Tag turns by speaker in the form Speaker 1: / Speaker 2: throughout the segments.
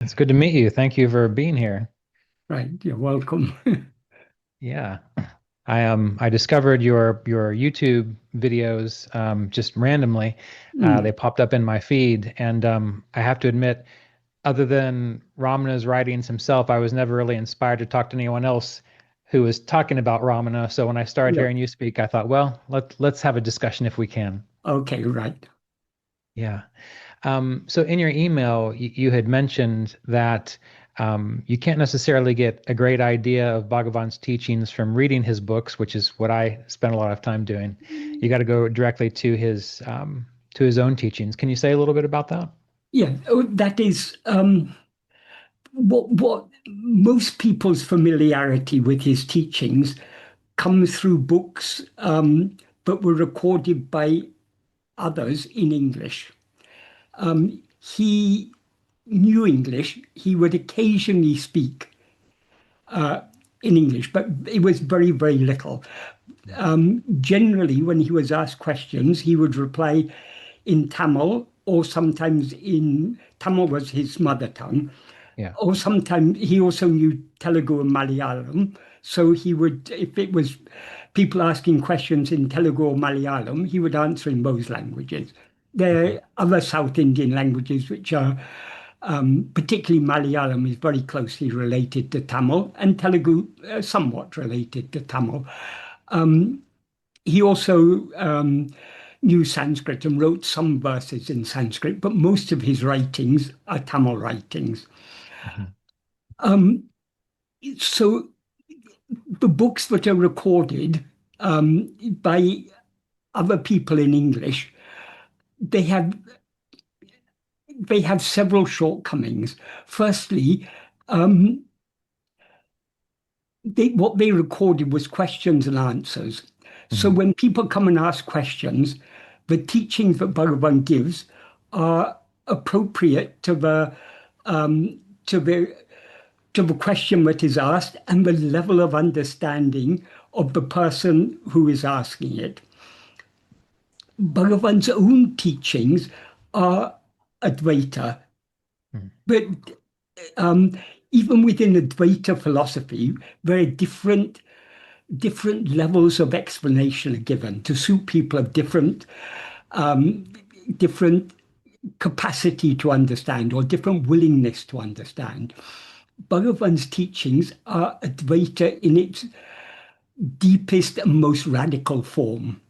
Speaker 1: It's good to meet you. Thank you for being here.
Speaker 2: Right, you're welcome.
Speaker 1: Yeah. I discovered your YouTube videos just randomly. They
Speaker 2: Mm,
Speaker 1: popped up in my feed, and I have to admit, other than Ramana's writings himself, I was never really inspired to talk to anyone else who was talking about Ramana. So when I started
Speaker 2: yeah.
Speaker 1: hearing you speak, I thought, well, let's have a discussion if we can.
Speaker 2: Okay, right.
Speaker 1: Yeah. So in your email, you had mentioned that you can't necessarily get a great idea of Bhagavan's teachings from reading his books, which is what I spend a lot of time doing. You got to go directly to his own teachings. Can you say a little bit about that?
Speaker 2: Yeah, that is what most people's familiarity with his teachings comes through books, but were recorded by others in English. He knew English. He would occasionally speak in English, but it was very, very little. Generally, when he was asked questions, he would reply in Tamil, or sometimes in Tamil was his mother tongue,
Speaker 1: Yeah.
Speaker 2: or sometimes he also knew Telugu and Malayalam. So he would, if it was people asking questions in Telugu or Malayalam, he would answer in those languages. There
Speaker 1: Mhm.
Speaker 2: are other South Indian languages which are, particularly Malayalam, is very closely related to Tamil, and Telugu somewhat related to Tamil. He also knew Sanskrit and wrote some verses in Sanskrit, but most of his writings are Tamil writings.
Speaker 1: Mhm.
Speaker 2: Um, so the books that are recorded by other people in English, they have they have several shortcomings. Firstly, um, what they recorded was questions and answers. So
Speaker 1: Mhm.
Speaker 2: when people come and ask questions, the teachings that Bhagavan gives are appropriate um, to the to the question that is asked and the level of understanding of the person who is asking it. Bhagavan's own teachings are Advaita,
Speaker 1: Mhm.
Speaker 2: but um, even within Advaita philosophy, there are different levels of explanation are given to suit people of um, different capacity to understand or different willingness to understand. Bhagavan's teachings are Advaita in its deepest and most radical form,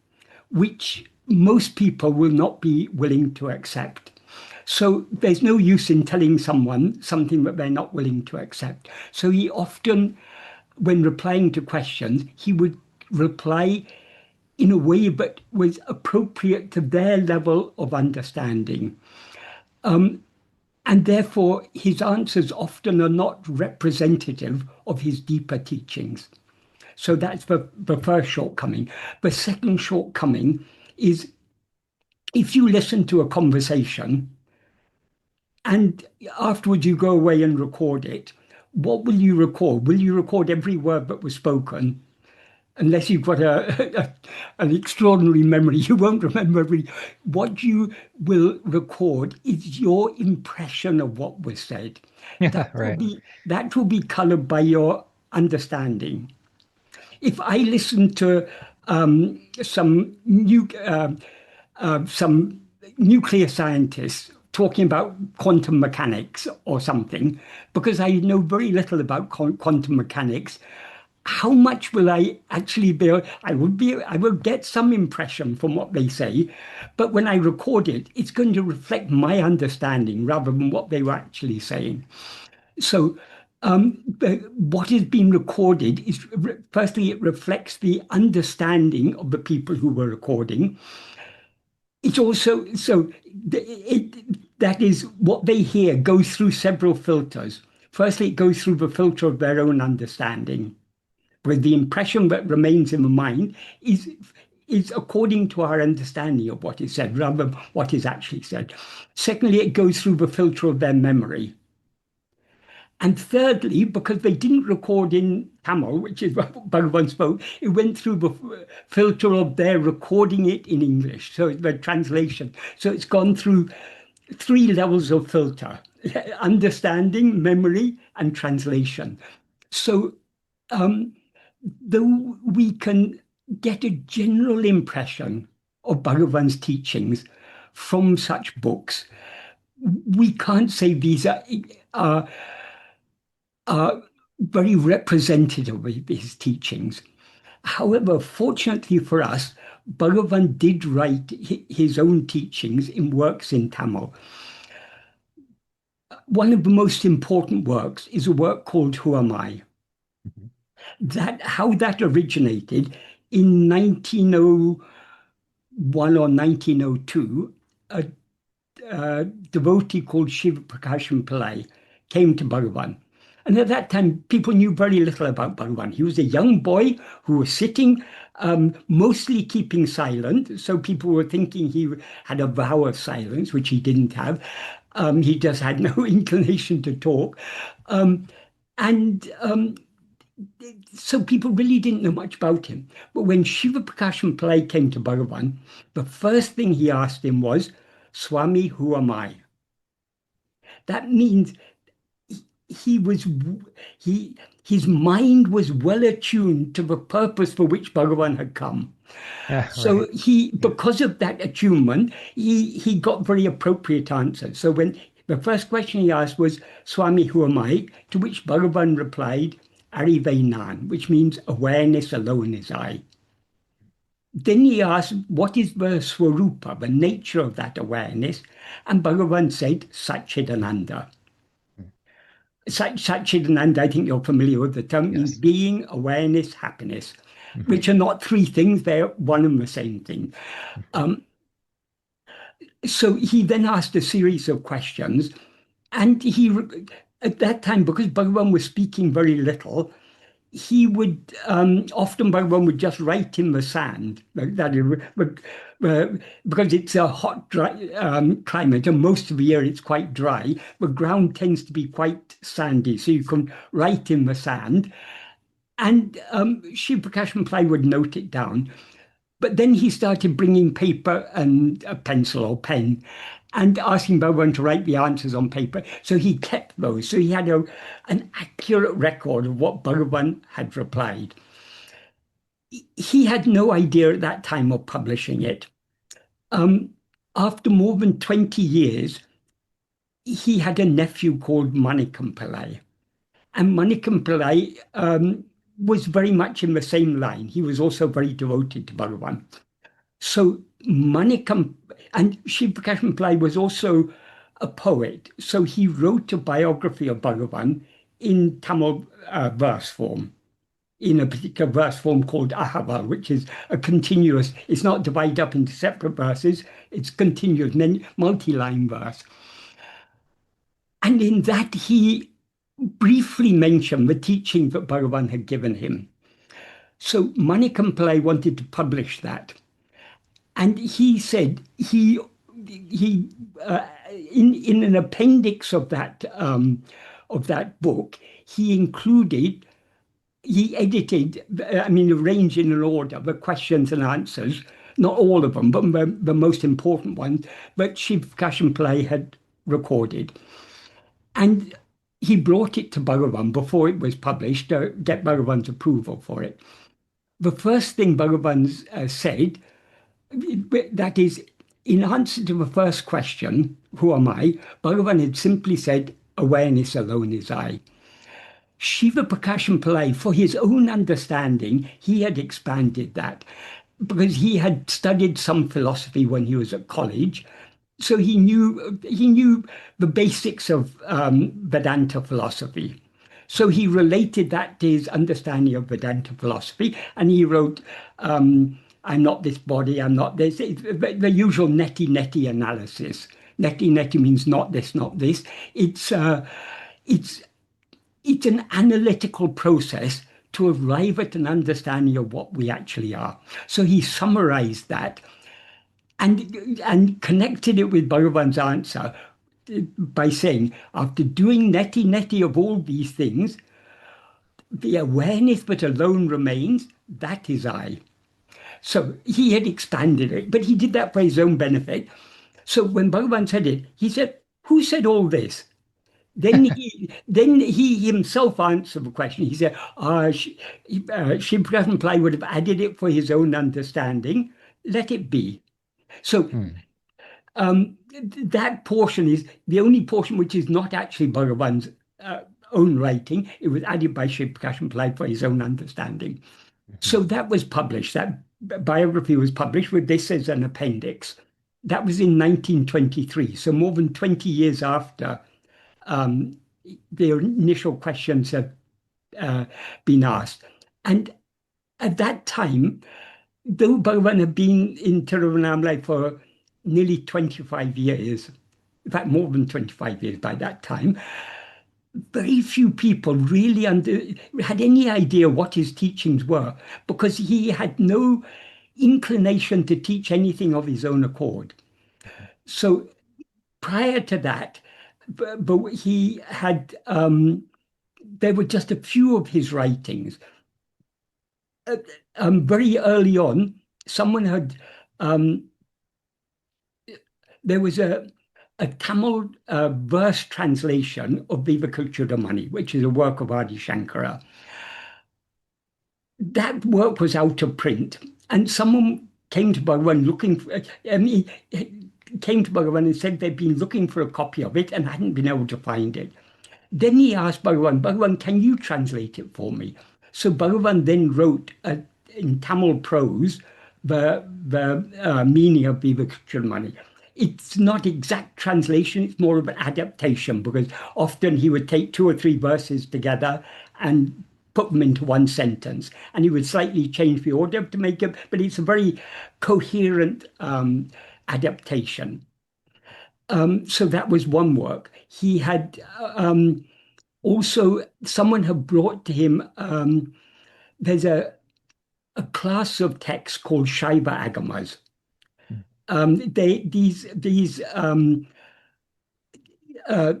Speaker 2: which most people will not be willing to accept. So there's no use in telling someone something that they're not willing to accept. So he often, when replying to questions, he would reply in a way that was appropriate to their level of understanding. And therefore, his answers often are not representative of his deeper teachings. So that's the first shortcoming. The second shortcoming is if you listen to a conversation and afterwards you go away and record it, what will you record? Will you record every word that was spoken? Unless you've got an extraordinary memory, you won't remember every. What you will record is your impression of what was said.
Speaker 1: Yeah, right.
Speaker 2: That will be colored by your understanding. If I listen to some some nuclear scientists talking about quantum mechanics or something, because I know very little about quantum mechanics, how much will I actually be? I will get some impression from what they say, but when I record it, it's going to reflect my understanding rather than what they were actually saying. So, what is being recorded is firstly, it reflects the understanding of the people who were recording. It's also that is what they hear goes through several filters. Firstly, it goes through the filter of their own understanding, where the impression that remains in the mind is according to our understanding of what is said rather than what is actually said. Secondly, it goes through the filter of their memory. And thirdly, because they didn't record in Tamil, which is what Bhagavan spoke, it went through the filter of their recording it in English. So the translation. So it's gone through three levels of filter. understanding, memory, and translation. So, um, though we can get a general impression of Bhagavan's teachings from such books, we can't say these are, are very representative of his teachings. However, fortunately for us, Bhagavan did write his own teachings in works in Tamil. One of the most important works is a work called Who Am I?
Speaker 1: Mhm.
Speaker 2: How that originated in 1901 or 1902, a devotee called Shiva Prakasham Pillai came to Bhagavan. And at that time, people knew very little about Bhagavan. He was a young boy who was sitting, mostly keeping silent. So people were thinking he had a vow of silence, which he didn't have. He just had no inclination to talk. And so people really didn't know much about him. But when Shiva Prakasham Pillai came to Bhagavan, the first thing he asked him was, Swami, who am I? That means he was he his mind was well attuned to the purpose for which Bhagavan had come.
Speaker 1: Yeah, right.
Speaker 2: So he,
Speaker 1: Yeah.
Speaker 2: because of that attunement, he got very appropriate answers. So when the first question he asked was, Swami, who am I? To which Bhagavan replied, Arivenan, which means awareness alone is I. Then he asked, what is the Swarupa, the nature of that awareness? And Bhagavan said, Satchidananda.
Speaker 1: Mm.
Speaker 2: Satchidananda, I think you're familiar with the term, means
Speaker 1: Yes.
Speaker 2: being, awareness, happiness,
Speaker 1: Mhm.
Speaker 2: which are not three things, they're one and the same thing.
Speaker 1: Mhm.
Speaker 2: Um, so he then asked a series of questions, and at that time, because Bhagavan was speaking very little, he would often Bhagavan would just write in the sand, because it's a hot, dry climate, and most of the year it's quite dry. The ground tends to be quite sandy, so you can write in the sand. And Shiv Prakash Pillai would note it down. But then he started bringing paper and a pencil or pen and asking Bhagavan to write the answers on paper. So he kept those. So he had an accurate record of what Bhagavan had replied. He had no idea at that time of publishing it. Um, After more than 20 years, he had a nephew called Manikam Pillai. And Manikam Pillai was very much in the same line. He was also very devoted to Bhagavan. So Manikam and Shiv Prakash Pillai was also a poet. So he wrote a biography of Bhagavan in Tamil verse form, in a particular verse form called Ahava, which is a continuous, it's not divided up into separate verses, it's continuous, multi-line verse. And in that he briefly mentioned the teaching that Bhagavan had given him. So Manikam Pillai wanted to publish that. And he said he in an appendix of that book he included he edited I mean arranged in an order the questions and answers, not all of them but the most important ones that Shiv Kashan Pillai had recorded, and he brought it to Bhagavan before it was published to get Bhagavan's approval for it. The first thing Bhagavan said, that is, in answer to the first question, who am I? Bhagavan had simply said, awareness alone is I. Shiva Prakasham Pillai, for his own understanding, he had expanded that because he had studied some philosophy when he was at college. So he knew the basics of Vedanta philosophy. So he related that to his understanding of Vedanta philosophy, and he wrote, "I'm not this body, I'm not this." The usual neti analysis. Neti means not this, not this. It's it's an analytical process to arrive at an understanding of what we actually are. So he summarized that and connected it with Bhagavan's answer by saying, after doing neti of all these things, the awareness that alone remains, that is I. So he had expanded it, but he did that for his own benefit. So when Bhagavan said it, he said, who said all this? Then he himself answered the question. He said, Shiv Pillai would have added it for his own understanding. Let it be. So
Speaker 1: Hmm.
Speaker 2: that portion is the only portion which is not actually Bhagavan's own writing. It was added by Shiv Pillai for his own understanding.
Speaker 1: Mhm.
Speaker 2: So that was published. That biography was published with this as an appendix. That was in 1923. So more than 20 years after um, the initial questions have uh, been asked. And at that time, though Bhagavan had been in Tiruvannamalai for nearly 25 years, in fact, more than 25 years by that time, very few people really had any idea what his teachings were because he had no inclination to teach anything of his own accord. So prior to that, but he had, there were just a few of his writings. Very early on, someone had, um, there was a Tamil verse translation of Vivekananda, which is a work of Adi Shankara. That work was out of print, and someone came to Bhagavan looking for, he came to Bhagavan and said they'd been looking for a copy of it and hadn't been able to find it. Then he asked Bhagavan, can you translate it for me? So Bhagavan then wrote in Tamil prose the meaning of Vivekananda. It's not exact translation, it's more of an adaptation because often he would take two or three verses together and put them into one sentence. And he would slightly change the order to make it, but it's a very coherent adaptation. So that was one work. He had also, someone had brought to him, there's a class of texts called Shaiva Agamas. These uh,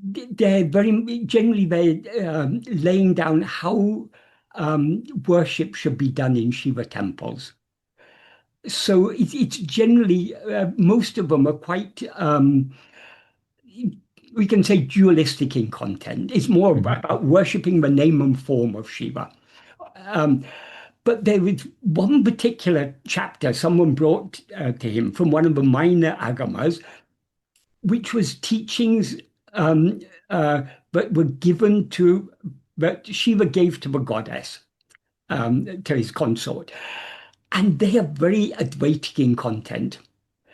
Speaker 2: they're very generally they're laying down how worship should be done in Shiva temples. So it's generally most of them are quite we can say dualistic in content. It's more
Speaker 1: Mhm.
Speaker 2: about worshipping the name and form of Shiva. Um, but there was one particular chapter someone brought to him from one of the minor agamas, which was teachings um, uh, that were given to, that Shiva gave to the goddess, to his consort. And they are very Advaitic in content.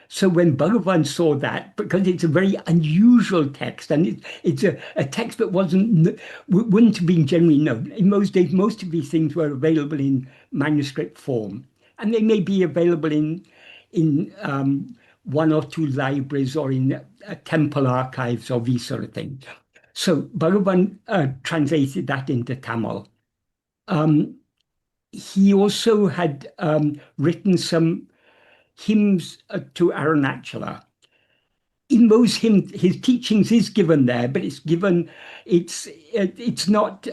Speaker 2: So when Bhagavan saw that, because it's a very unusual text, and it's a text that wouldn't have been generally known. In those days, most of these things were available in manuscript form, and they may be available in one or two libraries or in temple archives or these sort of things. So Bhagavan translated that into Tamil. Um, he also had written some hymns to Arunachala. In those hymns, his teachings is given there, but it's given, it's not,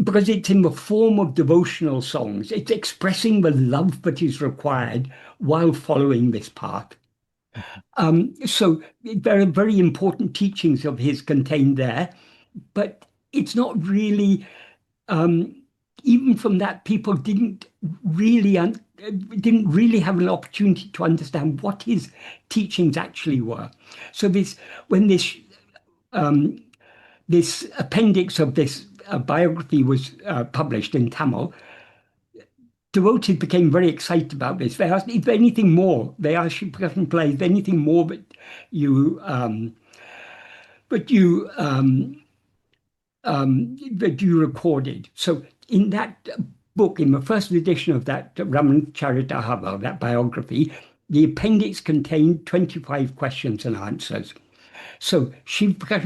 Speaker 2: because it's in the form of devotional songs. It's expressing the love that is required while following this path. So there are very important teachings of his contained there, but it's not really um, even from that, people really didn't really have an opportunity to understand what his teachings actually were. So when this appendix of this biography was published in Tamil, devotees became very excited about this. They asked, "Is there anything more?" They asked Shri Play, "Is there anything more you um, that you that you recorded?" So in that book, in the first edition of that Raman that biography, the appendix contained 25 questions and answers. So Shiv Play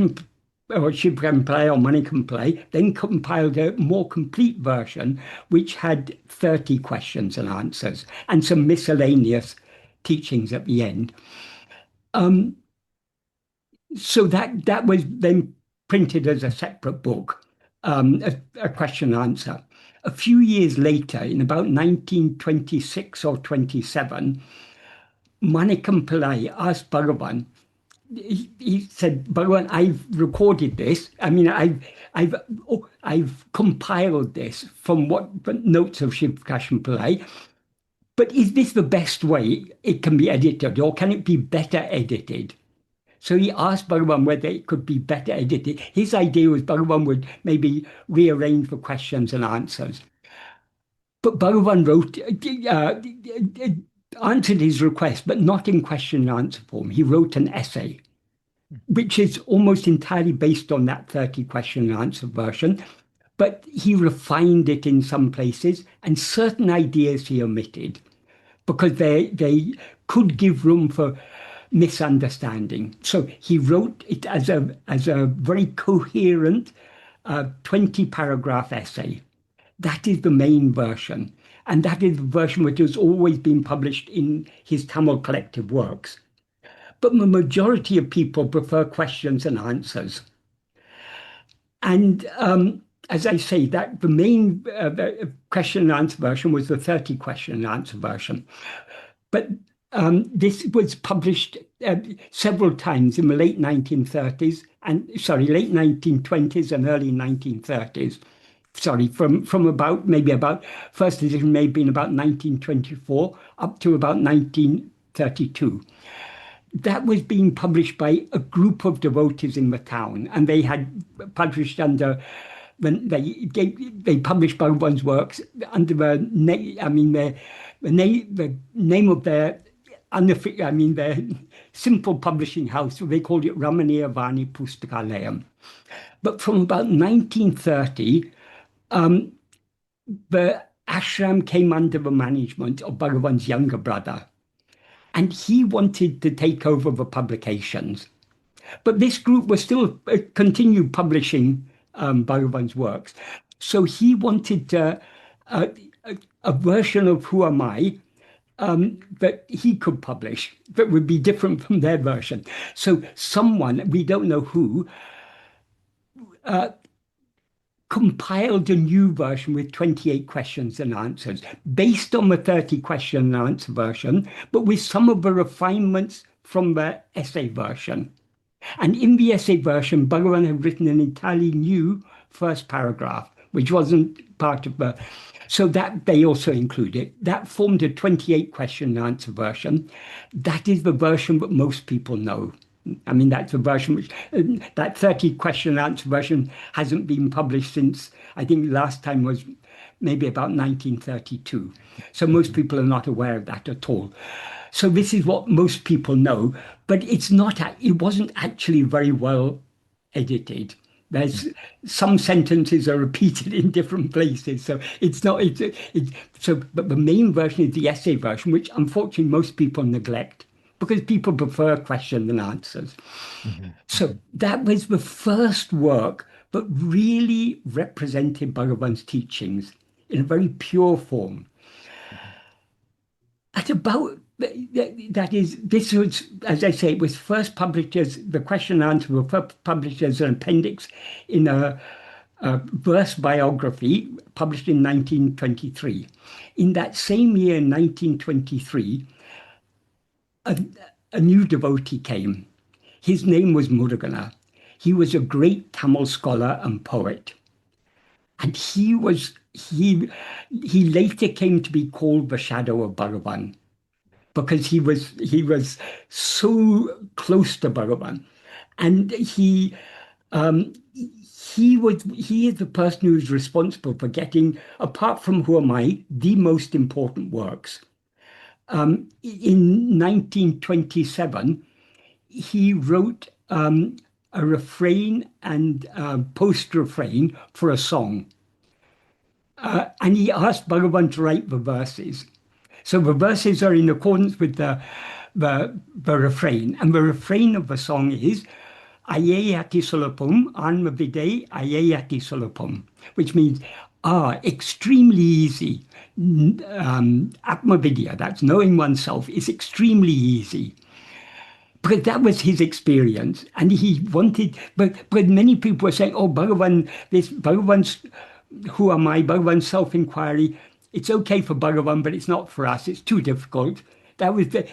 Speaker 2: or Manikam Play then compiled a more complete version, which had 30 questions and answers and some miscellaneous teachings at the end. Um, so that was then printed as a separate book, a question and answer. A few years later, in about 1926 or 27, Manikam Pillai asked Bhagavan, he said, Bhagavan, I've recorded this. I mean, I've compiled this from what notes of Shiv Prakash Pillai. But is this the best way it can be edited, or can it be better edited? So he asked Bhagavan whether it could be better edited. His idea was Bhagavan would maybe rearrange the questions and answers. But Bhagavan answered his request, but not in question and answer form. He wrote an essay, which is almost entirely based on that 30 question and answer version. But he refined it in some places, and certain ideas he omitted because they could give room for misunderstanding. So he wrote it as a very coherent 20-paragraph essay. That is the main version. And that is the version which has always been published in his Tamil collective works. But the majority of people prefer questions and answers. And as I say, that the main question and answer version was the 30 question and answer version. But this was published several times in the late 1930s late 1920s and early 1930s. From about first edition may have been about 1924 up to about 1932. That was being published by a group of devotees in the town, and they had published under they published Bhagavan's works under the name of their their simple publishing house. They called it Ramaniya Vani Pustakalayam. But from about 1930, the ashram came under the management of Bhagavan's younger brother, and he wanted to take over the publications. But this group was still continued publishing Bhagavan's works. So he wanted a version of Who Am I that he could publish that would be different from their version. So someone, we don't know who, compiled a new version with 28 questions and answers based on the 30 question and answer version, but with some of the refinements from the essay version. And in the essay version, Bhagavan had written an entirely new first paragraph, which wasn't part of the... So that they also included. That formed a 28 question and answer version. That is the version that most people know. I mean, that's the version which... that 30 question and answer version hasn't been published since, I think last time was maybe about 1932. So most people are not aware of that at all. So this is what most people know, but it wasn't actually very well edited. There's some sentences are repeated in different places, so but the main version is the essay version, which unfortunately most people neglect because people prefer questions and answers. Mm-hmm. So that was the first work that really represented Bhagavan's teachings in a very pure form. At about this was, as I say, it was first published as the question and answer were first published as an appendix in a verse biography published in 1923. In that same year, in 1923, a new devotee came. His name was Murugana. He was a great Tamil scholar and poet. And he later came to be called the shadow of Bhagavan, because he was so close to Bhagavan. And he is the person who is responsible for getting, apart from Who Am I, the most important works. In 1927, he wrote a refrain and post-refrain for a song. And he asked Bhagavan to write the verses. So the verses are in accordance with the refrain. And the refrain of the song is Ayeyati Solapum, Anma Vide Ayeyati Solapum, which means, extremely easy. Atma-vichara, that's knowing oneself, is extremely easy. Because that was his experience. And he wanted, but many people were saying, Bhagavan's Who Am I, Bhagavan's Self-enquiry, it's okay for Bhagavan, but it's not for us. It's too difficult. That was the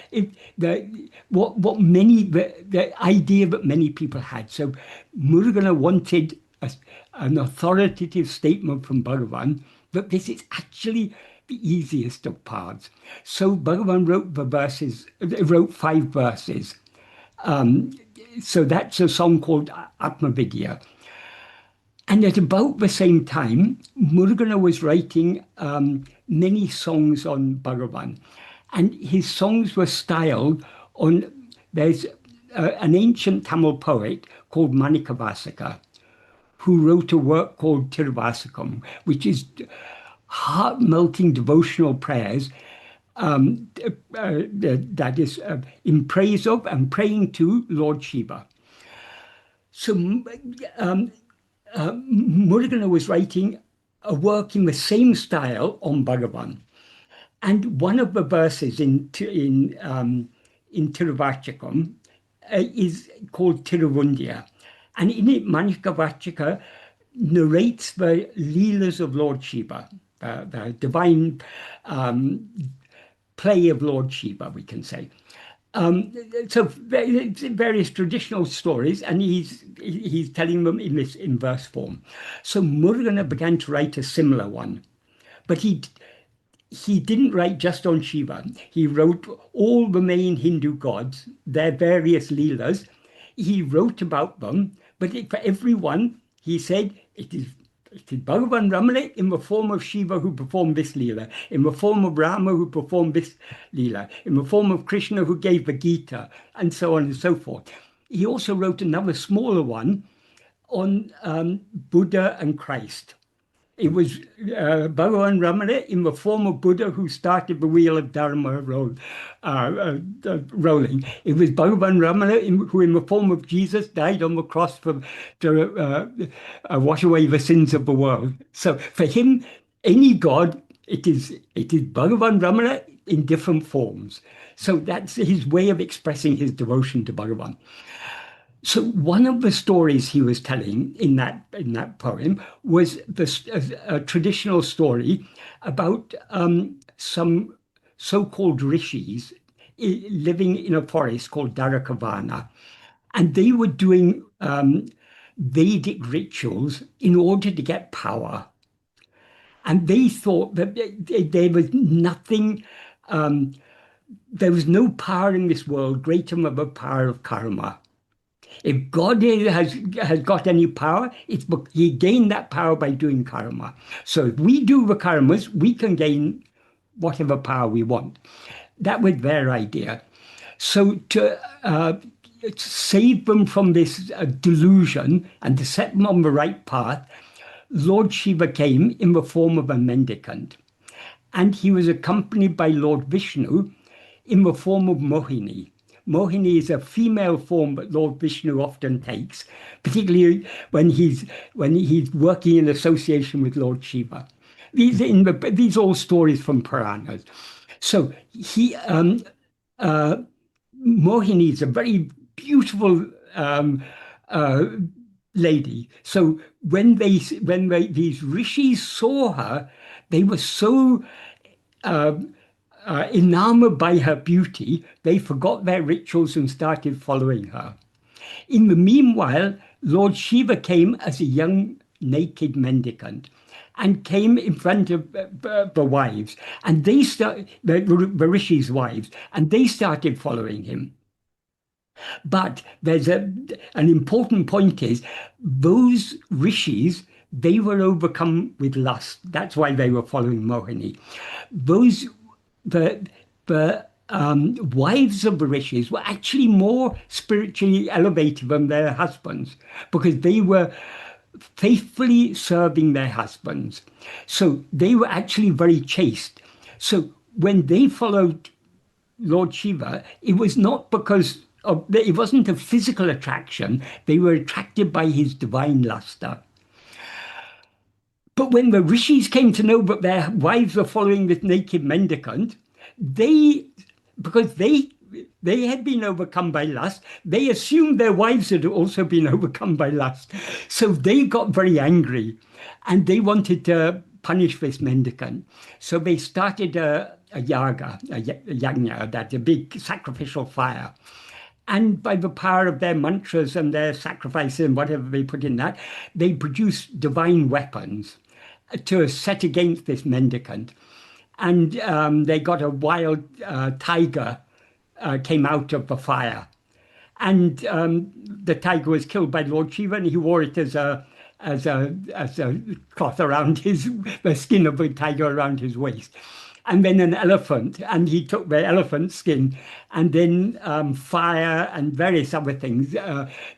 Speaker 2: idea that many people had. So Murugan wanted an authoritative statement from Bhagavan that this is actually the easiest of paths. So Bhagavan wrote 5 verses. So that's a song called Atma-vichara. And at about the same time, Murugan was writing many songs on Bhagavan. And his songs were styled on, there's an ancient Tamil poet called Manikavasaka, who wrote a work called Tiruvasakam, which is heart-melting devotional prayers that is in praise of and praying to Lord Shiva. So Murugan was writing a work in the same style on Bhagavan. And one of the verses in Tiruvachakam is called Tiruvundia. And in it, Manikavachaka narrates the Leelas of Lord Shiva, the divine play of Lord Shiva, we can say. So various traditional stories, and he's telling them in verse form. So Murugan began to write a similar one, but he didn't write just on Shiva. He wrote all the main Hindu gods, their various leelas. He wrote about them, but for every one, he said, it is Bhagavan Ramana in the form of Shiva who performed this leela, in the form of Rama who performed this leela, in the form of Krishna who gave the Gita, and so on and so forth. He also wrote another smaller one on Buddha and Christ. It was Bhagavan Ramana in the form of Buddha who started the wheel of Dharma rolling. It was Bhagavan Ramana who in the form of Jesus died on the cross to wash away the sins of the world. So for him, any god, it is Bhagavan Ramana in different forms. So that's his way of expressing his devotion to Bhagavan. So one of the stories he was telling in that poem was a traditional story about some so-called rishis living in a forest called Dharakavana. And they were doing Vedic rituals in order to get power. And they thought that there was nothing, there was no power in this world greater than the power of karma. If God has got any power, he gained that power by doing karma. So if we do the karmas, we can gain whatever power we want. That was their idea. So to save them from this delusion and to set them on the right path, Lord Shiva came in the form of a mendicant. And he was accompanied by Lord Vishnu in the form of Mohini. Mohini is a female form that Lord Vishnu often takes, particularly when he's working in association with Lord Shiva. These are all stories from Puranas. So Mohini is a very beautiful lady. So when these rishis saw her, they were so enamored by her beauty, they forgot their rituals and started following her. In the meanwhile, Lord Shiva came as a young naked mendicant and came in front of the wives, and the rishis' wives, and they started following him. But there's an important point is, those rishis, they were overcome with lust. That's why they were following Mohini. The wives of the rishis were actually more spiritually elevated than their husbands because they were faithfully serving their husbands. So they were actually very chaste. So when they followed Lord Shiva, it was not because it wasn't a physical attraction. They were attracted by his divine luster. But when the rishis came to know that their wives were following this naked mendicant, because they had been overcome by lust, they assumed their wives had also been overcome by lust. So they got very angry and they wanted to punish this mendicant. So they started a yaga, a yajna, that's a big sacrificial fire. And by the power of their mantras and their sacrifices and whatever they put in that, they produce divine weapons to set against this mendicant. And they got a wild tiger came out of the fire. And the tiger was killed by Lord Shiva, and he wore it as a cloth around the skin of the tiger around his waist. And then an elephant, and he took the elephant skin, and then fire and various other things.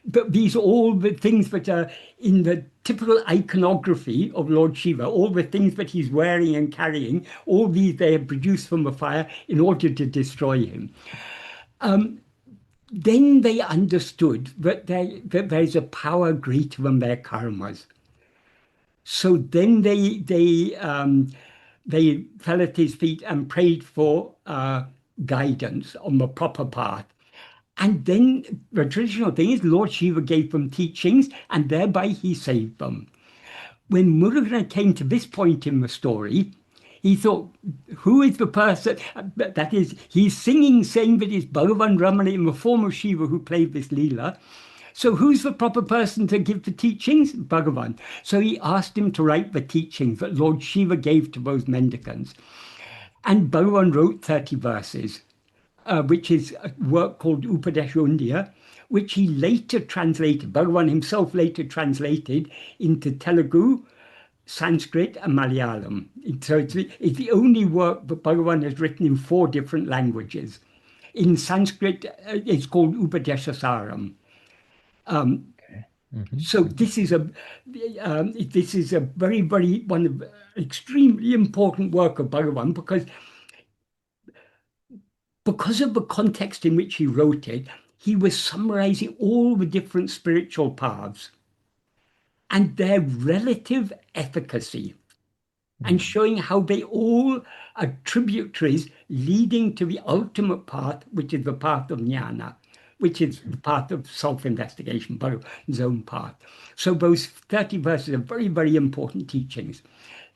Speaker 2: But these are all the things that are in the typical iconography of Lord Shiva, all the things that he's wearing and carrying, all these they have produced from the fire in order to destroy him. Then they understood that there's a power greater than their karmas. So then they fell at his feet and prayed for guidance on the proper path. And then the traditional thing is Lord Shiva gave them teachings, and thereby he saved them. When Murugan came to this point in the story, he thought, who is the person? That is, he's singing, saying that it's Bhagavan Ramana in the form of Shiva who played this Leela. So who's the proper person to give the teachings? Bhagavan. So he asked him to write the teachings that Lord Shiva gave to those mendicants. And Bhagavan wrote 30 verses, which is a work called Upadeshundya, which he later translated, Bhagavan himself later translated into Telugu, Sanskrit and Malayalam. So it's the only work that Bhagavan has written in 4 different languages. In Sanskrit, it's called Upadeshasaram. So this is a very, very one of extremely important work of Bhagavan because of the context in which he wrote it. He was summarizing all the different spiritual paths and their relative efficacy, and showing how they all are tributaries leading to the ultimate path, which is the path of jnana, which is the path of self-investigation, Bhagavan's own path. So those 30 verses are very, very important teachings.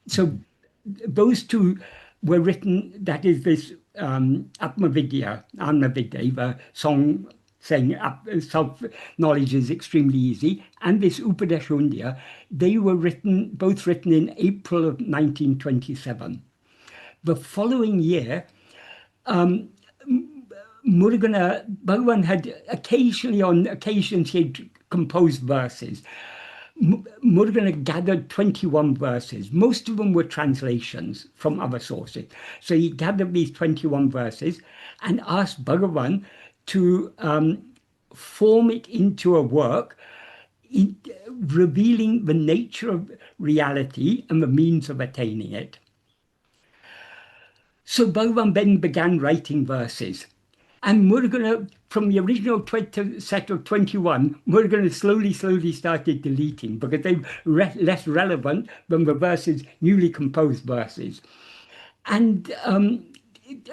Speaker 2: So those 2 were written, that is this Atma-vichara, the song saying self-knowledge is extremely easy, and this Upadeshundya, they were both written in April of 1927. The following year, Bhagavan had on occasions, he had composed verses. Murugan gathered 21 verses. Most of them were translations from other sources. So he gathered these 21 verses and asked Bhagavan to form it into a work revealing the nature of reality and the means of attaining it. So Bhagavan then began writing verses. And Murugan, from the original set of 21, Murugan slowly started deleting because they were less relevant than the verses, newly composed verses. And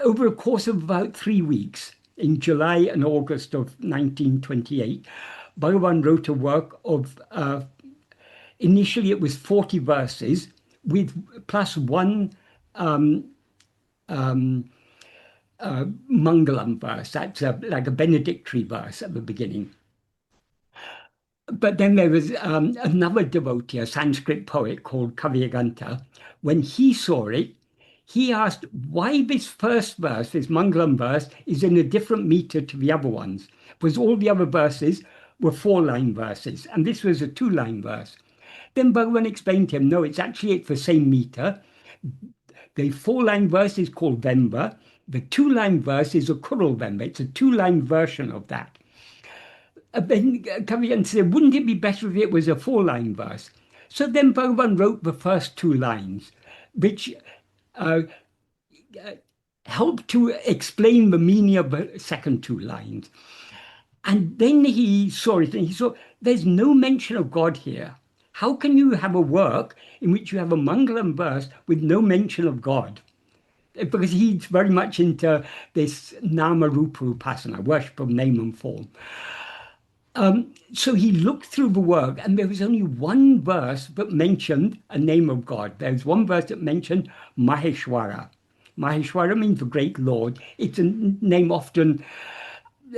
Speaker 2: over a course of about 3 weeks, in July and August of 1928, Bhagavan wrote a work of, initially it was 40 verses, with plus 1 Mangalam verse. That's like a benedictory verse at the beginning. But then there was another devotee, a Sanskrit poet called Kavyaganta. When he saw it, he asked why this first verse, this Mangalam verse, is in a different meter to the other ones, because all the other verses were 4-line verses, and this was a 2-line verse. Then Bhagavan explained to him, no, it's the same meter. The 4-line verse is called Vemba. The 2-line verse is a Kural Vemba. It's a 2-line version of that. Then Kavyaganta said, wouldn't it be better if it was a 4-line verse? So then Bhagavan wrote the first 2 lines, which helped to explain the meaning of the second 2 lines. And then he saw it and he saw there's no mention of God here. How can you have a work in which you have a Mangalam verse with no mention of God? Because he's very much into this Nama Rupa Upasana, worship of name and form. So he looked through the work, and there was only one verse that mentioned a name of God. There was one verse that mentioned Maheshwara. Maheshwara means the great Lord. It's a name often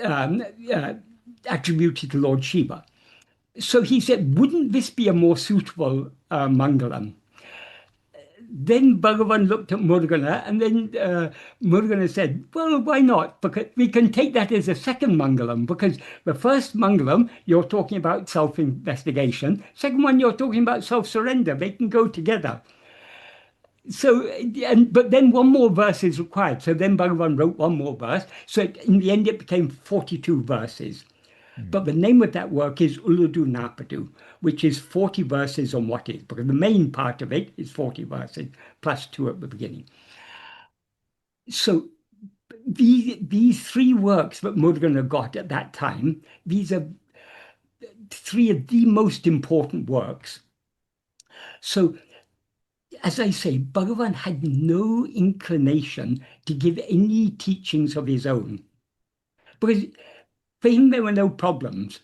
Speaker 2: um, uh, attributed to Lord Shiva. So he said, wouldn't this be a more suitable Mangalam? Then Bhagavan looked at Murgana, and then Murgana said, well, why not? Because we can take that as a second Mangalam, because the first Mangalam, you're talking about self-investigation. Second one, you're talking about self-surrender. They can go together. So, but then one more verse is required. So then Bhagavan wrote one more verse. So in the end, it became 42 verses. But the name of that work is Uludu Napadu, which is 40 verses on what is, because the main part of it is 40 verses plus 2 at the beginning. So these three works that Murgana got at that time, these are three of the most important works. So as I say, Bhagavan had no inclination to give any teachings of his own, because for him there were no problems.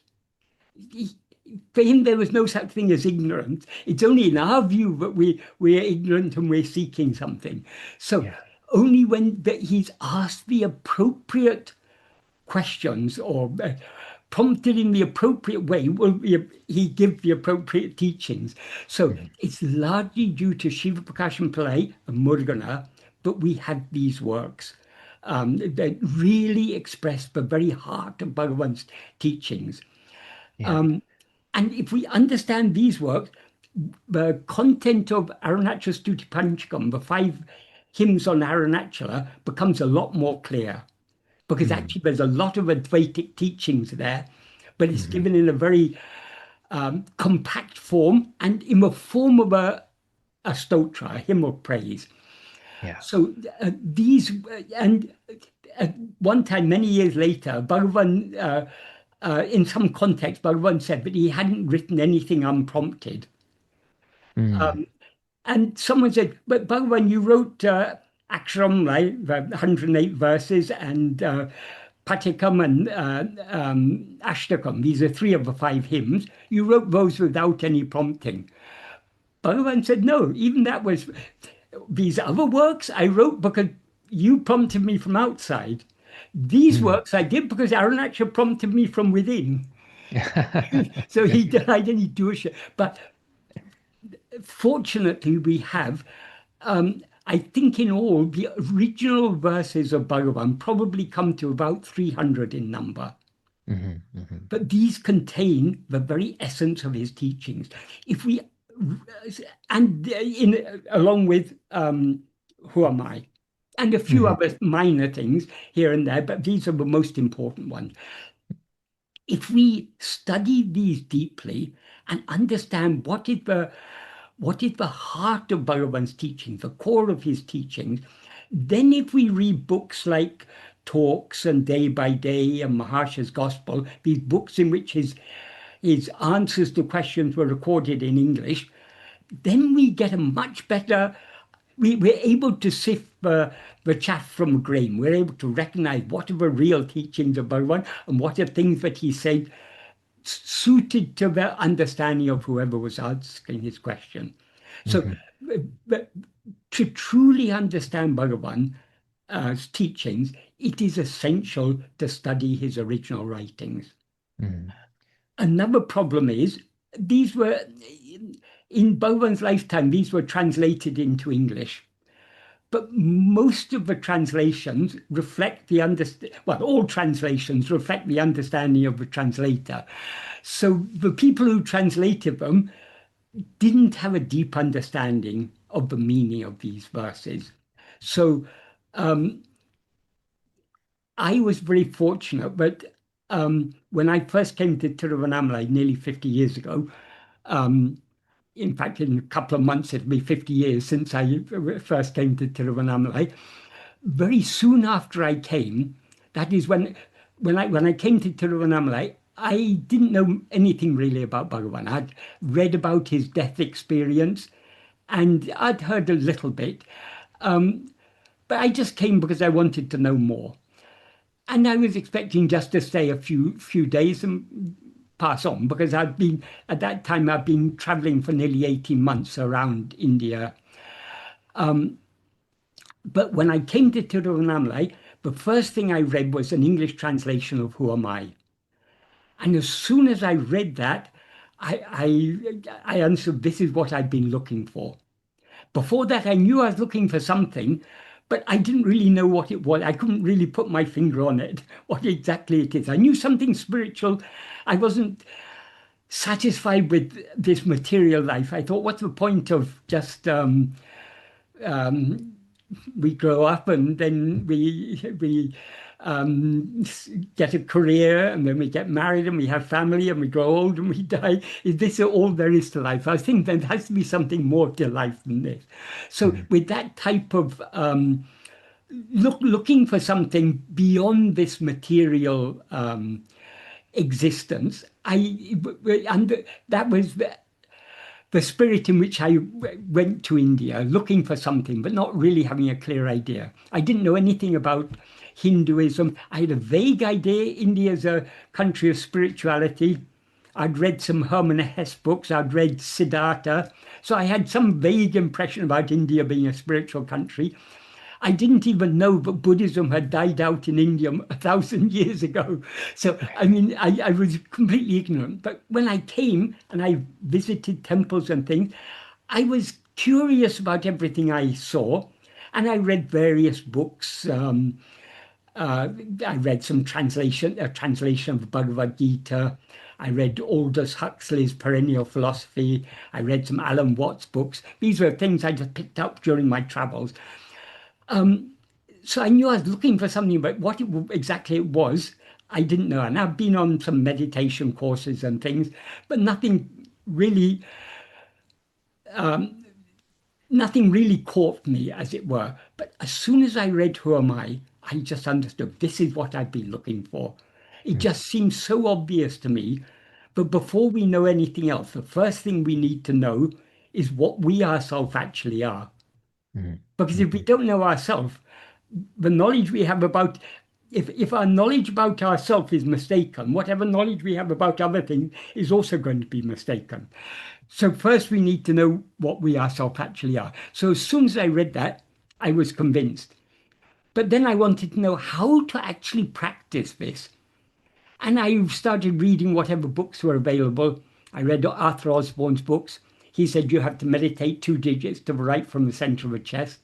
Speaker 2: For him, there was no such thing as ignorance. It's only in our view that we're ignorant and we're seeking something. So only when he's asked the appropriate questions or prompted in the appropriate way will he give the appropriate teachings. So it's largely due to Shiva Prakashan Pillai and Murgana that we have these works that really express the very heart of Bhagavan's teachings. And if we understand these works, the content of Arunachala Stuti Panchakam, the 5 hymns on Arunachala, becomes a lot more clear. Because actually there's a lot of Advaitic teachings there, but it's given in a very compact form and in the form of a stotra, a hymn of praise. So these, and at one time, many years later, Bhagavan, in some context, Bhagavan said that he hadn't written anything unprompted. And someone said, but Bhagavan, you wrote Aksharam, right, the 108 verses, and Patikam and Ashtakam. These are 3 of the 5 hymns. You wrote those without any prompting. Bhagavan said, no, even that was, these other works I wrote because you prompted me from outside. These works I did because Arunachala prompted me from within. So he denied any doership. But fortunately, we have, I think in all, the original verses of Bhagavan probably come to about 300 in number. But these contain the very essence of his teachings. If we, and along with Who Am I? And a few other minor things here and there, but these are the most important ones. If we study these deeply and understand what is the heart of Bhagavan's teachings, the core of his teachings, then if we read books like Talks and Day by Day and Maharsha's Gospel, these books in which his answers to questions were recorded in English, then we get a much better, we're able to sift the chaff from the grain. We're able to recognize what are the real teachings of Bhagavan and what are things that he said suited to the understanding of whoever was asking his question. So to truly understand Bhagavan's teachings, it is essential to study his original writings. Another problem is these were, in Bhagavan's lifetime, these were translated into English. But most of the translations reflect the all translations reflect the understanding of the translator. So the people who translated them didn't have a deep understanding of the meaning of these verses. So I was very fortunate that when I first came to Tiruvannamalai nearly 50 years ago, in fact, in a couple of months, it'll be 50 years since I first came to Tiruvannamalai. Very soon after I came, that is when I came to Tiruvannamalai, I didn't know anything really about Bhagavan. I'd read about his death experience and I'd heard a little bit. But I just came because I wanted to know more. And I was expecting just to stay a few days and pass on, because at that time, I've been traveling for nearly 18 months around India. But when I came to Tiruvannamalai, the first thing I read was an English translation of Who Am I? And as soon as I read that, I answered, this is what I've been looking for. Before that, I knew I was looking for something, but I didn't really know what it was. I couldn't really put my finger on it, what exactly it is. I knew something spiritual. I wasn't satisfied with this material life. I thought, what's the point of just um, we grow up and then we get a career and then we get married and we have family and we grow old and we die. Is this all there is to life? I think there has to be something more to life than this. So with that type of looking for something beyond this material existence, and that was the spirit in which I went to India, looking for something, but not really having a clear idea. I didn't know anything about Hinduism. I had a vague idea India's a country of spirituality. I'd read some Hermann Hesse books. I'd read Siddhartha. So I had some vague impression about India being a spiritual country. I didn't even know that Buddhism had died out in India 1,000 years ago. So, I mean, I was completely ignorant. But when I came and I visited temples and things, I was curious about everything I saw. And I read various books. I read some a translation of the Bhagavad Gita. I read Aldous Huxley's Perennial Philosophy. I read some Alan Watts books. These were things I just picked up during my travels. So I knew I was looking for something, but what exactly it was, I didn't know. And I've been on some meditation courses and things, but nothing really caught me, as it were. But as soon as I read Who Am I just understood this is what I've been looking for. It just seems so obvious to me. But before we know anything else, the first thing we need to know is what we ourselves actually are. Because if we don't know ourselves, the knowledge we have about, if our knowledge about ourselves is mistaken, whatever knowledge we have about other things is also going to be mistaken. So first we need to know what we ourselves actually are. So as soon as I read that, I was convinced. But then I wanted to know how to actually practice this. And I started reading whatever books were available. I read Arthur Osborne's books. He said you have to meditate 2 digits to the right from the center of the chest.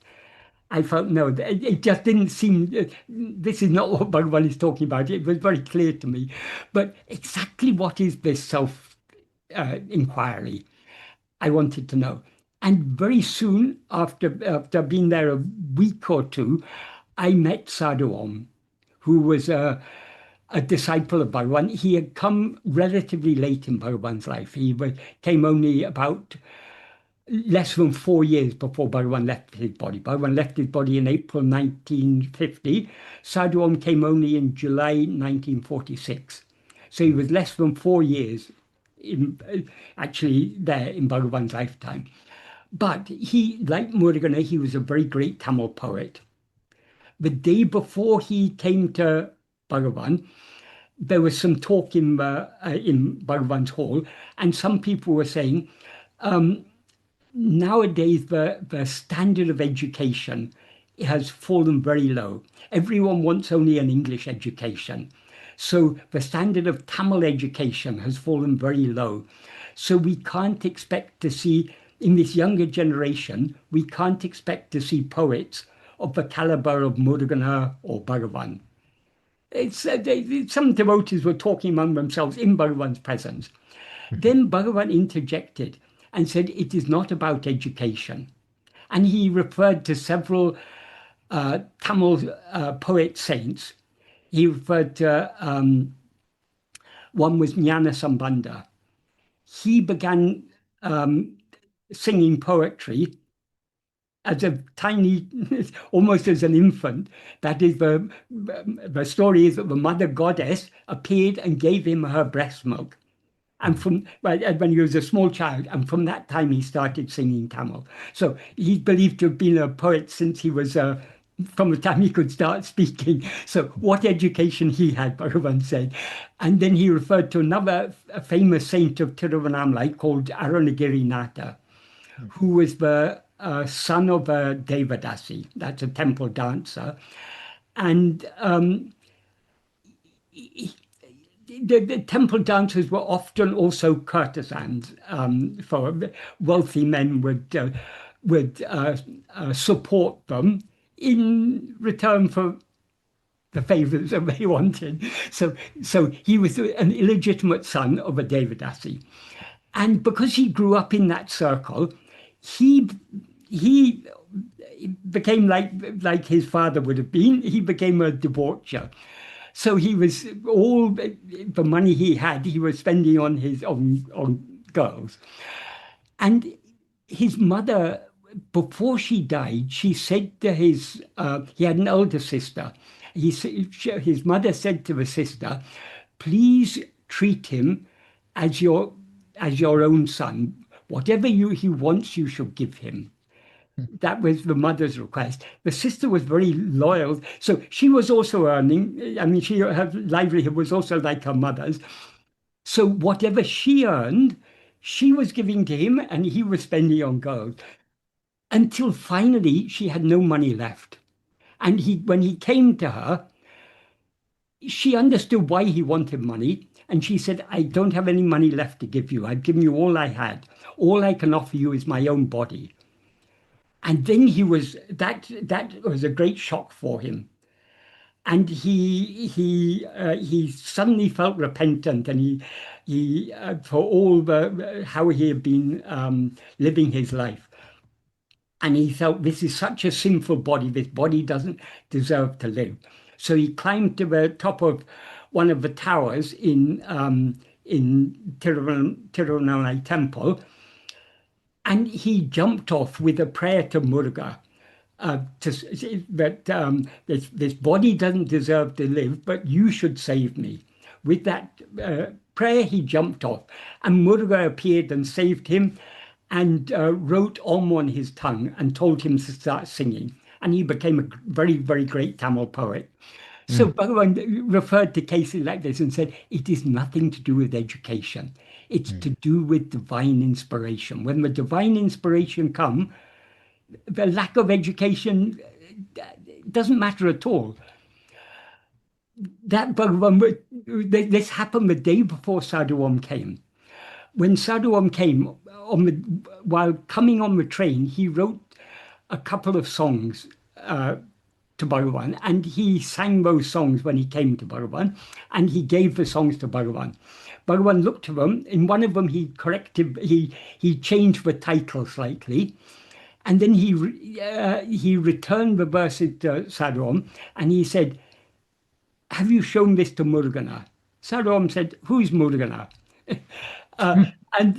Speaker 2: I felt, no, it just didn't seem, this is not what Bhagavan is talking about. It was very clear to me. But exactly what is this self-inquiry? I wanted to know. And very soon, after being there a week or two, I met Sadhu Om, who was a disciple of Bhagavan. He had come relatively late in Bhagavan's life. He came only about less than 4 years before Bhagavan left his body. Bhagavan left his body in April 1950. Sadhu Om came only in July 1946. So he was less than 4 years actually there in Bhagavan's lifetime. But he, like Murugan, he was a very great Tamil poet. The day before he came to Bhagavan, there was some talk in Bhagavan's hall, and some people were saying, nowadays the standard of education has fallen very low. Everyone wants only an English education. So the standard of Tamil education has fallen very low. So we can't expect to see, in this younger generation, we can't expect to see poets of the caliber of Murugan or Bhagavan. Some devotees were talking among themselves in Bhagavan's presence. Then Bhagavan interjected and said, it is not about education. And he referred to several Tamil poet saints. He referred to, one was Jnana Sambandha. He began singing poetry as a tiny, almost as an infant. That is, the story is that the mother goddess appeared and gave him her breast milk. And when he was a small child, and from that time he started singing Tamil. So he's believed to have been a poet since he was, from the time he could start speaking. So what education he had, Bhagavan said. And then he referred to another famous saint of Tiruvannamalai called Arunagiri Natha, who was the a son of a Devadasi, that's a temple dancer. And the temple dancers were often also courtesans. For wealthy men would support them in return for the favors that they wanted. So he was an illegitimate son of a Devadasi. And because he grew up in that circle, he became like his father would have been. He became a debaucher. So he was all the money he had, he was spending on his on girls. And his mother, before she died, she said to he had an older sister. His mother said to the sister, "Please treat him as your own son. Whatever he wants, you should give him." That was the mother's request. The sister was very loyal. So she was also earning. I mean, her livelihood was also like her mother's. So whatever she earned, she was giving to him and he was spending on girls. Until finally she had no money left. And when he came to her, she understood why he wanted money. And she said, "I don't have any money left to give you. I've given you all I had. All I can offer you is my own body." And then that was a great shock for him. And he suddenly felt repentant, and he for all how he had been living his life. And he felt, this is such a sinful body. This body doesn't deserve to live. So he climbed to the top of one of the towers in Tirunelveli temple, and he jumped off with a prayer to Muruga. That this body doesn't deserve to live, but you should save me. With that prayer, he jumped off, and Muruga appeared and saved him, and wrote Om on his tongue and told him to start singing. And he became a very, very great Tamil poet. So Bhagavan referred to cases like this and said, it is nothing to do with education. It's to do with divine inspiration. When the divine inspiration comes, the lack of education doesn't matter at all. That Bhagavan, this happened the day before Sadhu Om came. When Sadhu Om came, while coming on the train, he wrote a couple of songs to Bhagavan, and he sang those songs when he came to Bhagavan, and he gave the songs to Bhagavan. Bhagavan looked at them. In one of them, he changed the title slightly, and then he returned the verses to Sadhu Om, and he said, "Have you shown this to Murugana?" Sadhu Om said, "Who's Murugana?" And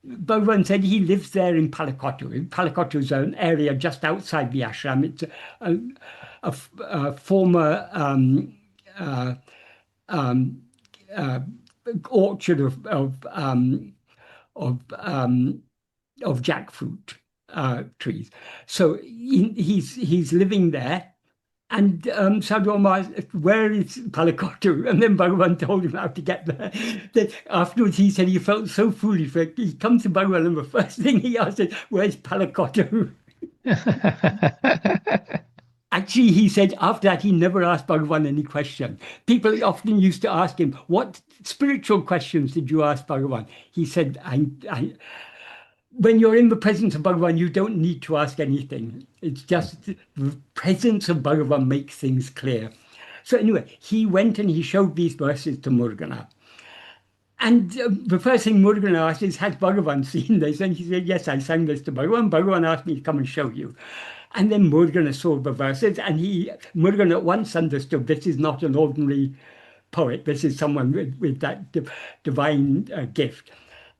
Speaker 2: Bhagavan said he lives there in Palakottu. Palakottu is an area just outside the ashram. It's a former orchard of jackfruit trees. So he's living there. And Sadhu Om asked, "Where is Palakottu?" And then Bhagavan told him how to get there. Then afterwards, he said he felt so foolish. He comes to Bhagavan, and the first thing he asked is, "Where's Palakottu?" Actually, he said after that, he never asked Bhagavan any question. People often used to ask him, "What spiritual questions did you ask Bhagavan?" He said, when you're in the presence of Bhagavan, you don't need to ask anything. It's just the presence of Bhagavan makes things clear. So anyway, he went and he showed these verses to Murugana. And the first thing Murugana asked is, "Has Bhagavan seen this?" And he said, "Yes, I sang this to Bhagavan. Bhagavan asked me to come and show you." And then Murugana saw the verses, and Murugana at once understood this is not an ordinary poet. This is someone with that divine gift.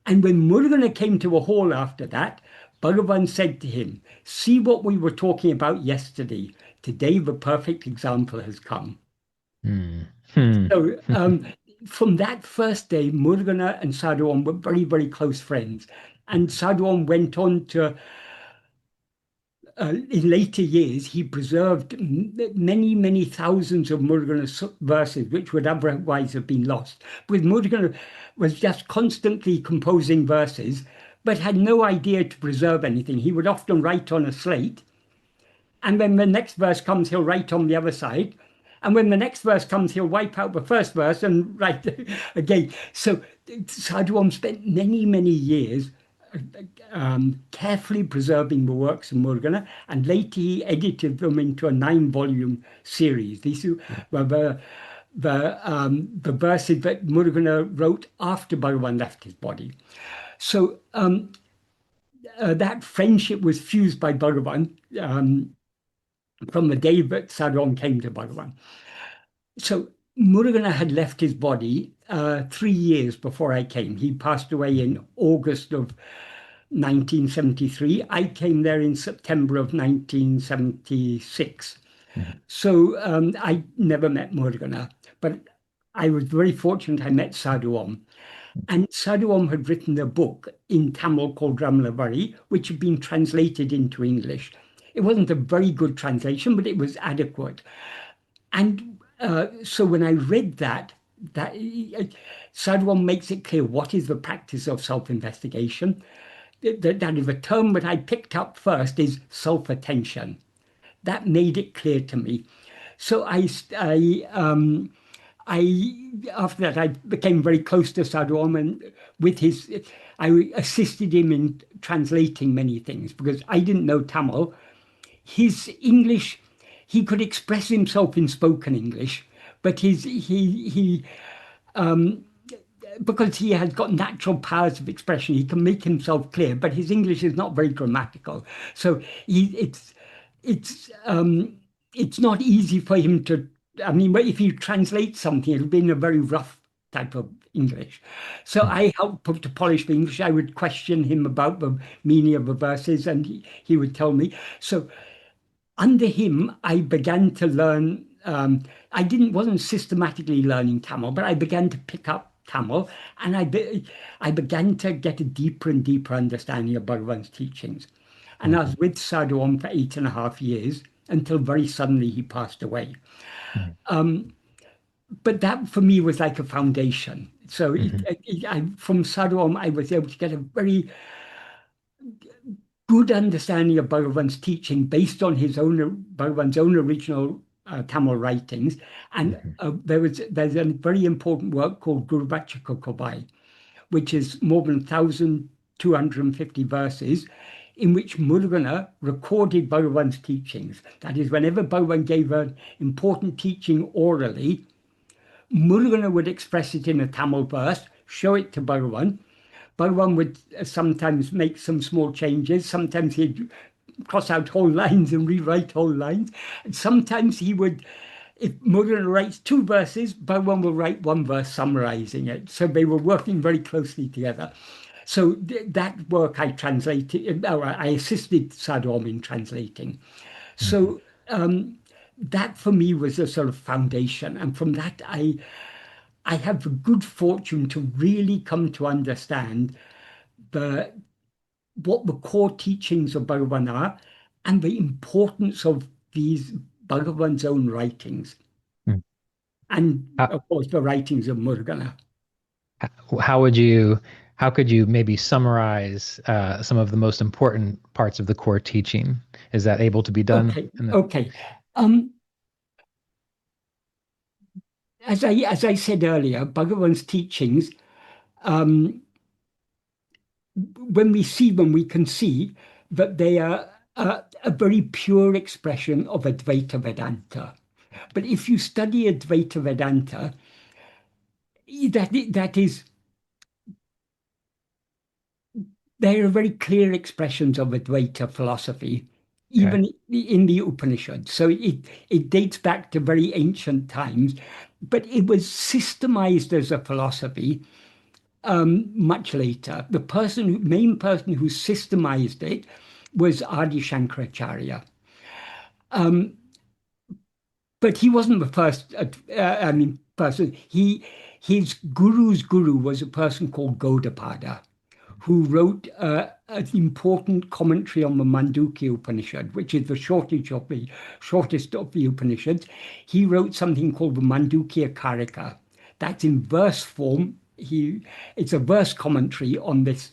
Speaker 2: And when Murugana came to a hall after that, Bhagavan said to him, "See what we were talking about yesterday. Today, the perfect example has come." So from that first day, Murugana and Sadhu Om were very, very close friends. And Sadhu Om went on to, in later years, he preserved many, many thousands of Murugana's verses, which would otherwise have been lost. Because Murugana was just constantly composing verses but had no idea to preserve anything. He would often write on a slate, and when the next verse comes, he'll write on the other side. And when the next verse comes, he'll wipe out the first verse and write again. So Sadhu Om spent many, many years carefully preserving the works of Murugan, and later he edited them into a 9-volume series. These were the verses that Murugan wrote after Bhagavan left his body. So that friendship was fused by Bhagavan from the day that Sadhu Om came to Bhagavan. So Murugan had left his body 3 years before I came. He passed away in August of 1973. I came there in September of 1976. So I never met Murugan, but I was very fortunate I met Sadhu Om. And Sadhu Om had written a book in Tamil called Ramalavari, which had been translated into English. It wasn't a very good translation, but it was adequate. And so when I read that Sadhu Om makes it clear what is the practice of self-investigation. That is the term that I picked up first is self-attention. That made it clear to me. So after that, I became very close to Sadhu Om, and I assisted him in translating many things because I didn't know Tamil. His English, he could express himself in spoken English, but because he has got natural powers of expression, he can make himself clear, but his English is not very grammatical. So it's not easy for him to, I mean, if you translate something, it'll be in a very rough type of English. So I helped to polish the English. I would question him about the meaning of the verses, and he would tell me. So under him, I began to learn. I wasn't systematically learning Tamil, but I began to pick up Tamil, and I began to get a deeper and deeper understanding of Bhagavan's teachings. And I was with Sadhu Om for 8.5 years until very suddenly he passed away. But that for me was like a foundation. So from Sadhu Om, I was able to get a very good understanding of Bhagavan's teaching based on Bhagavan's own original Tamil writings. And there's a very important work called Guru Vachaka Kovai, which is more than 1,250 verses, in which Murugan recorded Bhagavan's teachings. That is, whenever Bhagavan gave an important teaching orally, Murugan would express it in a Tamil verse, show it to Bhagavan. Bhagavan would sometimes make some small changes. Sometimes he'd cross out whole lines and rewrite whole lines. And sometimes he would, if Murugan writes 2 verses, Bhagavan will write 1 verse summarizing it. So they were working very closely together. So that work I translated, or I assisted Sadhu Om in translating. So that for me was a sort of foundation. And from that, I have the good fortune to really come to understand what the core teachings of Bhagavan are and the importance of these Bhagavan's own writings. And of course, the writings of Murugan.
Speaker 1: How could you maybe summarize some of the most important parts of the core teaching? Is that able to be done?
Speaker 2: Okay. As I said earlier, Bhagavan's teachings, when we see them, we can see that they are a very pure expression of Advaita Vedanta. But if you study Advaita Vedanta, that is, they are very clear expressions of Advaita philosophy, even in the Upanishads. So it dates back to very ancient times, but it was systemized as a philosophy much later. The main person who systemized it was Adi Shankaracharya. But he wasn't the first, person. His guru's guru was a person called Gaudapada, who wrote an important commentary on the Mandukya Upanishad, which is the shortest of the Upanishads. He wrote something called the Mandukya Karika. That's in verse form. It's a verse commentary on this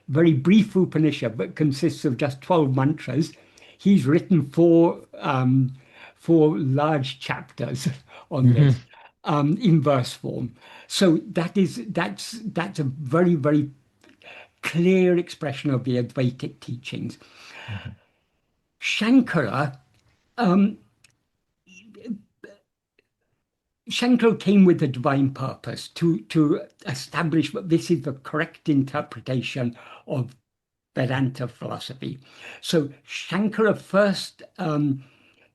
Speaker 2: very brief Upanishad, but consists of just 12 mantras. He's written four large chapters on this in verse form. So that's a very, very clear expression of the Advaitic teachings. Shankara Shankara came with a divine purpose to establish that this is the correct interpretation of Vedanta philosophy. So Shankara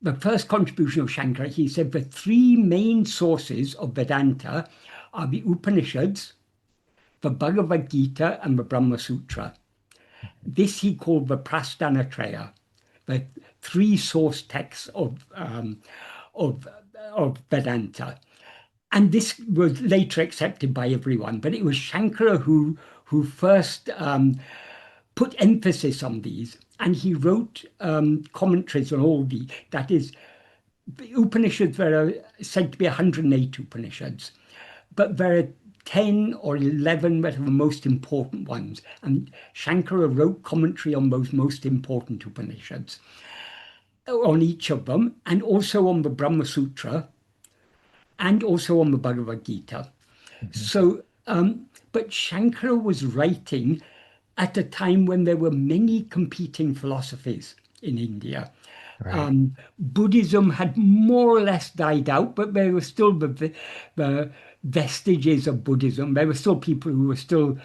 Speaker 2: the first contribution of Shankara, he said the three main sources of Vedanta are the Upanishads, the Bhagavad Gita, and the Brahma Sutra. This he called the Prasthanatraya, the three source texts of Vedanta. And this was later accepted by everyone, but it was Shankara who first put emphasis on these, and he wrote commentaries on all the, that is, the Upanishads. There are said to be 108 Upanishads, but there are 10 or 11 that are the most important ones, and Shankara wrote commentary on those most important Upanishads, on each of them, and also on the Brahma Sutra, and also on the Bhagavad Gita. So, but Shankara was writing at a time when there were many competing philosophies in India. Right. Buddhism had more or less died out, but there were still the vestiges of Buddhism. There were still people who were still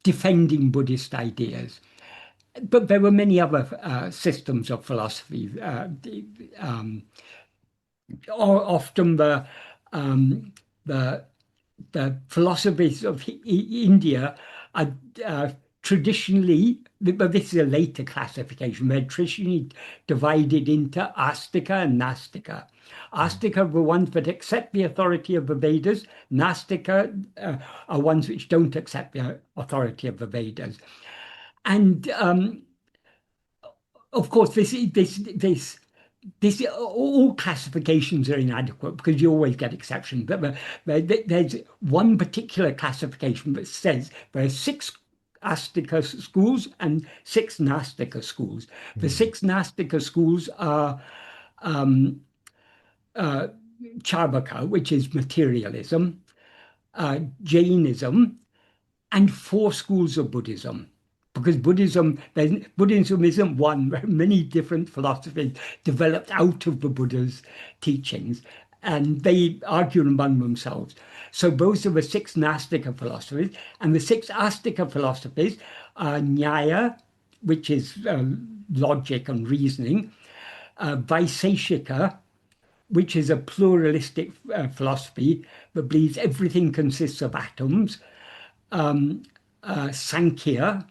Speaker 2: defending Buddhist ideas. But there were many other systems of philosophy. Often the philosophies of India are traditionally, but this is a later classification, they're traditionally divided into Astika and Nastika. Astika are the ones that accept the authority of the Vedas. Nastika are ones which don't accept the authority of the Vedas. And of course, all classifications are inadequate because you always get exceptions. But there's one particular classification that says there are 6 Astika schools and 6 Nastika schools. The 6 Nastika schools are Charvaka, which is materialism, Jainism, and 4 schools of Buddhism. Because Buddhism isn't one, there are many different philosophies developed out of the Buddha's teachings, and they argue among themselves. So those are the 6 Nastika philosophies, and the 6 Astika philosophies are Nyaya, which is logic and reasoning, Vaiseshika, which is a pluralistic philosophy that believes everything consists of atoms, Sankhya,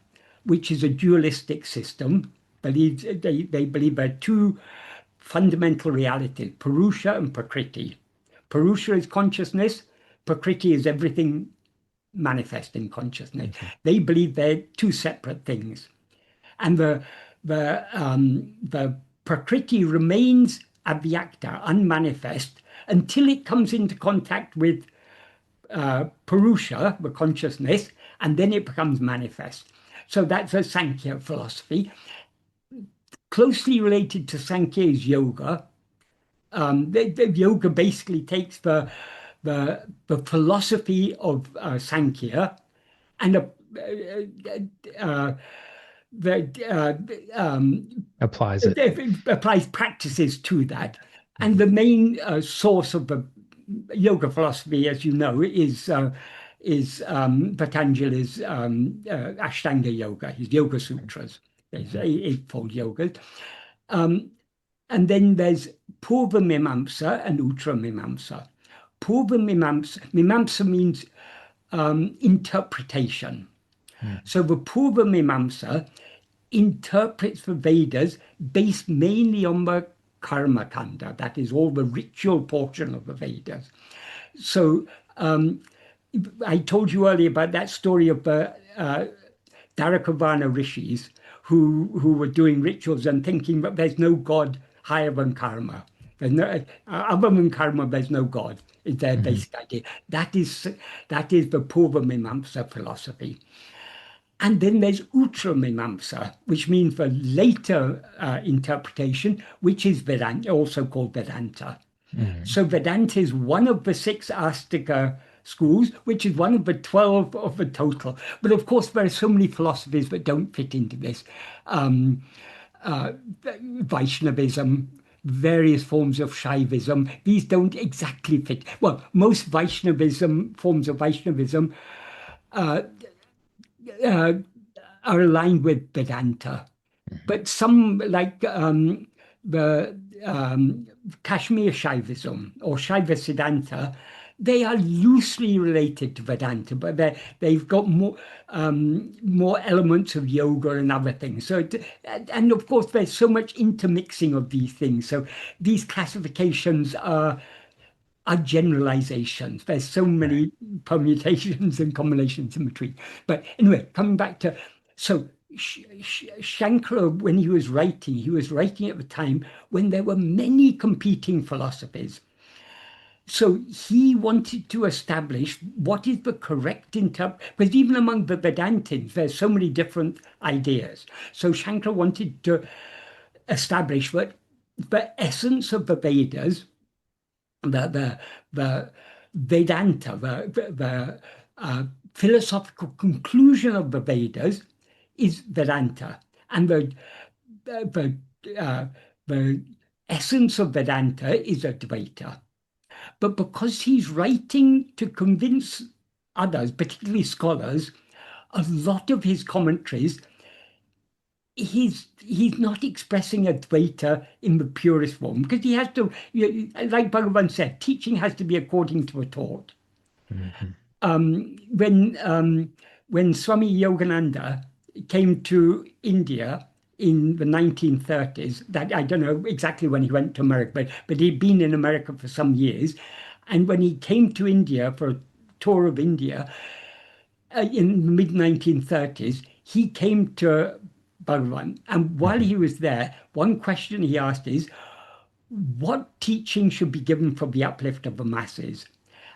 Speaker 2: which is a dualistic system. They believe there are 2 fundamental realities, Purusha and Prakriti. Purusha is consciousness, Prakriti is everything manifest in consciousness. They believe they're 2 separate things. And the Prakriti remains avyakta, unmanifest, until it comes into contact with Purusha, the consciousness, and then it becomes manifest. So that's a Sankhya philosophy. Closely related to Sankhya is yoga. The yoga basically takes the philosophy of Sankhya and
Speaker 1: applies it.
Speaker 2: Applies practices to that. And the main source of the yoga philosophy, as you know, is Patanjali's Ashtanga Yoga, his Yoga Sutras. There's 8-fold yogas. And then there's Purva Mimamsa and Uttara Mimamsa. Purva Mimamsa means interpretation. So the Purva Mimamsa interprets the Vedas based mainly on the Karma Kanda, that is all the ritual portion of the Vedas. So I told you earlier about that story of the Dharakavarna rishis who were doing rituals and thinking that there's no God higher than karma. There's no, other than karma, there's no God. is their basic idea. That is the Purva-mimamsa philosophy. And then there's Uttra-mimamsa, which means the later interpretation, which is Vedanta, also called Vedanta. So Vedanta is one of the 6 Astika schools, which is one of the 12 of the total. But of course, there are so many philosophies that don't fit into this. Vaishnavism, various forms of Shaivism, these don't exactly fit. Well, most Vaishnavism, forms of Vaishnavism, uh, are aligned with Vedanta. But some, like the Kashmir Shaivism or Shaiva Siddhanta, they are loosely related to Vedanta, but they've got more elements of yoga and other things. So, and of course, there's so much intermixing of these things. So these classifications are generalizations. There's so many permutations and combinations in between. But anyway, coming back to, so Shankara, when he was writing at the time when there were many competing philosophies. So he wanted to establish what is the correct interpretation, because even among the Vedantins, there's so many different ideas. So Shankara wanted to establish that the essence of the Vedas, the Vedanta, the philosophical conclusion of the Vedas is Vedanta, and the essence of Vedanta is Advaita. But because he's writing to convince others, particularly scholars, a lot of his commentaries, he's not expressing Advaita in the purest form, because he has to, like Bhagavan said, teaching has to be according to a taught. When Swami Yogananda came to India in the 1930s, that I don't know exactly when he went to America, but he'd been in America for some years. And when he came to India for a tour of India in the mid-1930s, he came to Bhagavan. And while he was there, one question he asked is, what teaching should be given for the uplift of the masses?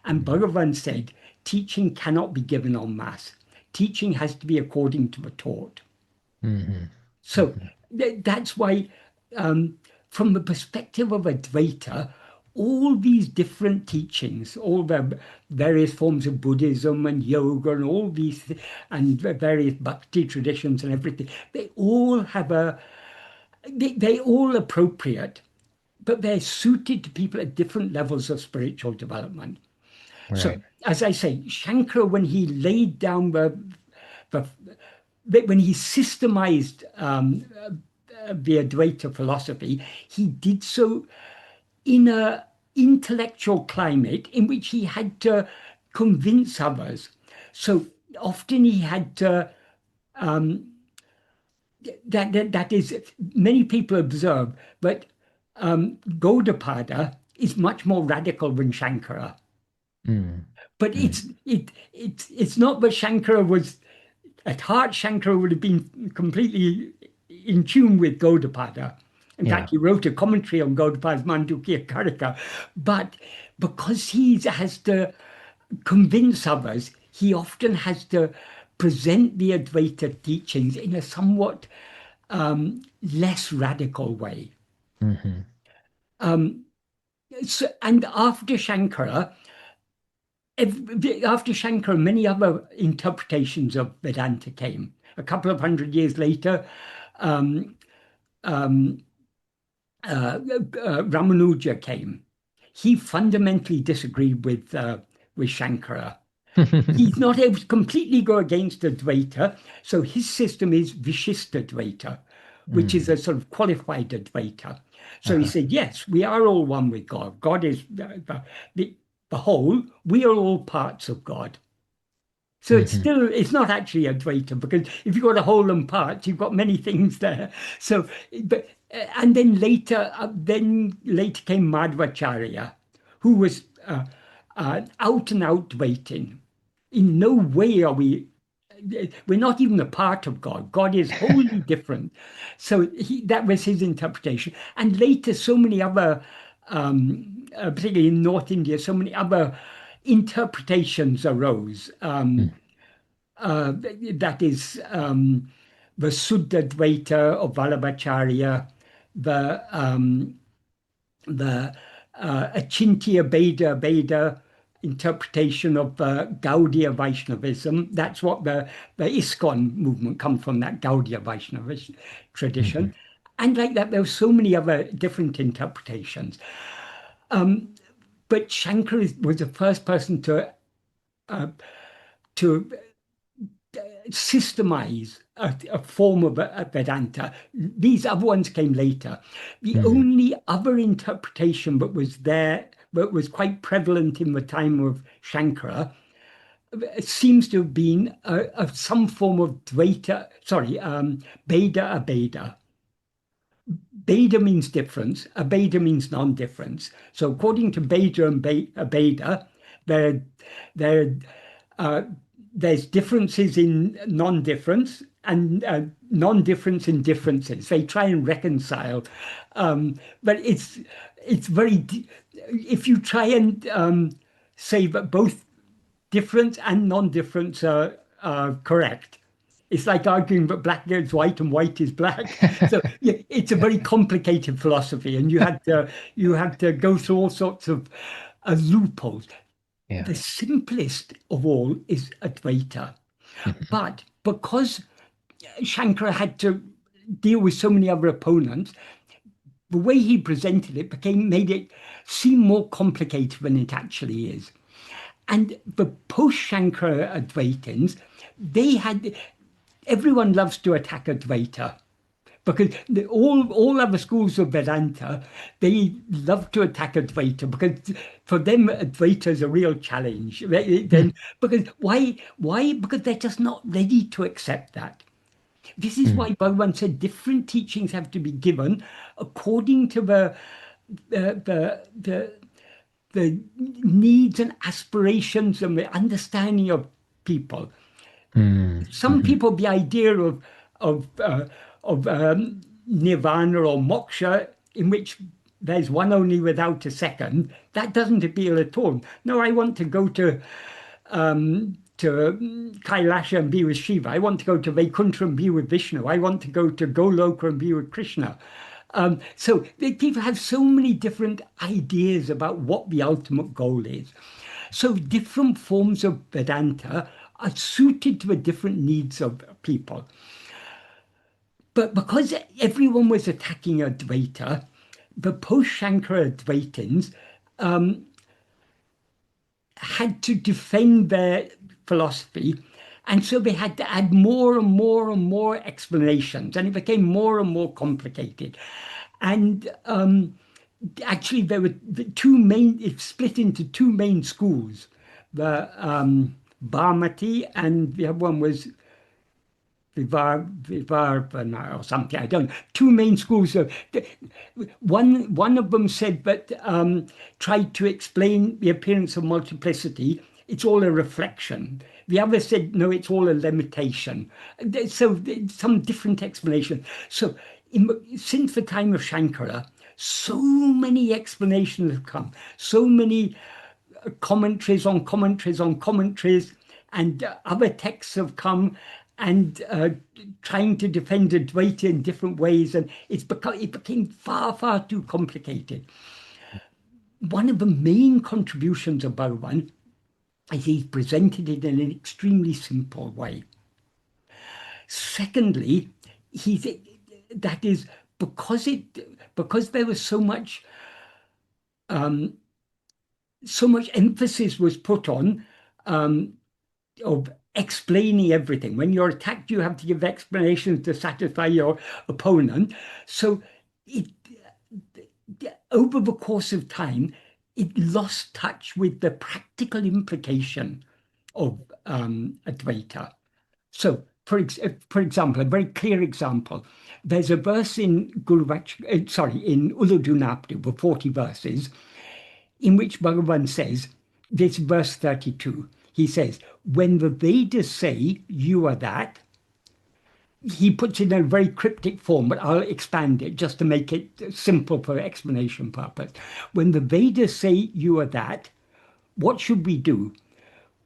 Speaker 2: And Bhagavan said, teaching cannot be given en masse. Teaching has to be according to the taught. So that's why, from the perspective of Advaita, all these different teachings, all the various forms of Buddhism and yoga and all these, and various bhakti traditions and everything, they all have they all appropriate, but they're suited to people at different levels of spiritual development.
Speaker 1: Right.
Speaker 2: So, as I say, Shankara, when he laid down when he systemized the Advaita philosophy, he did so in an intellectual climate in which he had to convince others. So often he had to, that is, many people observe that Gaudapada is much more radical than Shankara. But it's not that Shankara was, at heart, Shankara would have been completely in tune with Gaudapada. In fact, he wrote a commentary on Gaudapada's Mandukya Karika. But because he has to convince others, he often has to present the Advaita teachings in a somewhat less radical way. And after Shankara, many other interpretations of Vedanta came. A couple of hundred years later, Ramanuja came. He fundamentally disagreed with Shankara. He's not able to completely go against Advaita, so his system is Vishishta Advaita, which is a sort of qualified Advaita. So he said, yes, we are all one with God. God is the whole. We are all parts of God. So it's not actually Advaita, because if you've got a whole and parts, you've got many things there. So, but and then later came Madhvacharya, who was out and out Dvaitin. In no way are we're not even a part of God. God is wholly different. So that was his interpretation. And later, so many other particularly in North India, so many other interpretations arose.
Speaker 1: Mm.
Speaker 2: That is the Suddha Dvaita of Vallabhacharya, the Achintya Beda interpretation of Gaudiya Vaishnavism. That's what the ISKCON movement come from, that Gaudiya Vaishnavism tradition.
Speaker 1: Mhm.
Speaker 2: And like that, there were so many other different interpretations. But Shankara was the first person to systemize a form of a Vedanta. These other ones came later. The
Speaker 1: Mhm.
Speaker 2: only other interpretation that was there, but was quite prevalent in the time of Shankara, seems to have been some form of Dvaita, Beda Abeda. Beda means difference, Abeda means non-difference. So according to Beda and Abeda, there, there, uh, there's differences in non-difference and non-difference in differences. They try and reconcile, but it's very. If you try and say that both difference and non-difference are correct, it's like arguing that black is white and white is black. So yeah, it's a very complicated philosophy, and you have to go through all sorts of loopholes.
Speaker 1: Yeah.
Speaker 2: The simplest of all is Advaita.
Speaker 1: Mhm.
Speaker 2: But because Shankara had to deal with so many other opponents, the way he presented it made it seem more complicated than it actually is. And the post-Shankara Advaitins, they had everyone loves to attack Advaita because all other schools of Vedanta, they love to attack Advaita because for them Advaita is a real challenge. Then because why? Why? Because they're just not ready to accept that. This is
Speaker 1: Mm.
Speaker 2: why Bhagavan said different teachings have to be given according to the needs and aspirations and the understanding of people.
Speaker 1: Mm.
Speaker 2: Some
Speaker 1: Mhm.
Speaker 2: people, the idea of uh, of nirvana or moksha, in which there's one only without a second, that doesn't appeal at all. No, I want to go to Kailasha and be with Shiva. I want to go to Vaikuntha and be with Vishnu. I want to go to Goloka and be with Krishna. So people have so many different ideas about what the ultimate goal is. So different forms of Vedanta are suited to the different needs of people. But because everyone was attacking Advaita, the post-Shankara Advaitins had to defend their philosophy. And so they had to add more and more and more explanations, and it became more and more complicated. And actually, there were it's split into two main schools, the Bhamati, and the other one was Vivarvana or something. I don't know. Two main schools. One of them said that tried to explain the appearance of multiplicity. It's all a reflection. The other said no, it's all a limitation. So some different explanation. So since the time of Shankara, so many explanations have come. So many commentaries on commentaries on commentaries, and other texts have come and trying to defend Advaita in different ways, and it became far, far too complicated. One of the main contributions of Bhagavan is he's presented it in an extremely simple way. Secondly, he's that is because there was so much emphasis was put on of explaining everything. When you're attacked, you have to give explanations to satisfy your opponent. So it over the course of time, it lost touch with the practical implication of Advaita. So, for example, a very clear example, there's a verse in in Uludunapadu, the 40 verses, in which Bhagavan says, this verse 32, he says, when the Vedas say you are that, he puts it in a very cryptic form, but I'll expand it just to make it simple for explanation purpose. When the Vedas say you are that, what should we do?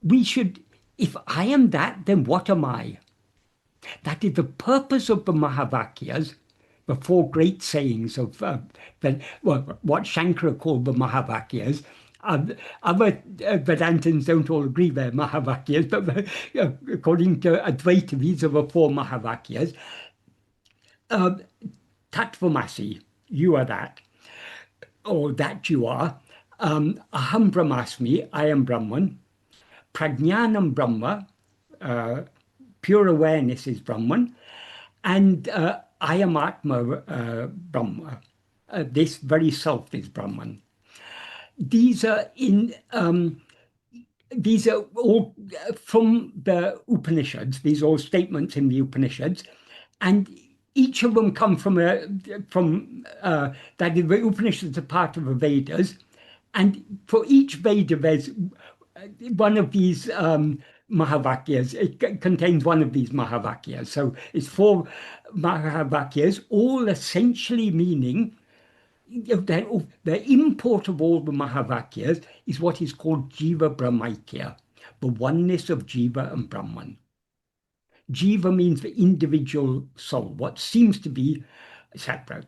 Speaker 2: We should, if I am that, then what am I? That is the purpose of the Mahavakyas, the four great sayings of what Shankara called the Mahavakyas. Other Vedantins don't all agree they're Mahavakyas, but according to Advaita, these are the four Mahavakyas. Tattvamasi, you are that, or that you are. Aham Brahmasmi, I am Brahman. Prajnanam Brahma, pure awareness is Brahman. And I am Atma Brahma. This very self is Brahman. These are all from the Upanishads. These are all statements in the Upanishads, and each of them come from that the Upanishads are part of the Vedas, and for each Veda there's one of these Mahavakyas. It contains one of these Mahavakyas. So it's four Mahavakyas, all essentially meaning the import of all the Mahavakyas is what is called Jiva Brahmaikya, the oneness of Jiva and Brahman. Jiva means the individual soul, what seems to be separate,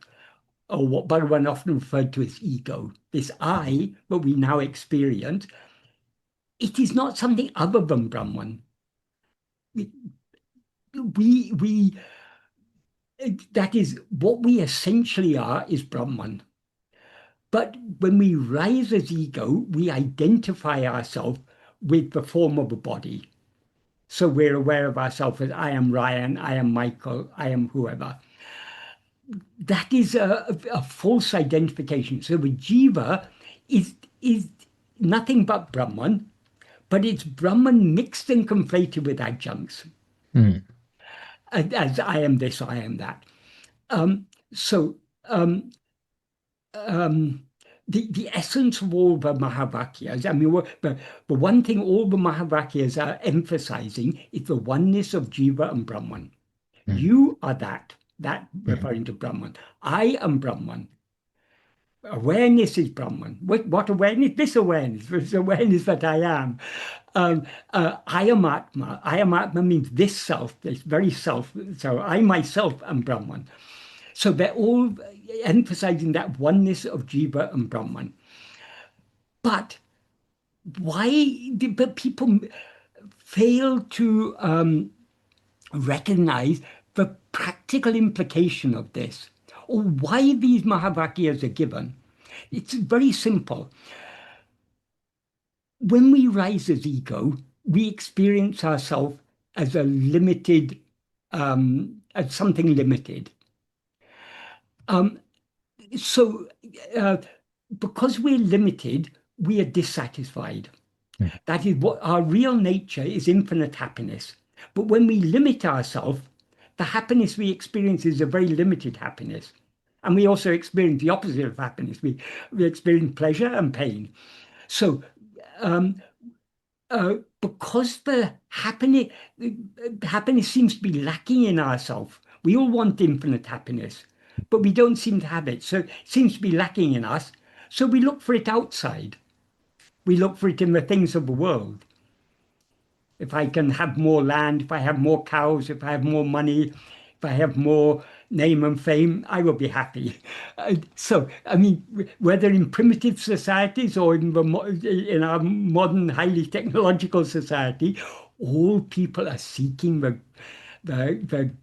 Speaker 2: or what Bhagavan often referred to as ego. This I that we now experience, it is not something other than Brahman. That is what we essentially are, is Brahman. But when we rise as ego, we identify ourselves with the form of a body. So we're aware of ourselves as I am Ryan, I am Michael, I am whoever. That is a false identification. So the jiva is nothing but Brahman, but it's Brahman mixed and conflated with adjuncts. As I am this, I am that. The essence of all the Mahavakyas, I mean, the one thing all the Mahavakyas are emphasizing is the oneness of Jiva and Brahman. You are that referring to Brahman. I am Brahman. Awareness is Brahman. What awareness? This awareness that I am. I am Atma. I am Atma means this self, this very self. So I myself am Brahman. So they're all emphasizing that oneness of Jiva and Brahman. But why did people fail to recognize the practical implication of this, or why these Mahavakyas are given? It's very simple. When we rise as ego, we experience ourselves as a limited, as something limited. Because we're limited, we are dissatisfied. That is what our real nature is, infinite happiness. But when we limit ourselves, the happiness we experience is a very limited happiness. And we also experience the opposite of happiness. We experience pleasure and pain. So because the happiness seems to be lacking in ourselves, we all want infinite happiness, but we don't seem to have it. So it seems to be lacking in us. So we look for it outside. We look for it in the things of the world. If I can have more land, if I have more cows, if I have more money, if I have more name and fame, I will be happy. So, I mean, whether in primitive societies or in our modern, highly technological society, all people are seeking the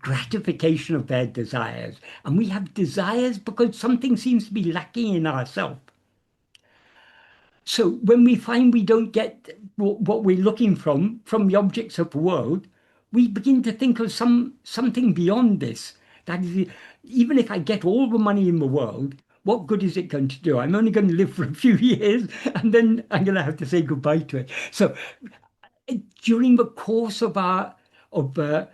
Speaker 2: gratification of their desires. And we have desires because something seems to be lacking in ourselves. So when we find we don't get what we're looking from the objects of the world, we begin to think of something beyond this. That is, even if I get all the money in the world, what good is it going to do? I'm only going to live for a few years, and then I'm going to have to say goodbye to it. So during the course of the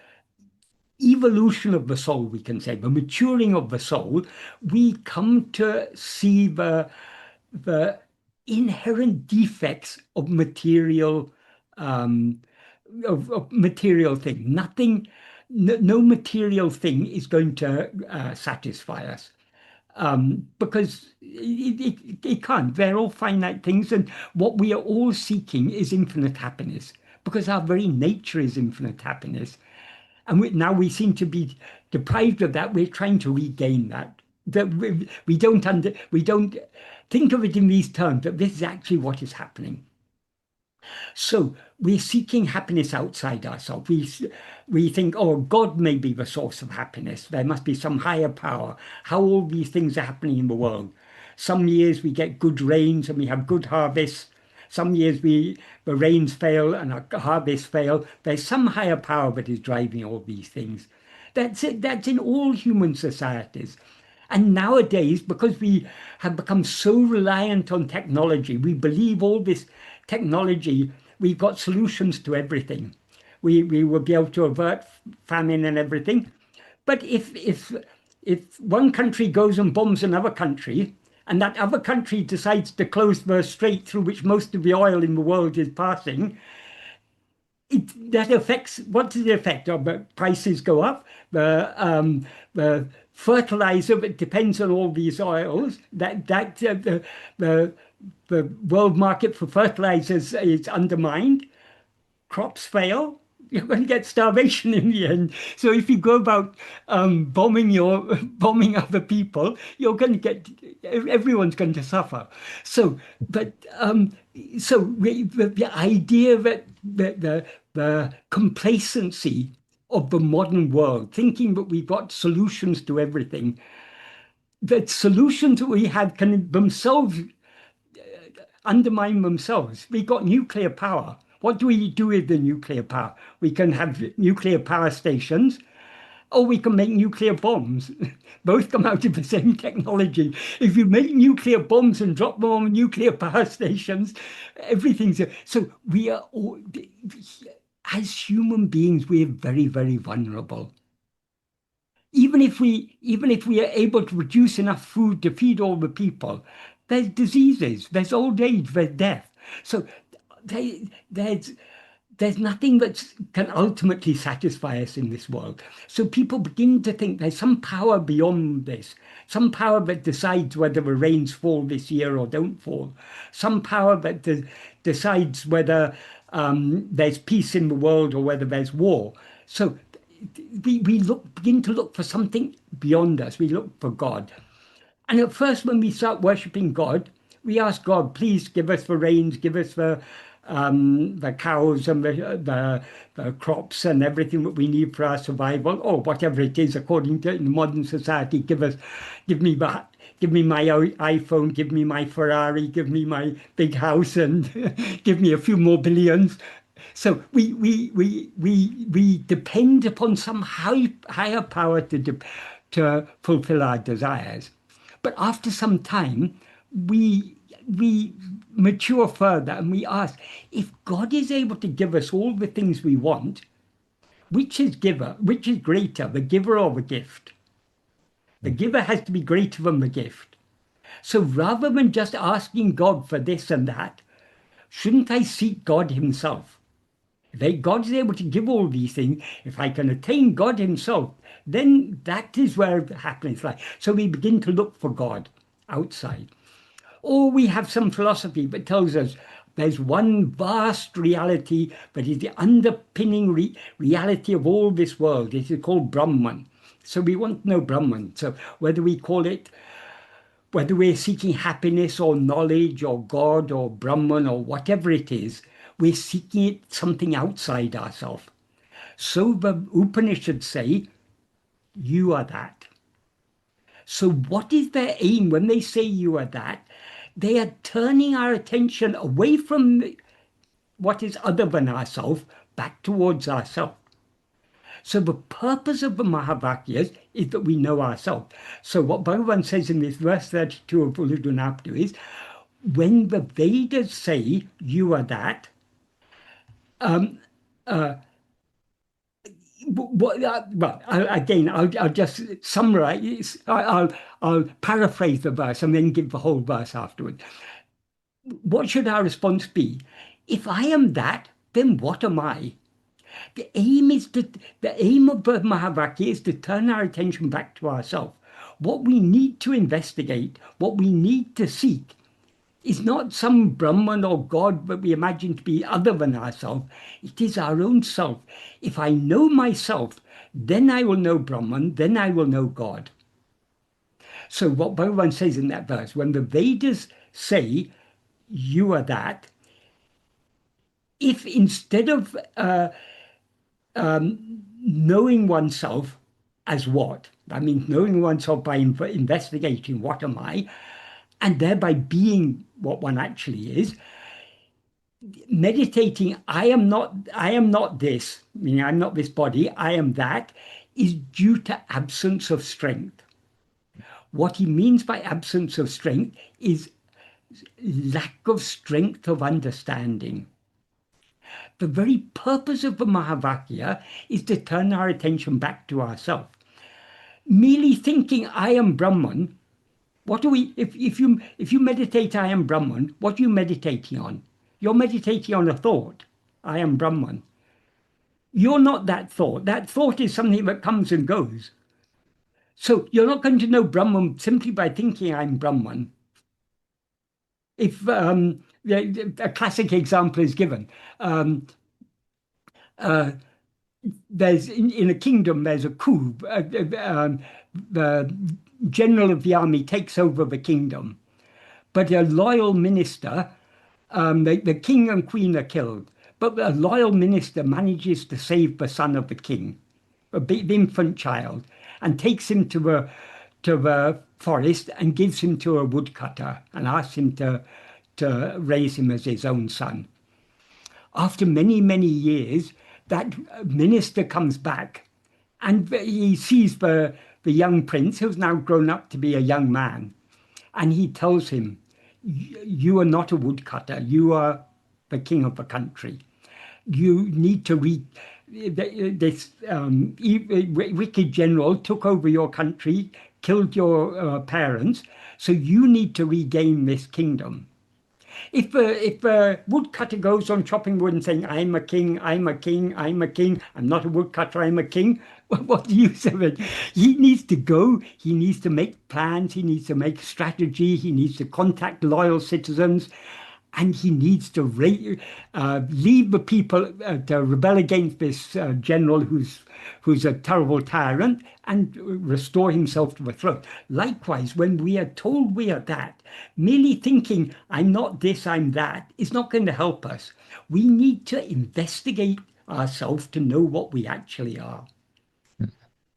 Speaker 2: evolution of the soul, we can say, the maturing of the soul, we come to see the inherent defects of material thing. no material thing is going to satisfy us. Because it can't. They're all finite things, and what we are all seeking is infinite happiness, because our very nature is infinite happiness. And now we seem to be deprived of that. We're trying to regain that. That we don't think of it in these terms, that this is actually what is happening. So we're seeking happiness outside ourselves. We think, oh, God may be the source of happiness. There must be some higher power. How all these things are happening in the world. Some years we get good rains and we have good harvests. Some years the rains fail and our harvests fail. There's some higher power that is driving all these things. That's it. That's in all human societies. And nowadays, because we have become so reliant on technology, we believe all this technology, we've got solutions to everything. We will be able to avert famine and everything. But if one country goes and bombs another country, and that other country decides to close the strait through which most of the oil in the world is passing, that affects, what is the effect of the prices go up, the fertilizer that depends on all these oils, the world market for fertilizers is undermined, crops fail, you're going to get starvation in the end. So if you go about bombing other people, you're going to get, everyone's going to suffer. So, but the idea that the complacency of the modern world, thinking that we've got solutions to everything, that solutions that we have can themselves undermine themselves. We've got nuclear power. What do we do with the nuclear power? We can have nuclear power stations, or we can make nuclear bombs. Both come out of the same technology. If you make nuclear bombs and drop them on nuclear power stations, everything's... So we are all, as human beings, we're very, very vulnerable. Even if we are able to produce enough food to feed all the people, there's diseases, there's old age, there's death. So there's nothing that can ultimately satisfy us in this world. So people begin to think there's some power beyond this, some power that decides whether the rains fall this year or don't fall, some power that decides whether there's peace in the world or whether there's war. So we begin to look for something beyond us. We look for God. And at first, when we start worshipping God, we ask God, please give us the rains, give us the cows and the crops and everything that we need for our survival, or whatever it is according to in modern society. Give me my iPhone, give me my Ferrari, give me my big house, and give me a few more billions. So we depend upon some higher power to fulfill our desires. But after some time, we mature further and we ask, if God is able to give us all the things we want, which is greater, the giver or the gift? The giver has to be greater than the gift. So rather than just asking God for this and that, shouldn't I seek God himself? If God is able to give all these things, if I can attain God himself, then that is where happiness lies. So we begin to look for God outside. Or we have some philosophy that tells us there's one vast reality that is the underpinning reality of all this world. It is called Brahman. So we want to know Brahman. So whether we're seeking happiness or knowledge or God or Brahman or whatever it is, we're seeking it something outside ourselves. So the Upanishads say, you are that. So what is their aim when they say you are that? They are turning our attention away from what is other than ourselves, back towards ourselves. So the purpose of the Mahavakyas is that we know ourselves. So what Bhagavan says in this verse 32 of Ulludunaptu is, when the Vedas say you are that, I'll just summarize. I'll paraphrase the verse and then give the whole verse afterwards. What should our response be? If I am that, then what am I? The aim of the Mahavakya is to turn our attention back to ourselves. What we need to investigate, what we need to seek, is not some Brahman or God that we imagine to be other than ourselves. It is our own self. If I know myself, then I will know Brahman, then I will know God. So what Bhagavan says in that verse, when the Vedas say, you are that, if instead of knowing oneself as what, I mean, knowing oneself by investigating what am I, and thereby being what one actually is, meditating, I am not this, meaning I'm not this body, I am that, is due to absence of strength. What he means by absence of strength is lack of strength of understanding. The very purpose of the Mahavakya is to turn our attention back to ourselves. Merely thinking I am Brahman, what do we, if you meditate I am Brahman, what are you meditating on? You're meditating on a thought, I am Brahman. You're not that thought. That thought is something that comes and goes. So you're not going to know Brahman simply by thinking I'm Brahman. If a classic example is given, there's in a kingdom there's a coup. The general of the army takes over the kingdom, but a loyal minister, the king and queen are killed, but a loyal minister manages to save the son of the king, the infant child, and takes him to the forest and gives him to a woodcutter and asks him to raise him as his own son. After many, many years, that minister comes back and he sees the young prince, who's now grown up to be a young man, and he tells him, you are not a woodcutter, you are the king of the country. You need to read this wicked general took over your country, killed your parents, so you need to regain this kingdom. If a woodcutter goes on chopping wood and saying, I'm a king, I'm a king, I'm a king, I'm not a woodcutter, I'm a king, what do you say? He needs to go, he needs to make plans, he needs to make strategy, he needs to contact loyal citizens, and he needs to leave the people to rebel against this general who's a terrible tyrant and restore himself to the throne. Likewise, when we are told we are that, merely thinking I'm not this, I'm that, is not going to help us. We need to investigate ourselves to know what we actually are.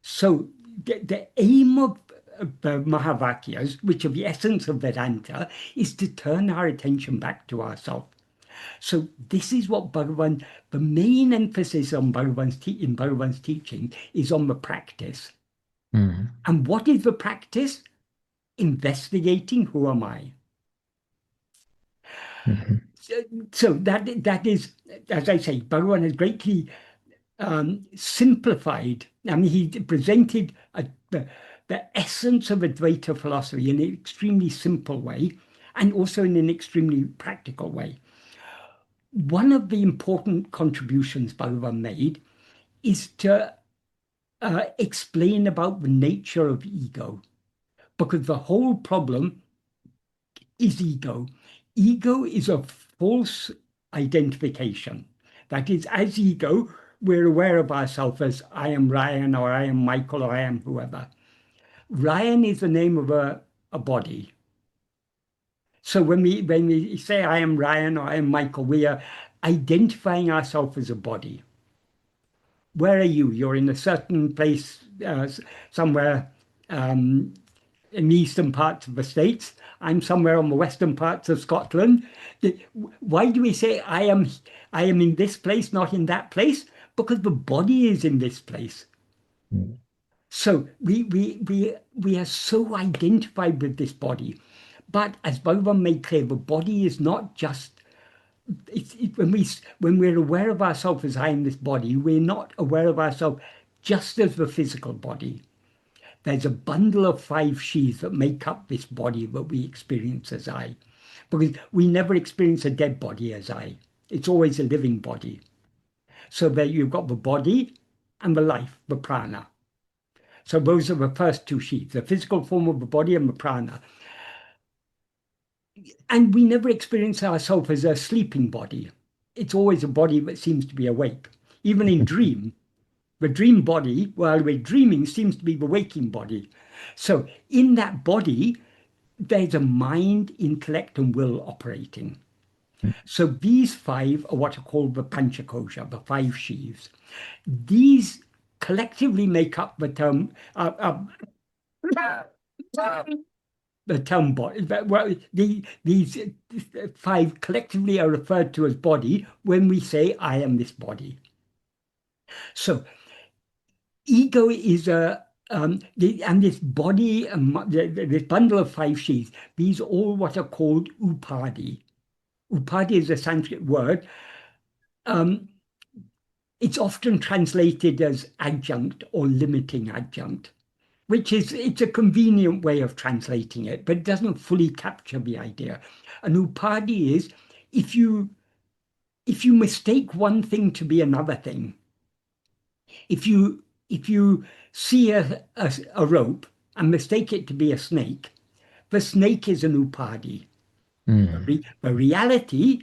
Speaker 2: So the aim of the Mahavakyas, which are the essence of Vedanta, is to turn our attention back to ourselves. So this is what Bhagavan, the main emphasis on in Bhagavan's teaching is on the practice.
Speaker 1: Mm.
Speaker 2: And what is the practice? Investigating who am I.
Speaker 1: Mm-hmm.
Speaker 2: So that is, as I say, Bhagavan has greatly simplified. I mean, he presented the essence of Advaita philosophy in an extremely simple way and also in an extremely practical way. One of the important contributions Bhagavan made is to explain about the nature of ego, because the whole problem is ego. Ego is a false identification. That is, as ego, we're aware of ourselves as I am Ryan, or I am Michael, or I am whoever. Ryan is the name of a body. So when we say I am Ryan or I am Michael, we are identifying ourselves as a body. Where are you? You're in a certain place somewhere in the eastern parts of the States. I'm somewhere on the western parts of Scotland. Why do we say I am in this place, not in that place? Because the body is in this place.
Speaker 1: Mm. So
Speaker 2: we are so identified with this body. But as Bhagavan made clear, the body is not just when we're aware of ourselves as I in this body, we're not aware of ourselves just as the physical body. There's a bundle of 5 sheaths that make up this body that we experience as I. Because we never experience a dead body as I. It's always a living body. So that you've got the body and the life, the prana. So those are the first two sheaths, the physical form of the body and the prana. And we never experience ourselves as a sleeping body. It's always a body that seems to be awake. Even in dream, the dream body, while we're dreaming, seems to be the waking body. So in that body, there's a mind, intellect, and will operating. So these five are what are called the Panchakosha, the five sheaths. These collectively make up the term the term body. Well, these five collectively are referred to as body when we say, I am this body. So ego is and this body, this bundle of five sheaths, these are all what are called upadi. Upadi is a Sanskrit word. It's often translated as adjunct or limiting adjunct, which is, it's a convenient way of translating it, but it doesn't fully capture the idea. An upadi is if you mistake one thing to be another thing, if you see a rope and mistake it to be a snake, the snake is an upadi. The reality,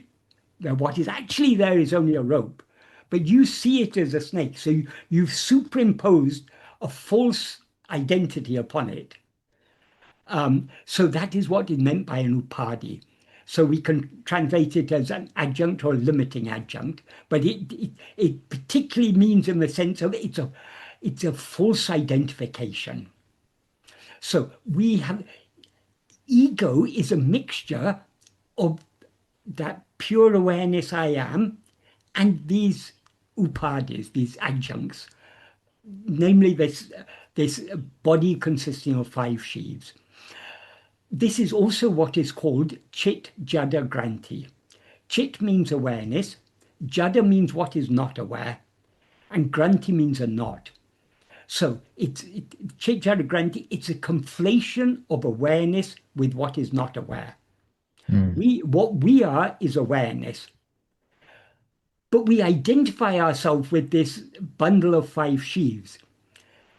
Speaker 2: what is actually there is only a rope, but you see it as a snake. So you've superimposed a false identity upon it. So that is what is meant by an upadi. So we can translate it as an adjunct or a limiting adjunct, but it particularly means in the sense of it's a false identification. So we have ego is a mixture of that pure awareness I am and these upadis, these adjuncts, namely this body consisting of five sheaths. This is also what is called Chit Jada Granti. Chit means awareness, Jada means what is not aware, and Granti means a not. So Chit Jada Granti, it's a conflation of awareness with what is not aware. What we are is awareness. But we identify ourselves with this bundle of five sheaths.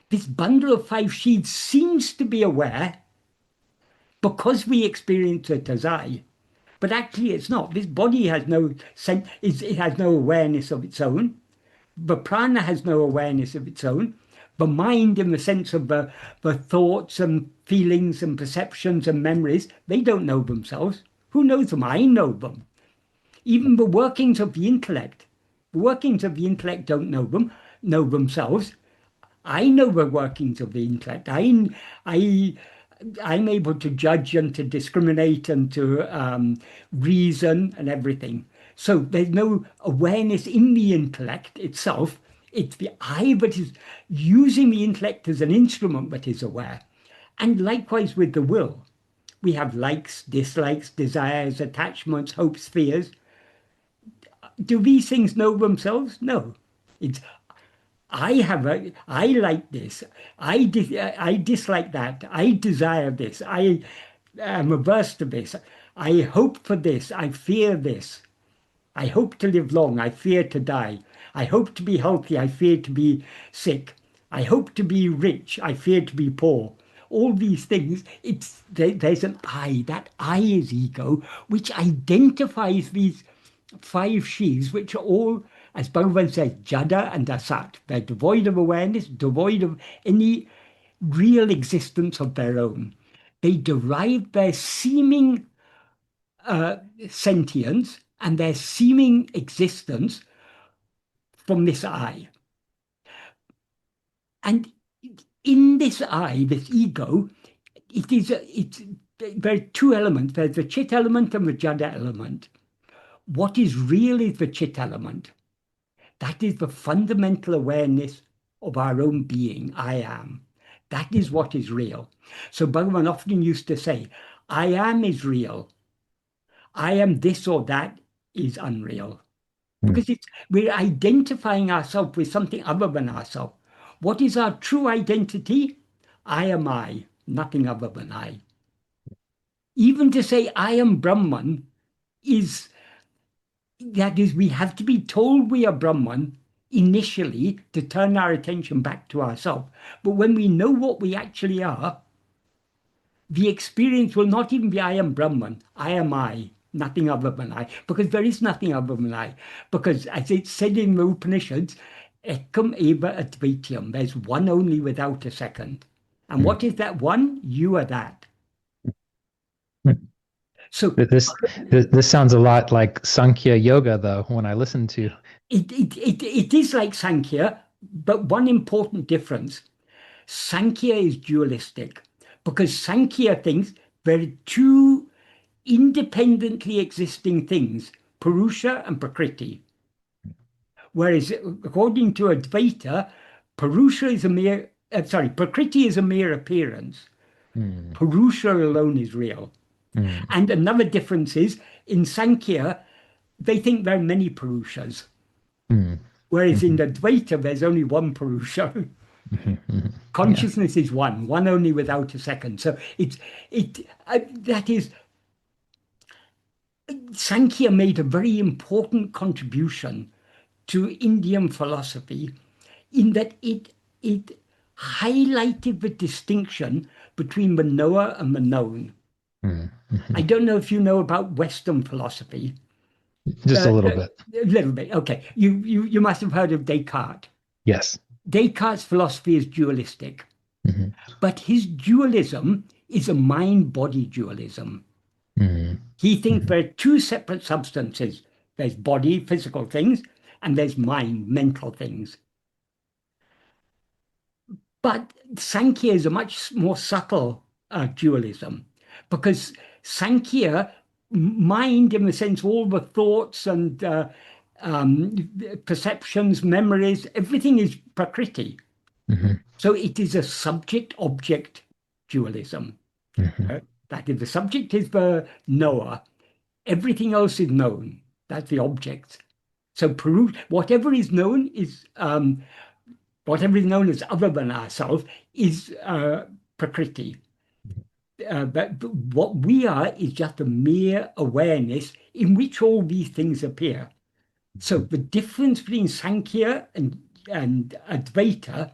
Speaker 2: This bundle of five sheaths seems to be aware because we experience it as I. But actually it's not. This body has no sense, it has no awareness of its own. The prana has no awareness of its own. The mind, in the sense of the thoughts and feelings and perceptions and memories, they don't know themselves. Who knows them? I know them. Even the workings of the intellect don't know themselves. I know the workings of the intellect. I'm able to judge and to discriminate and to reason and everything. So there's no awareness in the intellect itself. It's the I that is using the intellect as an instrument that is aware. And likewise with the will. We have likes, dislikes, desires, attachments, hopes, fears. Do these things know themselves? No. It's I like this. I dislike that. I desire this. I am averse to this. I hope for this. I fear this. I hope to live long. I fear to die. I hope to be healthy. I fear to be sick. I hope to be rich. I fear to be poor. All these things, there's an I. That I is ego, which identifies these five sheaths, which are all, as Bhagavan says, jada and asat. They're devoid of awareness, devoid of any real existence of their own. They derive their seeming sentience and their seeming existence from this I. And in this I, this ego, there are two elements. There's the chit element and the jada element. What is real is the chit element. That is the fundamental awareness of our own being, I am. That is what is real. So Bhagavan often used to say, I am is real. I am this or that is unreal. Because we're identifying ourselves with something other than ourselves. What is our true identity? I am I, nothing other than I. Even to say I am Brahman is, that is, we have to be told we are Brahman initially to turn our attention back to ourselves. But when we know what we actually are, the experience will not even be I am Brahman, I am I, nothing other than I, because there is nothing other than I. Because as it's said in the Upanishads, ekam eva advaityam, there's one only without a second. And what is that one? You are that. So
Speaker 1: this sounds a lot like Sankhya Yoga, though, when I listen to.
Speaker 2: it is like Sankhya, but one important difference. Sankhya is dualistic because Sankhya thinks there are two independently existing things, Purusha and Prakriti. Whereas according to Advaita, Prakriti is a mere appearance.
Speaker 1: Mm,
Speaker 2: Purusha alone is real.
Speaker 1: mm,
Speaker 2: And another difference is in Sankhya, they think there are many Purushas.
Speaker 1: mm,
Speaker 2: Whereas in
Speaker 1: mhm,
Speaker 2: the Dvaita, there's only one Purusha.
Speaker 1: mhm, mhm. Yeah.
Speaker 2: Consciousness is one only without a second. So that is, Sankhya made a very important contribution to Indian philosophy in that it highlighted the distinction between the knower and the known.
Speaker 1: Mm,
Speaker 2: I
Speaker 1: mhm.
Speaker 2: don't know if you know about Western philosophy.
Speaker 1: Just a little bit.
Speaker 2: A little bit. Okay. You must have heard of Descartes.
Speaker 1: Yes.
Speaker 2: Descartes' philosophy is dualistic,
Speaker 1: Mhm,
Speaker 2: but his dualism is a mind-body dualism.
Speaker 1: mhm,
Speaker 2: He thinks
Speaker 1: mhm,
Speaker 2: there are two separate substances. There's body, physical things, and there's mind, mental things. But Sankhya is a much more subtle dualism because Sankhya, mind in the sense all the thoughts and perceptions, memories, everything is Prakriti.
Speaker 1: mhm,
Speaker 2: So it is a subject-object dualism.
Speaker 1: mhm,
Speaker 2: That is, the subject is the knower, everything else is known. That's the object. So whatever is known as other than ourselves is Prakriti. But what we are is just a mere awareness in which all these things appear. So the difference between Sankhya and Advaita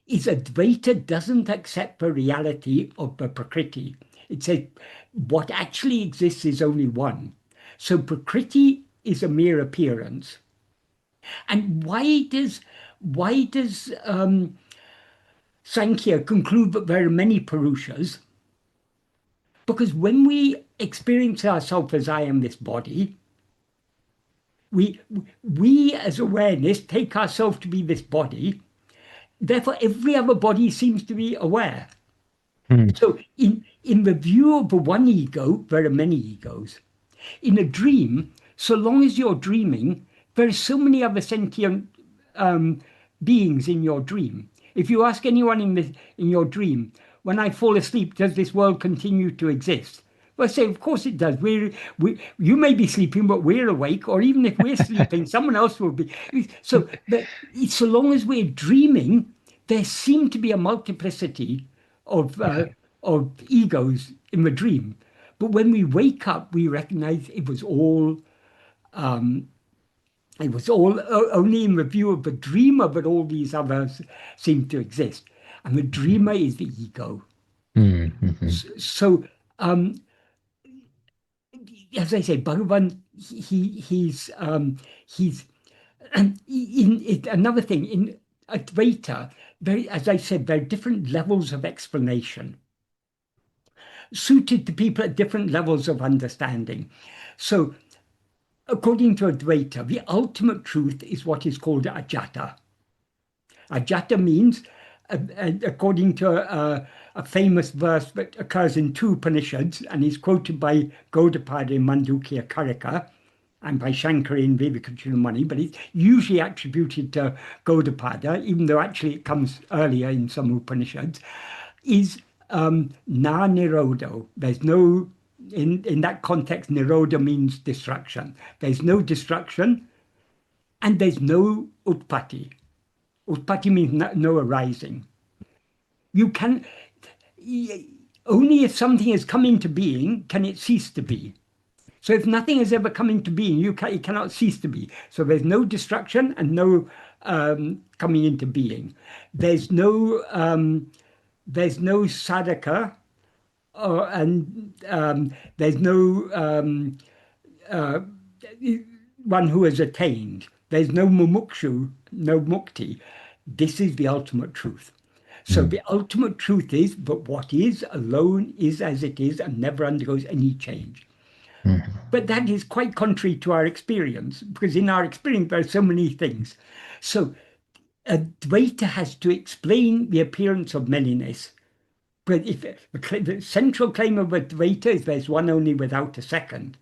Speaker 2: is Advaita doesn't accept the reality of the Prakriti. It says what actually exists is only one. So Prakriti is a mere appearance. And why does Sankhya conclude that there are many Purushas? Because when we experience ourselves as I am this body, we as awareness take ourselves to be this body. Therefore, every other body seems to be aware.
Speaker 1: mm,
Speaker 2: So in the view of the one ego, there are many egos. In a dream, so long as you're dreaming, there are so many other sentient beings in your dream. If you ask anyone in your dream, when I fall asleep, does this world continue to exist? Well, say, of course it does. You may be sleeping, but we're awake, or even if we're sleeping, someone else will be. So, but so long as we're dreaming, there seem to be a multiplicity of uh,
Speaker 1: right.
Speaker 2: of egos in the dream. But when we wake up, we recognize it was all only in the view of the dreamer, but all these others seem to exist. And the dreamer is the ego.
Speaker 1: Mm, mhm,
Speaker 2: So, as I say, Bhagavan, he's and in it, another thing in Advaita, as I said, there are different levels of explanation suited to people at different levels of understanding. So, according to Advaita, the ultimate truth is what is called ajata. Ajata means, according to a famous verse that occurs in two Upanishads and is quoted by Gaudapada in Mandukya Karika and by Shankara in Vivekachudamani, but it's usually attributed to Gaudapada, even though actually it comes earlier in some Upanishads, is na nirodho. There's no, in that context, nirodha means destruction. There's no destruction and there's no utpatti. Utpatti means no arising. You can only if something has come into being can it cease to be. So if nothing has ever come into being, it cannot cease to be. So there's no destruction and no coming into being. There's no sadhaka, and there's no one who has attained. There's no mumukshu, no mukti. This is the ultimate truth. So the ultimate truth is, but what is alone is as it is and never undergoes any change. But that is quite contrary to our experience, because in our experience there are so many things. So Advaita has to explain the appearance of manyness. But if the central claim of Advaita is there's one only without a second,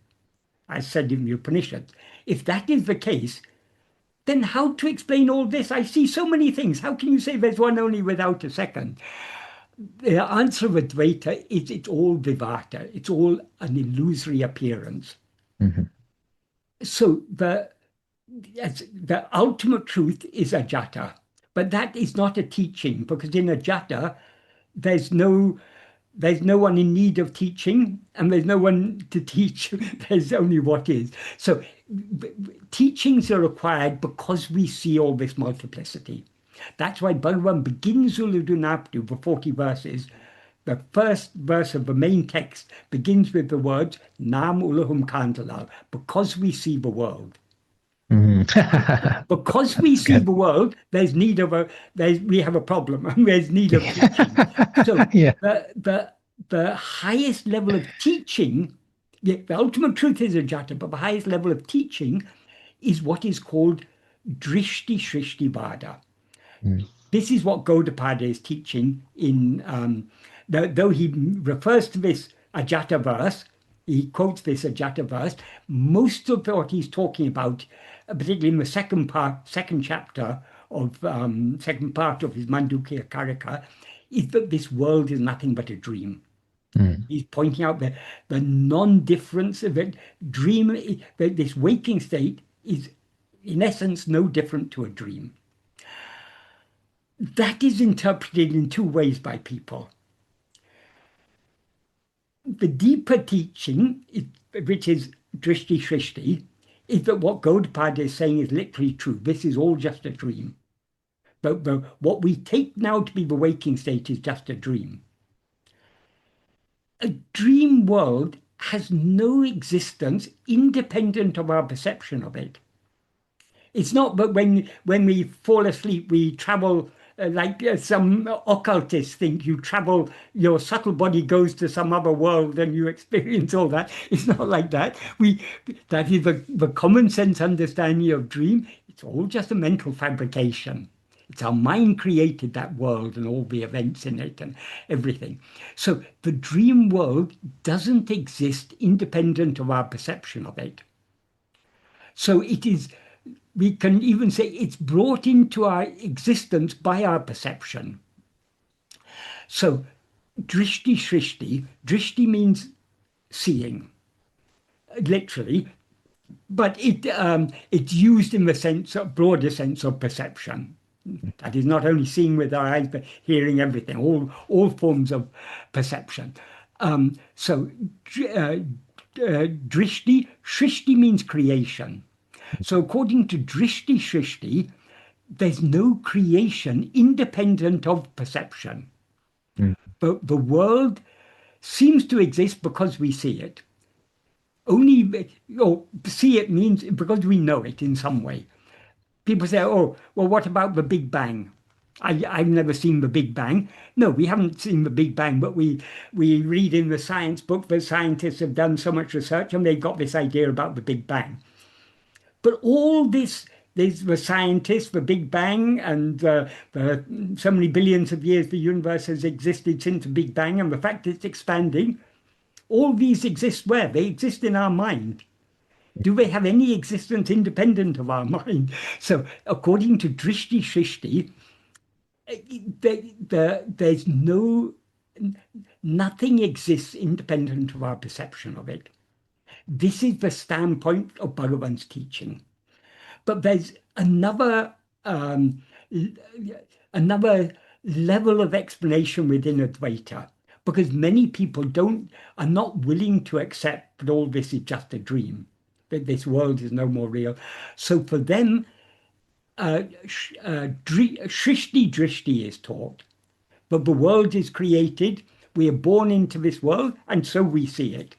Speaker 2: as said in the Upanishads, if that is the case, then how to explain all this? I see so many things. How can you say there's one only without a second? The answer of Advaita is it's all vivata. It's all an illusory appearance. So the ultimate truth is ajata, but that is not a teaching, because in ajata there's no one in need of teaching, and there's no one to teach. There's only what is. So teachings are required because we see all this multiplicity. That's why Bhagavan begins Uludunaptu for 40 verses. The first verse of the main text begins with the words Nam Ulahum Kantalal, because we see the world. Because we see the world, there's need of we have a problem, and there's need of teaching. So the highest level of teaching, the ultimate truth is ajata, but the highest level of teaching is what is called drishti shrishti vada. This is what Gaudapada is teaching in, though he refers to this ajata verse, he quotes this ajata verse, most of what he's talking about, particularly in the second chapter of second part of his Mandukya Karika, is that this world is nothing but a dream. He's pointing out the non-difference of it. This waking state is in essence no different to a dream. That is interpreted in two ways by people. The deeper teaching, which is drishti shrishti, is that what Gaudapada is saying is literally true. This is all just a dream. But what we take now to be the waking state is just a dream. A dream world has no existence independent of our perception of it. It's not that when we fall asleep, we travel like some occultists think you travel, your subtle body goes to some other world and you experience all that. It's not like that. That is the common sense understanding of dream. It's all just a mental fabrication. It's our mind created that world and all the events in it and everything. So the dream world doesn't exist independent of our perception of it. So it is, we can even say it's brought into our existence by our perception. So drishti shrishti, drishti means seeing, literally, but it's used in the sense of broader sense of perception. That is not only seeing with our eyes, but hearing everything, all forms of perception. So drishti, shrishti means creation. So according to drishti shrishti, there's no creation independent of perception. But the world seems to exist because we see it. Only, see it means because we know it in some way. People say, oh, well, what about the Big Bang? I've never seen the Big Bang. No, we haven't seen the Big Bang, but we read in the science book that scientists have done so much research and they've got this idea about the Big Bang. But all this, there's the scientists, the Big Bang, and so many billions of years the universe has existed since the Big Bang, and the fact it's expanding, all these exist where? They exist in our mind. Do they have any existence independent of our mind? So according to drishti shrishti, there's nothing exists independent of our perception of it. This is the standpoint of Bhagavan's teaching. But there's another level of explanation within Advaita, because many people are not willing to accept that all this is just a dream, that this world is no more real. So for them, Shrishti Drishti is taught, but the world is created. We are born into this world, and so we see it.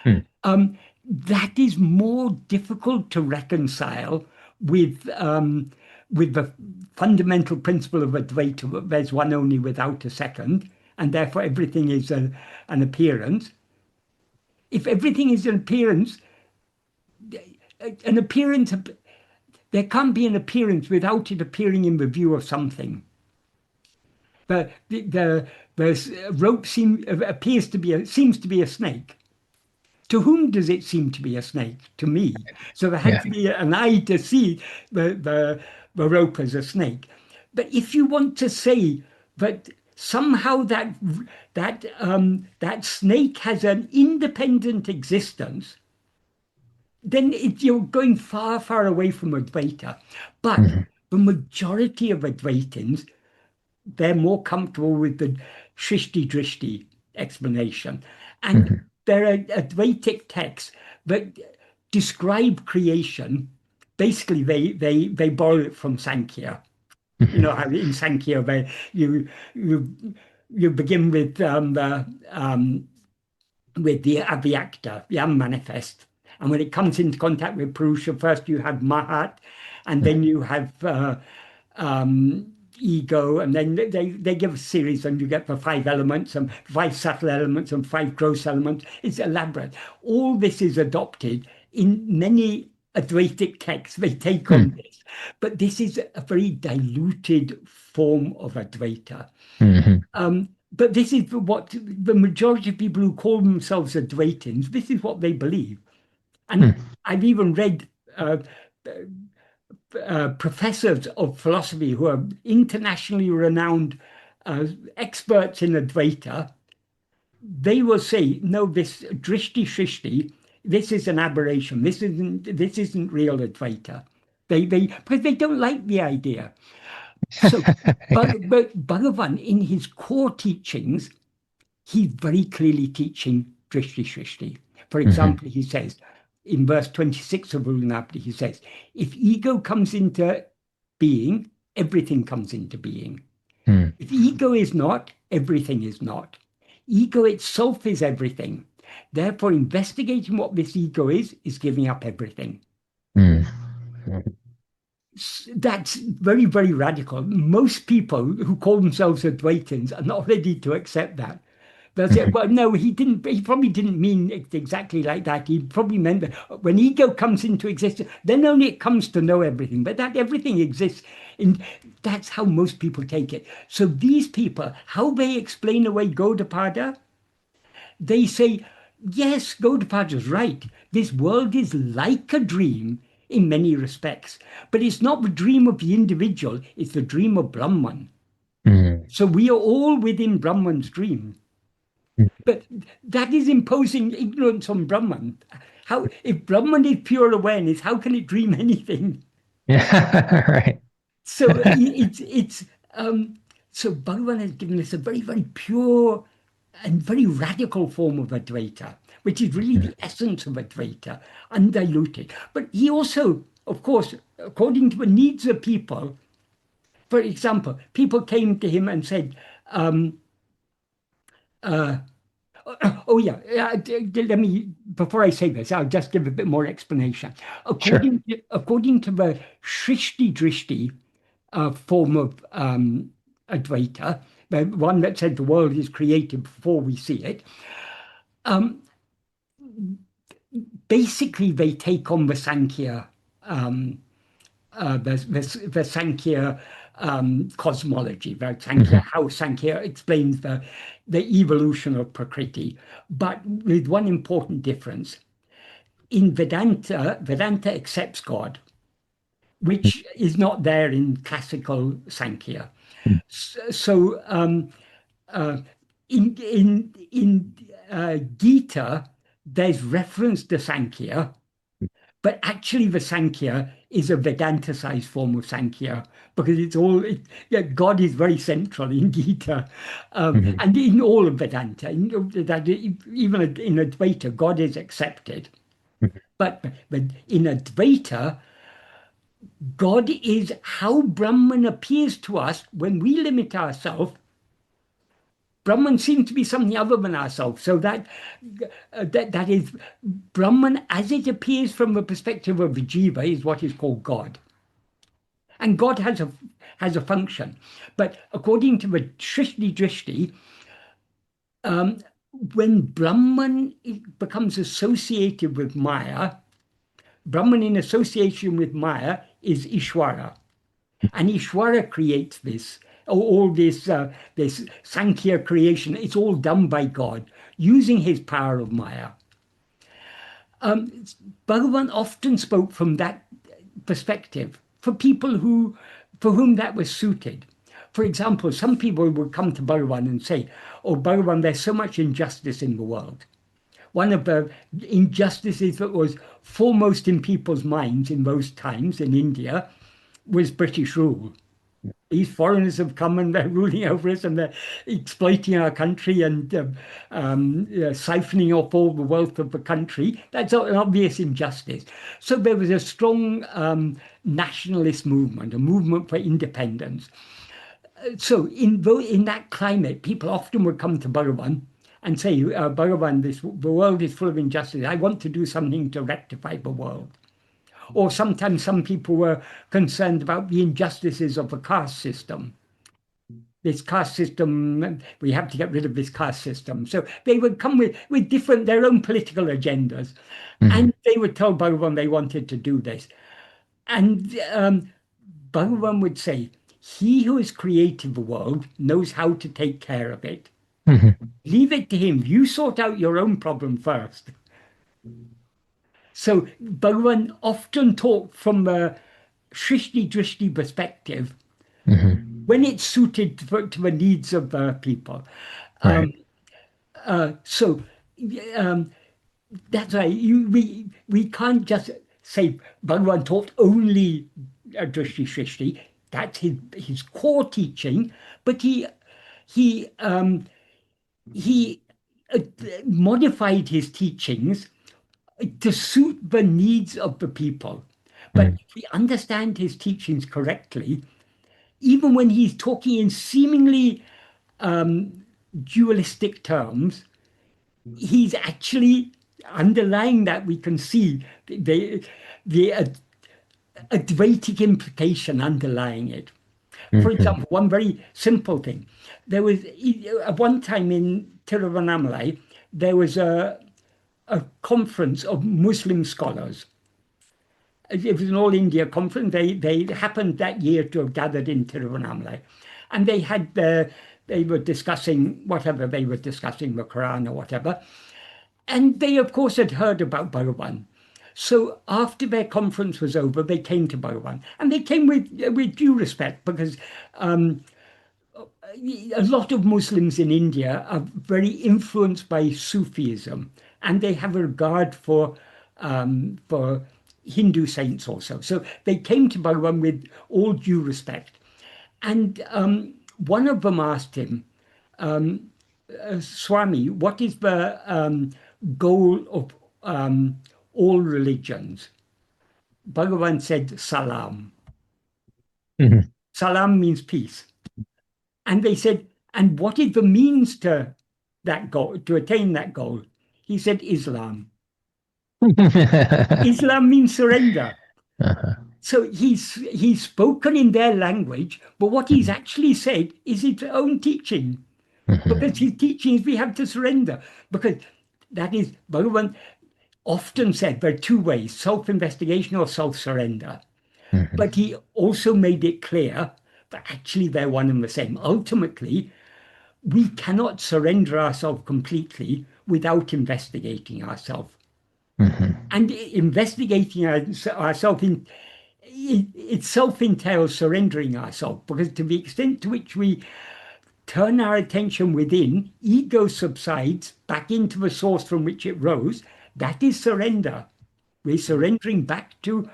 Speaker 1: Mm.
Speaker 2: That is more difficult to reconcile with the fundamental principle of Advaita, that there's one only without a second, and therefore everything is an appearance. If everything is an appearance, there can't be an appearance without it appearing in the view of something. The rope seems to be a snake. To whom does it seem to be a snake? To me. So there has
Speaker 1: Yeah.
Speaker 2: to be an eye to see the rope as a snake. But if you want to say that somehow that snake has an independent existence, then you're going far, far away from Advaita. But
Speaker 1: Hmm.
Speaker 2: the majority of Advaitins, they're more comfortable with the Shrishti Drishti explanation. And
Speaker 1: Hmm.
Speaker 2: there are Advaitic texts that describe creation. Basically, they borrow it from Sankhya. You know
Speaker 1: Hmm.
Speaker 2: how in Sankhya you you you begin with the avyakta, the unmanifest. And when it comes into contact with Purusha, first you have Mahat, and then you have ego, and then they give a series, and you get the five elements, and five subtle elements, and five gross elements. It's elaborate. All this is adopted in many Advaitic texts. They take on
Speaker 1: Hmm.
Speaker 2: this. But this is a very diluted form of Advaita.
Speaker 1: Hmm.
Speaker 2: But this is what the majority of people who call themselves Advaitins, this is what they believe. And
Speaker 1: Hmm.
Speaker 2: I've even read professors of philosophy who are internationally renowned experts in Advaita. They will say, no, this Drishti Shrishti, this is an aberration. This isn't real Advaita. Because they don't like the idea. So,
Speaker 1: Yeah.
Speaker 2: but Bhagavan, in his core teachings, he's very clearly teaching Drishti Shrishti. For
Speaker 1: Hmm.
Speaker 2: example, he says in verse 26 of Ulunapti, he says, if ego comes into being, everything comes into being.
Speaker 1: Hmm.
Speaker 2: If ego is not, everything is not. Ego itself is everything. Therefore, investigating what this ego is giving up everything.
Speaker 1: Hmm.
Speaker 2: That's very, very radical. Most people who call themselves Advaitins are not ready to accept that. They'll say,
Speaker 1: Hmm.
Speaker 2: well, no, he probably didn't mean it exactly like that. He probably meant that when ego comes into existence, then only it comes to know everything. But that everything exists in that's how most people take it. So these people, how they explain away Gaudapada, they say, yes, Gaudapada's right. This world is like a dream in many respects, but it's not the dream of the individual, it's the dream of Brahman.
Speaker 1: Hmm.
Speaker 2: So we are all within Brahman's dream. But that is imposing ignorance on Brahman. How, if Brahman is pure awareness, how can it dream anything?
Speaker 1: Yeah. Right.
Speaker 2: So it's so Bhagavan has given us a very, very pure and very radical form of Advaita, which is really the essence of Advaita, undiluted. But he also, of course, according to the needs of people, for example, people came to him and said, oh yeah, let me, before I say this, I'll just give a bit more explanation.
Speaker 1: Sure.
Speaker 2: According to the Shrishti Drishti form of Advaita, the one that said the world is created before we see it, basically they take on the Sankhya, the Sankhya cosmology, the Sankhya,
Speaker 1: Hmm.
Speaker 2: how Sankhya explains the evolution of Prakriti, but with one important difference. In Vedanta, Vedanta accepts God, which is not there in classical Sankhya. So uh, in Gita, there's reference to Sankhya, but actually the Sankhya is a Vedanta-sized form of Sankhya because yeah, God is very central in Gita
Speaker 1: Hmm.
Speaker 2: and in all of Vedanta. Even in Advaita, God is accepted. But in Advaita, God is how Brahman appears to us when we limit ourselves. Brahman seems to be something other than ourselves. So that is Brahman as it appears from the perspective of the jiva is what is called God. And God has a function. But according to the Shrishti Drishti, when Brahman becomes associated with Maya, Brahman in association with Maya is Ishvara. And Ishvara creates this, all this Sankhya creation. It's all done by God using his power of Maya. Bhagavan often spoke from that perspective for people for whom that was suited. For example, some people would come to Bhagavan and say, "Oh, Bhagavan, there's so much injustice in the world." One of the injustices that was foremost in people's minds in those times in India was British rule. These foreigners have come and they're ruling over us and they're exploiting our country and siphoning off all the wealth of the country. That's an obvious injustice. So there was a strong nationalist movement, a movement for independence. So in that climate, people often would come to Bhagavan and say, Bhagavan, the world is full of injustice. I want to do something to rectify the world. Or sometimes some people were concerned about the injustices of the caste system. This caste system, we have to get rid of this caste system. So they would come with different, their own political agendas. And they would tell Bhagavan they wanted to do this. And Bhagavan would say, he who has created the world knows how to take care of it. Leave it to him. You sort out your own problem first. So Bhagavan often talked from a Shrishti Drishti perspective when it's suited to the needs of people.
Speaker 1: Right.
Speaker 2: So that's why we can't just say Bhagavan taught only Drishti Shrishti. That's his core teaching, but he modified his teachings to suit the needs of the people. But if we understand his teachings correctly, even when he's talking in seemingly dualistic terms, he's actually underlying that we can see the Advaitic implication underlying it. For example, one very simple thing. There was, at one time in Tiruvannamalai, there was a conference of Muslim scholars. It was an all India conference. They happened that year to have gathered in Tiruvannamalai. And they were discussing whatever they were discussing, the Quran or whatever. And they, of course, had heard about Bhagavan. So after their conference was over, they came to Bhagavan. And they came with due respect because a lot of Muslims in India are very influenced by Sufism. And they have a regard for Hindu saints also. So they came to Bhagavan with all due respect. And one of them asked him, Swami, what is the goal of all religions? Bhagavan said, salam. Salam means peace. And they said, and what is the means to that goal, to attain that goal? He said, Islam. Islam means surrender. So he's spoken in their language, but what he's actually said is his own teaching. Because his teaching is we have to surrender. Because that is, Bhagavan often said there are two ways, self-investigation or self-surrender. But he also made it clear that actually they're one and the same. Ultimately, we cannot surrender ourselves completely without investigating ourselves. And investigating ourselves itself entails surrendering ourselves, because to the extent to which we turn our attention within, ego subsides back into the source from which it rose. That is surrender. We're surrendering back to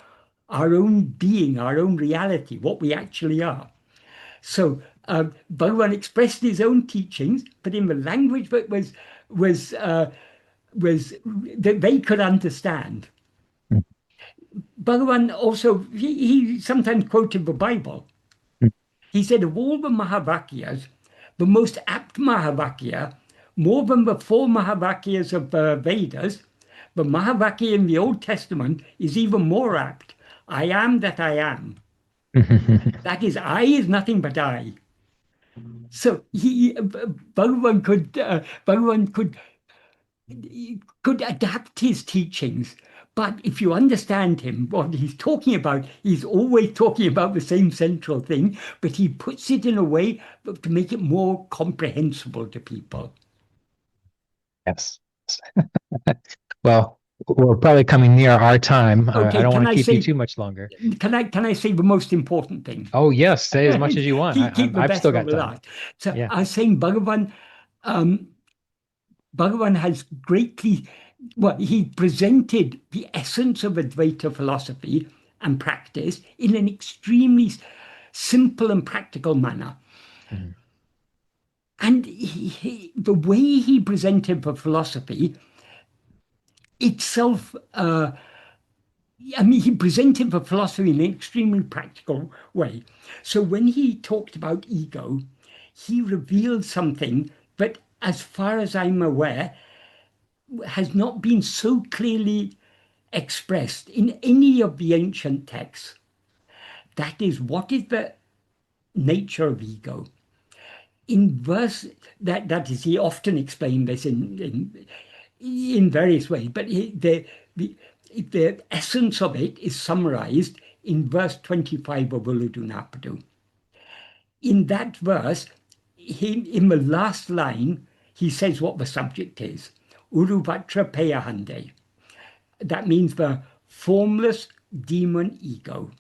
Speaker 2: our own being, our own reality, what we actually are. So Bhagavan expressed his own teachings, but in the language that was that they could understand. Bhagavan also, he sometimes quoted the Bible. He said, of all the Mahavakyas, the most apt Mahavakya, more than the four Mahavakyas of the Vedas, the Mahavakya in the Old Testament is even more apt. I am that I am. That is, I is nothing but I. So Bhagavan could adapt his teachings. But if you understand him, what he's talking about, he's always talking about the same central thing, but he puts it in a way to make it more comprehensible to people.
Speaker 1: Yes. Well, we're probably coming near our time.
Speaker 2: Okay,
Speaker 1: I don't want
Speaker 2: can
Speaker 1: to
Speaker 2: I
Speaker 1: keep you
Speaker 2: say
Speaker 1: too much longer.
Speaker 2: can I say the most important thing?
Speaker 1: Oh, yes. Say as much as you want.
Speaker 2: Keep the
Speaker 1: I've
Speaker 2: best
Speaker 1: still
Speaker 2: for
Speaker 1: got
Speaker 2: the
Speaker 1: time.
Speaker 2: last. So
Speaker 1: Yeah.
Speaker 2: I was saying Bhagavan has greatly, well, he presented the essence of Advaita philosophy and practice in an extremely simple and practical manner.
Speaker 1: Mhm.
Speaker 2: And the way he presented the philosophy itself, he presented the philosophy in an extremely practical way. So when he talked about ego, he revealed something that, as far as I'm aware, has not been so clearly expressed in any of the ancient texts. That is, what is the nature of ego? In verse that is, he often explained this in various ways, but the essence of it is summarized in verse 25 of Uludunapadu. In that verse, in the last line, he says what the subject is. Uruvatra Peyahande. That means the formless demon ego.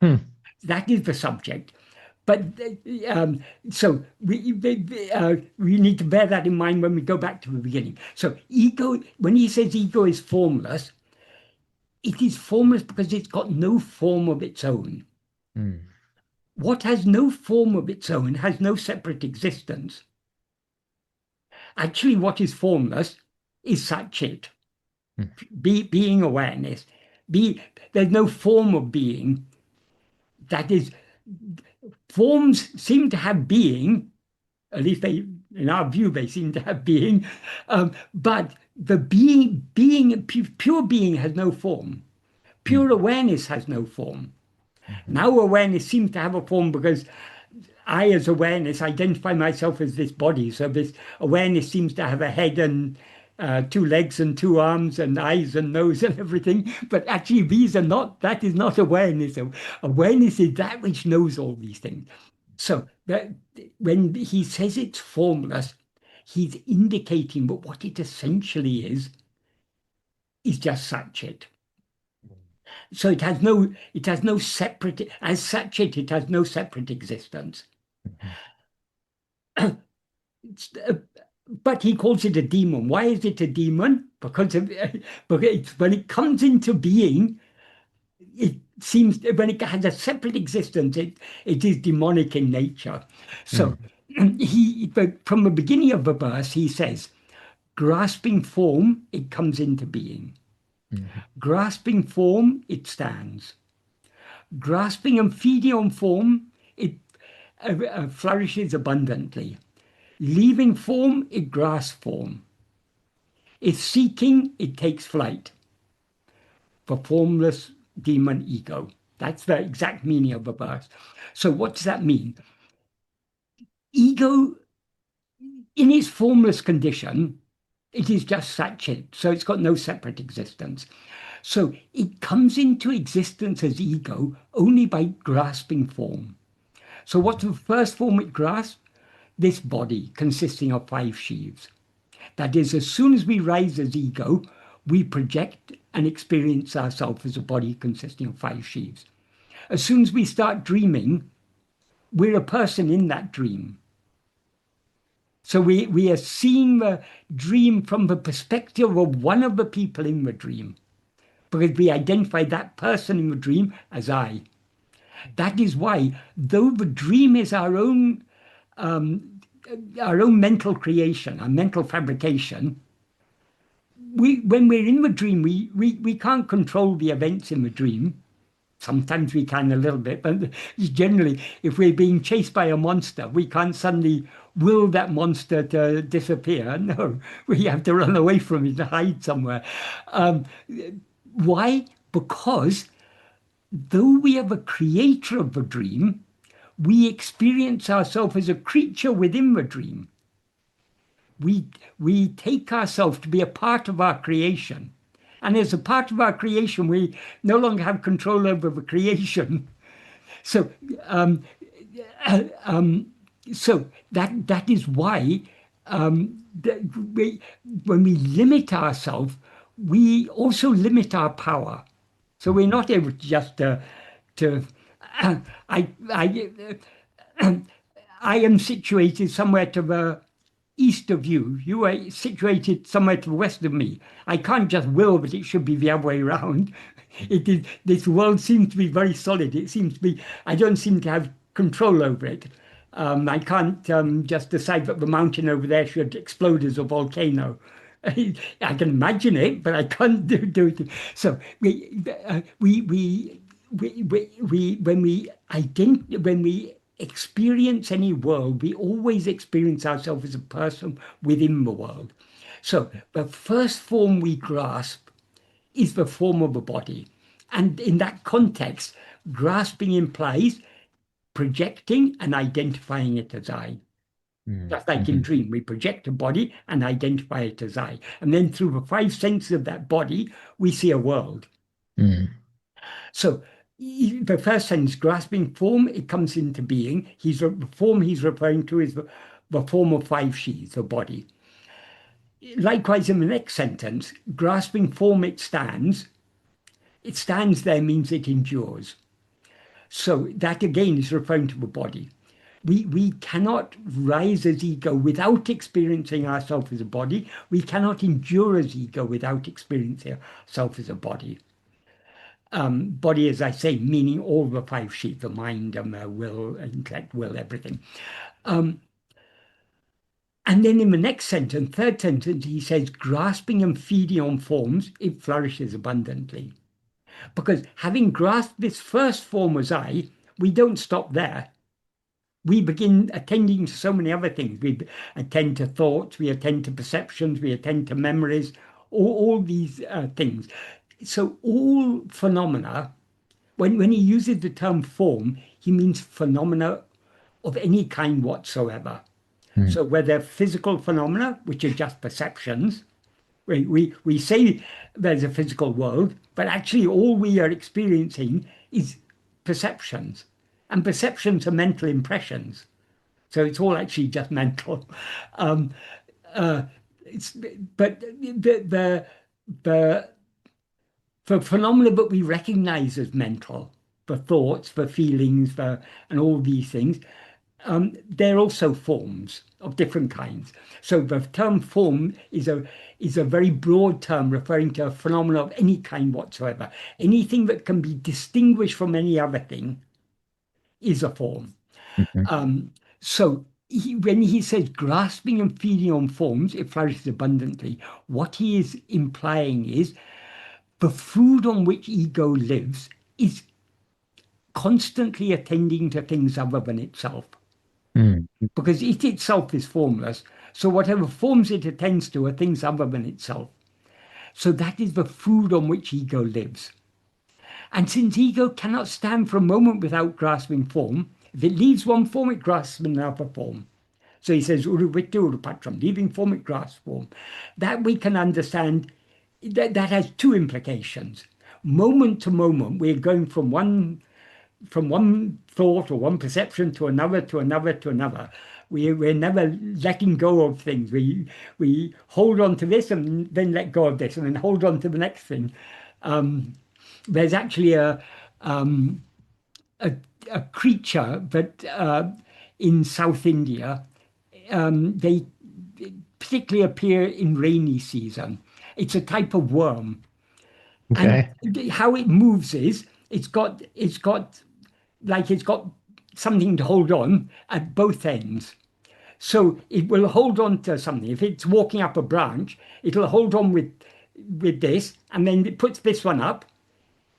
Speaker 1: Hmm.
Speaker 2: That is the subject. But so we need to bear that in mind when we go back to the beginning. So ego, when he says ego is formless, it is formless because it's got no form of its own.
Speaker 1: Hmm.
Speaker 2: What has no form of its own has no separate existence. Actually, what is formless is Satchit,
Speaker 1: Hmm.
Speaker 2: being awareness. There's no form of being. That is, forms seem to have being, at least they, in our view, they seem to have being, but the pure being has no form.
Speaker 1: Hmm.
Speaker 2: Pure awareness has no form.
Speaker 1: Mhm.
Speaker 2: Now awareness seems to have a form because I, as awareness, identify myself as this body. So this awareness seems to have a head and two legs and two arms and eyes and nose and everything. But actually, that is not awareness. Awareness is that which knows all these things. So when he says it's formless, he's indicating that what it essentially is just Satchit. So it has no separate, as Satchit, it has no separate existence. But he calls it a demon. Why is it a demon? Because when it comes into being, it seems when it has a separate existence, it is demonic in nature. So from the beginning of the verse, he says, grasping form, it comes into being.
Speaker 1: Mhm.
Speaker 2: Grasping form, it stands. Grasping and feeding on form, it flourishes abundantly. Leaving form, it grasps form. If seeking, it takes flight. The formless demon ego. That's the exact meaning of the verse. So what does that mean? Ego, in its formless condition, it is just Satchit, so it's got no separate existence. So it comes into existence as ego only by grasping form. So what's the first form it grasps? This body consisting of 5 sheaves. That is, as soon as we rise as ego, we project and experience ourselves as a body consisting of 5 sheaves. As soon as we start dreaming, we're a person in that dream. So we are seeing the dream from the perspective of one of the people in the dream, because we identify that person in the dream as I. That is why, though the dream is our own mental creation, our mental fabrication, when we're in the dream, we can't control the events in the dream. Sometimes we can a little bit, but generally, if we're being chased by a monster, we can't suddenly will that monster to disappear. No, we have to run away from it and hide somewhere. Um, why? Because though we are the creator of the dream, we experience ourselves as a creature within the dream. We take ourselves to be a part of our creation. And as a part of our creation, we no longer have control over the creation. So, uh, um, so that is why when we limit ourselves, we also limit our power. So we're not able to just to I I am situated somewhere to the east of you. You are situated somewhere to the west of me. I can't just will that it should be the other way around. It is, this world seems to be very solid. It seems to be, I don't seem to have control over it. I can't just decide that the mountain over there should explode as a volcano. I can imagine it, but I can't do it. So when we experience any world, we always experience ourselves as a person within the world. So the first form we grasp is the form of a body. And in that context, grasping implies projecting and identifying it as I. Just like in dream, we project a body and identify it as I. And then through the five senses of that body, we see a world. So the first sense, grasping form, it comes into being. The form he's referring to is the form of five sheaths, the body. Likewise, in the next sentence, grasping form, it stands. It stands there means it endures. So that again is referring to the body. We cannot rise as ego without experiencing ourselves as a body. We cannot endure as ego without experiencing ourselves as a body. Body, as I say, meaning all the five sheaths, the mind, will, intellect, will, everything. And then in the next sentence, third sentence, he says, grasping and feeding on forms, it flourishes abundantly. Because having grasped this first form as I, we don't stop there. We begin attending to so many other things. We attend to thoughts, we attend to perceptions, we attend to memories, all these things. So all phenomena, when he uses the term form, he means phenomena of any kind whatsoever. So whether physical phenomena, which are just perceptions, we say there's a physical world, but actually all we are experiencing is perceptions. And perceptions are mental impressions. So it's all actually just mental. But the phenomena that we recognize as mental, for thoughts, for feelings, and all these things, they're also forms of different kinds. So the term form is a very broad term referring to a phenomena of any kind whatsoever. Anything that can be distinguished from any other thing is a form. So when he says grasping and feeding on forms, it flourishes abundantly. What he is implying is the food on which ego lives is constantly attending to things other than itself. Because it itself is formless. So whatever forms it attends to are things other than itself. So that is the food on which ego lives. And since ego cannot stand for a moment without grasping form, if it leaves one form, it grasps another form. So he says, uruvittu urupatram, leaving form, it grasps form. That we can understand, that has two implications. Moment to moment, we're going from one thought or one perception to another, to another, to another. We're never letting go of things. We hold on to this and then let go of this and then hold on to the next thing. There's actually a creature that in South India, they particularly appear in rainy season. It's a type of worm.
Speaker 1: Okay.
Speaker 2: And how it moves is it's got something to hold on at both ends. So it will hold on to something. If it's walking up a branch, it'll hold on with with this, and then it puts this one up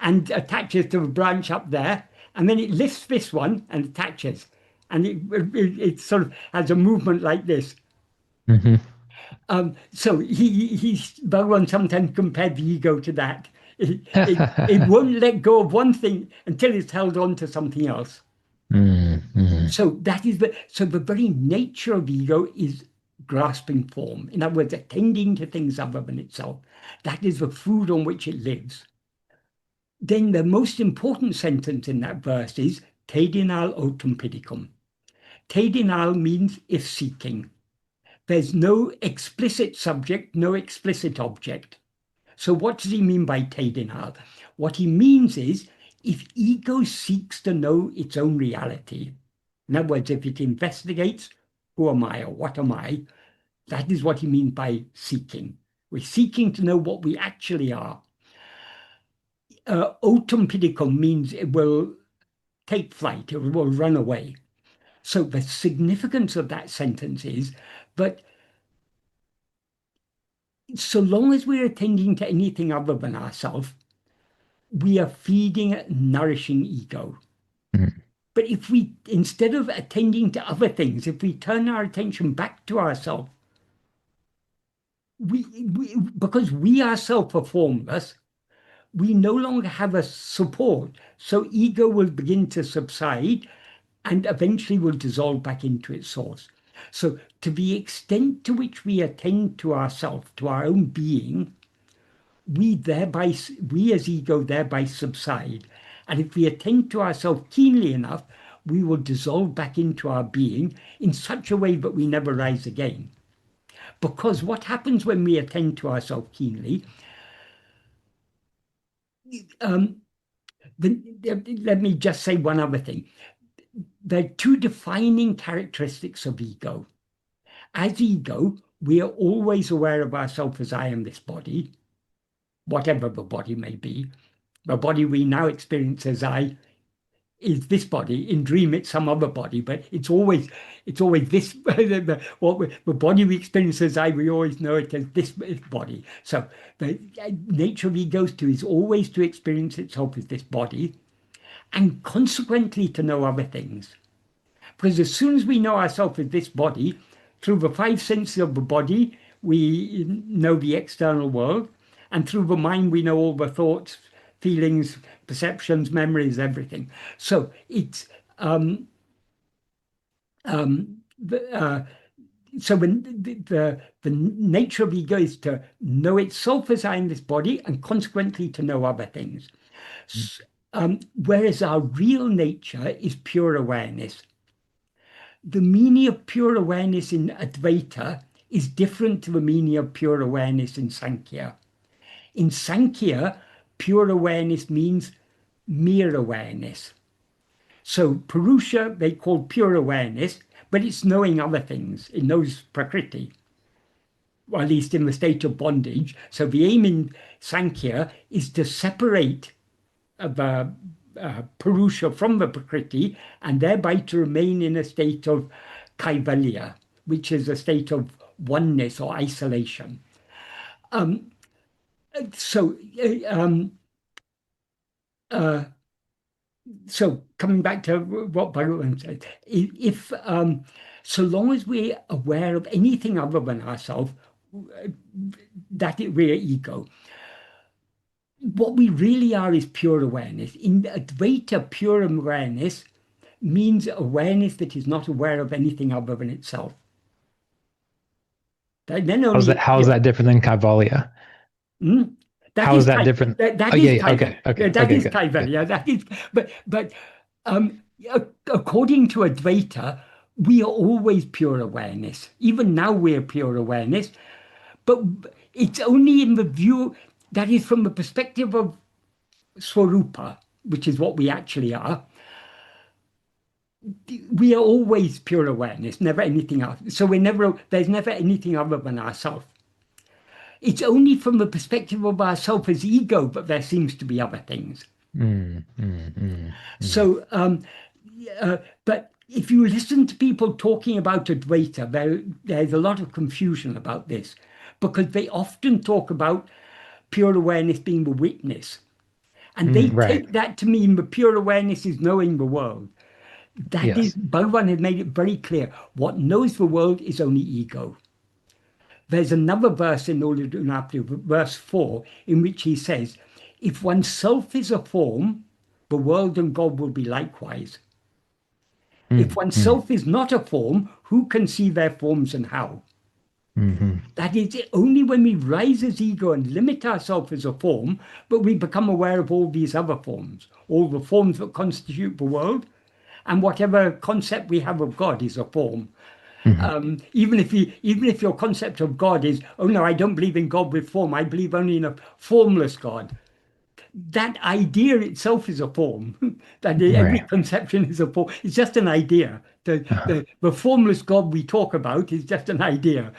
Speaker 2: and attaches to a branch up there, and then it lifts this one and attaches, and it sort of has a movement like this.
Speaker 1: Mm-hmm.
Speaker 2: So Bhagavan sometimes compared the ego to that. It won't let go of one thing until it's held on to something else.
Speaker 1: Mm-hmm.
Speaker 2: So the very nature of ego is grasping form. In other words, attending to things other than itself. That is the food on which it lives. Then the most important sentence in that verse is Tedinal autem pidicum. Tedinal means if seeking. There's no explicit subject, no explicit object. So what does he mean by Tedinal? What he means is if ego seeks to know its own reality, in other words, if it investigates, who am I or what am I, that is what he means by seeking. We're seeking to know what we actually are. Autem pidicum means it will take flight, it will run away. So the significance of that sentence is that so long as we're attending to anything other than ourselves, we are feeding, nourishing ego.
Speaker 1: Mm-hmm.
Speaker 2: But if we, instead of attending to other things, if we turn our attention back to ourselves, because we ourselves are formless, we no longer have a support. So ego will begin to subside and eventually will dissolve back into its source. So to the extent to which we attend to ourselves, to our own being, we as ego thereby subside. And if we attend to ourselves keenly enough, we will dissolve back into our being in such a way that we never rise again. Because what happens when we attend to ourselves keenly, let me just say one other thing. There are two defining characteristics of ego. As ego, we are always aware of ourselves as I am this body, whatever the body may be. The body we now experience as I is this body. In dream, it's some other body, but it's always this. The body we experience as I, we always know it as this body. So the nature of ego is always to experience itself as this body, and consequently to know other things. Because as soon as we know ourselves as this body, through the five senses of the body, we know the external world, and through the mind, we know all the thoughts, feelings, perceptions, memories, everything. So it's so when the nature of ego is to know itself as I am this body, and consequently to know other things. Whereas our real nature is pure awareness. The meaning of pure awareness in Advaita is different to the meaning of pure awareness in Sankhya. In Sankhya, pure awareness means mere awareness. So Purusha, they call pure awareness, but it's knowing other things. It knows Prakriti, or at least in the state of bondage. So the aim in Sankhya is to separate the Purusha from the Prakriti, and thereby to remain in a state of Kaivalya, which is a state of oneness or isolation. So coming back to what Bhagavan said, if so long as we're aware of anything other than ourselves, that we're ego. What we really are is pure awareness. In Advaita, pure awareness means awareness that is not aware of anything other than itself.
Speaker 1: Then only, how is that different than Kaivalya? How is that different?
Speaker 2: That is Kaivalya. That is, but according to Advaita, we are always pure awareness. Even now we're pure awareness, but it's only in the view that is from the perspective of Swarupa, which is what we actually are. We are always pure awareness, never anything else. So there's never anything other than ourself. It's only from the perspective of ourself as ego, but there seems to be other things. So, but if you listen to people talking about Advaita, there's a lot of confusion about this, because they often talk about pure awareness being the witness. And they
Speaker 1: Right.
Speaker 2: take that to mean the pure awareness is knowing the world. That is,
Speaker 1: Yes.
Speaker 2: Bhagavan has made it very clear. What knows the world is only ego. There's another verse in Lord Dunapti, verse 4, in which he says, if oneself is a form, the world and God will be likewise. If
Speaker 1: Mm-hmm.
Speaker 2: oneself is not a form, who can see their forms and how?
Speaker 1: Mm-hmm.
Speaker 2: That is only when we rise as ego and limit ourselves as a form, but we become aware of all these other forms, all the forms that constitute the world, and whatever concept we have of God is a form.
Speaker 1: Mm-hmm.
Speaker 2: Even if your concept of God is, oh no, I don't believe in God with form, I believe only in a formless God. That idea itself is a form. That every
Speaker 1: Right.
Speaker 2: conception is a form. It's just an idea.
Speaker 1: Uh-huh.
Speaker 2: The formless God we talk about is just an idea.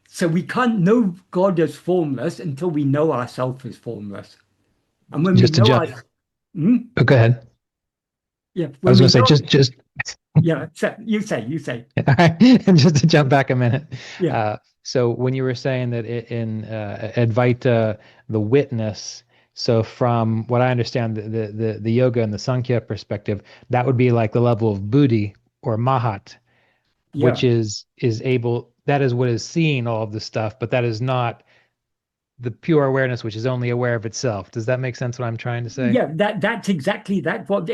Speaker 2: So we can't know God as formless until we know ourselves as formless. And when we
Speaker 1: Just to
Speaker 2: know
Speaker 1: jump.
Speaker 2: our, hmm?
Speaker 1: Oh, go ahead.
Speaker 2: Yeah,
Speaker 1: I
Speaker 2: when
Speaker 1: was
Speaker 2: we
Speaker 1: going to say,
Speaker 2: know,
Speaker 1: just
Speaker 2: yeah, so you say,
Speaker 1: just to jump back a minute.
Speaker 2: yeah,
Speaker 1: So when you were saying that in Advaita, the witness, so from what I understand, the yoga and the Sankhya perspective, that would be like the level of Buddhi or Mahat, which
Speaker 2: yeah.
Speaker 1: is able, that is what is seeing all of the stuff, but that is not the pure awareness, which is only aware of itself. Does that make sense what I'm trying to say?
Speaker 2: Yeah, that's exactly what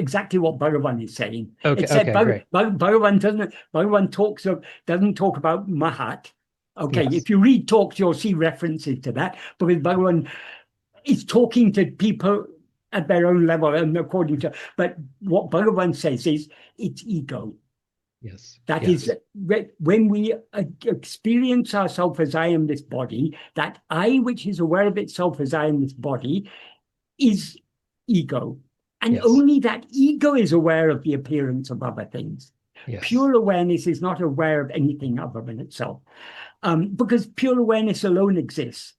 Speaker 2: Bhagavan is saying.
Speaker 1: Okay,
Speaker 2: Except
Speaker 1: okay, great.
Speaker 2: Bhagavan doesn't talk about Mahat. Okay,
Speaker 1: Yes.
Speaker 2: if you read talks, you'll see references to that because Bhagavan is talking to people at their own level and according to. But what Bhagavan says is it's ego.
Speaker 1: Yes.
Speaker 2: That is,
Speaker 1: Yes.
Speaker 2: when we experience ourselves as I am this body, that I, which is aware of itself as I am this body, is ego. And
Speaker 1: Yes.
Speaker 2: only that ego is aware of the appearance of other things.
Speaker 1: Yes.
Speaker 2: Pure awareness is not aware of anything other than itself, because pure awareness alone exists.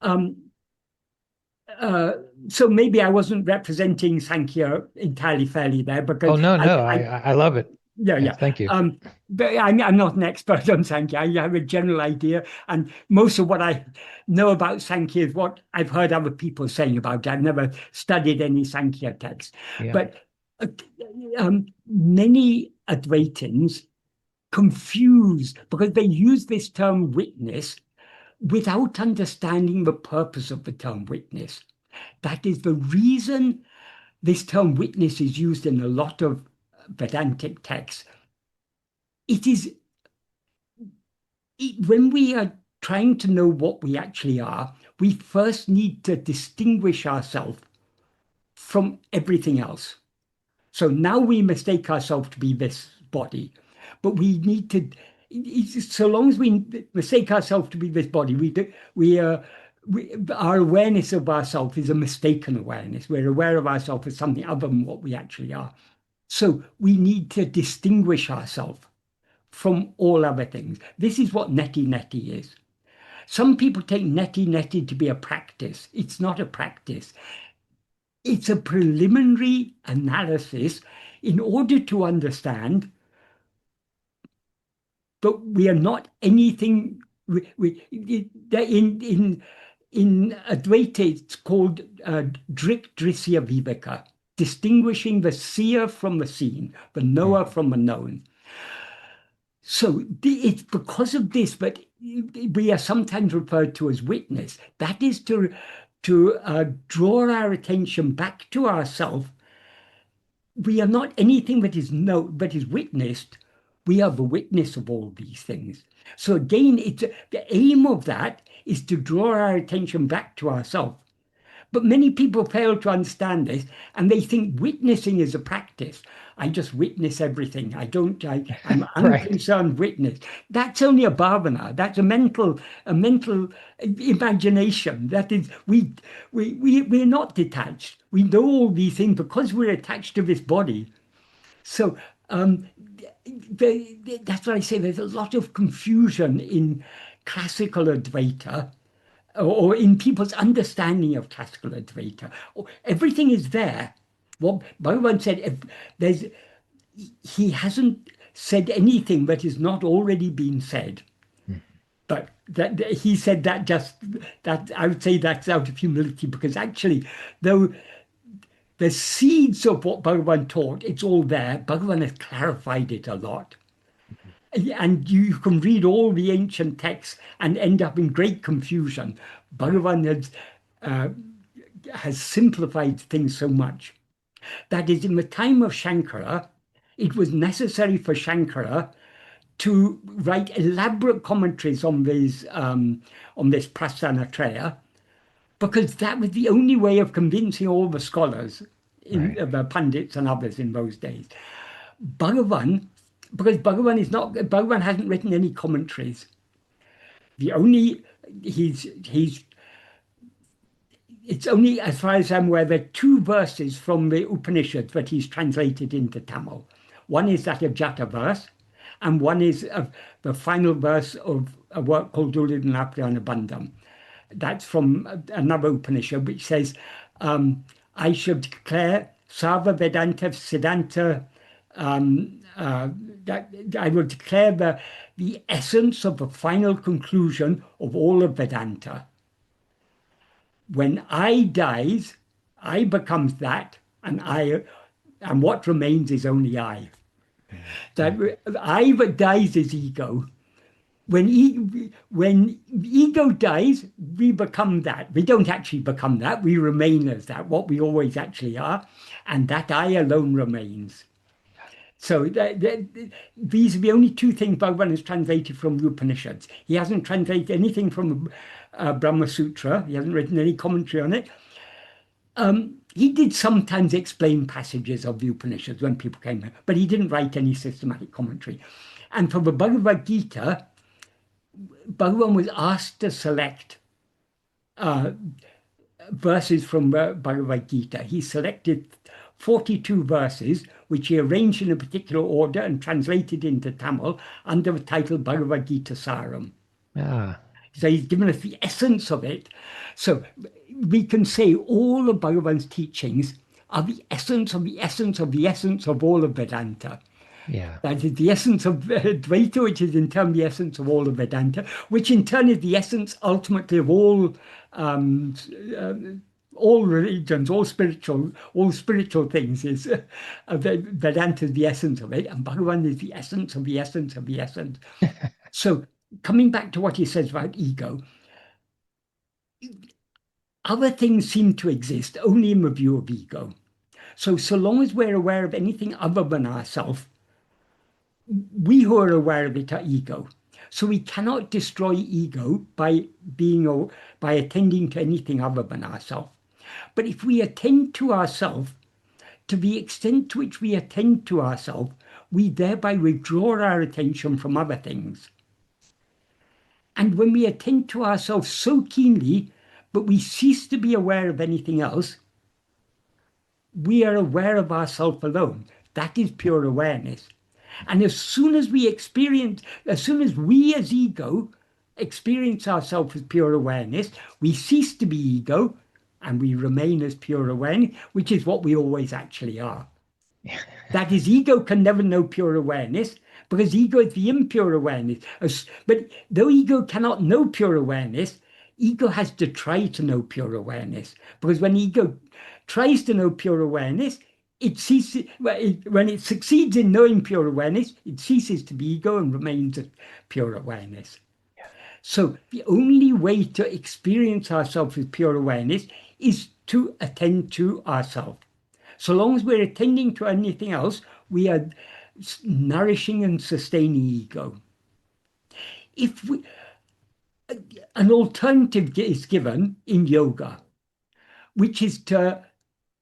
Speaker 2: Um, uh, so maybe I wasn't representing Sankhya entirely fairly there because
Speaker 1: Oh, no,
Speaker 2: I,
Speaker 1: no.
Speaker 2: I
Speaker 1: I love it.
Speaker 2: yeah,
Speaker 1: Yeah,
Speaker 2: yeah.
Speaker 1: thank you.
Speaker 2: But I'm not an expert on Sankhya. I have a general idea, and most of what I know about Sankhya is what I've heard other people saying about it. I've never studied any Sankhya text,
Speaker 1: Yeah.
Speaker 2: but uh, many Advaitins confuse because they use this term witness without understanding the purpose of the term witness. That is the reason this term witness is used in a lot of Vedantic texts. It is when we are trying to know what we actually are, we first need to distinguish ourselves from everything else. So now we mistake ourselves to be this body, but we need to. So long as we mistake ourselves to be this body, our awareness of ourselves is a mistaken awareness. We're aware of ourselves as something other than what we actually are. So we need to distinguish ourselves from all other things. This is what neti neti is. Some people take neti neti to be a practice. It's not a practice. It's a preliminary analysis in order to understand that we are not anything. In Advaita, it's called Drik Drisya Viveka, distinguishing the seer from the seen, the knower
Speaker 1: Mhm.
Speaker 2: from the known. So it's because of this that we are sometimes referred to as witness. That is to draw our attention back to ourselves. We are not anything that is witnessed. We are the witness of all these things. So again, the aim of that is to draw our attention back to ourselves. But many people fail to understand this, and they think witnessing is a practice. I just witness everything. I'm
Speaker 1: Right.
Speaker 2: unconcerned witness. That's only a bhavana. That's a mental imagination. That is, we're not detached. We know all these things because we're attached to this body. So um, that's why I say there's a lot of confusion in classical Advaita or in people's understanding of classical Advaita. Everything is there. What Bhagavan said, he hasn't said anything that has not already been said.
Speaker 1: Mhm.
Speaker 2: But he said that just that I would say that's out of humility, because actually, though the seeds of what Bhagavan taught, it's all there. Bhagavan has clarified it a lot. And you can read all the ancient texts and end up in great confusion. Bhagavan has simplified things so much. That is, in the time of Shankara, it was necessary for Shankara to write elaborate commentaries on this Prasthanatraya, because that was the only way of convincing all the scholars, the Pandits and others in those days. Bhagavan, because Bhagavan hasn't written any commentaries. It's only, as far as I'm aware, there are two verses from the Upanishads that he's translated into Tamil. One is that of Jata verse, and one is of the final verse of a work called Ullidanapriyana Bandham. That's from another Upanishad, which says, I shall declare Sarva Vedanta Siddhanta, that I will declare the essence of the final conclusion of all of Vedanta. When I dies, I becomes that, and what remains is only I. That I that dies is ego. When ego dies, we become that. We don't actually become that. We remain as that, what we always actually are, and that I alone remains. So these are the only two things Bhagavan has translated from the Upanishads. He hasn't translated anything from Brahma Sutra. He hasn't written any commentary on it. He did sometimes explain passages of the Upanishads when people came there, but he didn't write any systematic commentary. And for the Bhagavad Gita, Bhagavan was asked to select verses from Bhagavad Gita. He selected 42 verses, which he arranged in a particular order and translated into Tamil under the title Bhagavad Gita Saram. So he's given us the essence of it. So we can say all of Bhagavan's teachings are the essence of the essence of the essence of all of Vedanta.
Speaker 1: Yeah.
Speaker 2: That is the essence of Dvaita, which is in turn the essence of all of Vedanta, which in turn is the essence ultimately of all religions, all spiritual things. Is Vedanta is the essence of it, and Bhagavan is the essence of the essence of the essence. So coming back to what he says about ego, other things seem to exist only in the view of ego. So long as we're aware of anything other than ourselves, we who are aware of it are ego. So we cannot destroy ego by attending to anything other than ourselves. But if we attend to ourselves, to the extent to which we attend to ourselves, we thereby withdraw our attention from other things. And when we attend to ourselves so keenly, but we cease to be aware of anything else, we are aware of ourselves alone. That is pure awareness. And as soon as we as ego experience ourselves as pure awareness, we cease to be ego and we remain as pure awareness, which is what we always actually are. That is, ego can never know pure awareness because ego is the impure awareness. But though ego cannot know pure awareness, ego has to try to know pure awareness, because when ego tries to know pure awareness, when it succeeds in knowing pure awareness, it ceases to be ego and remains as pure awareness. Yeah. So the only way to experience ourselves with pure awareness is to attend to ourselves. So long as we're attending to anything else, we are nourishing and sustaining ego. An alternative is given in yoga, which is to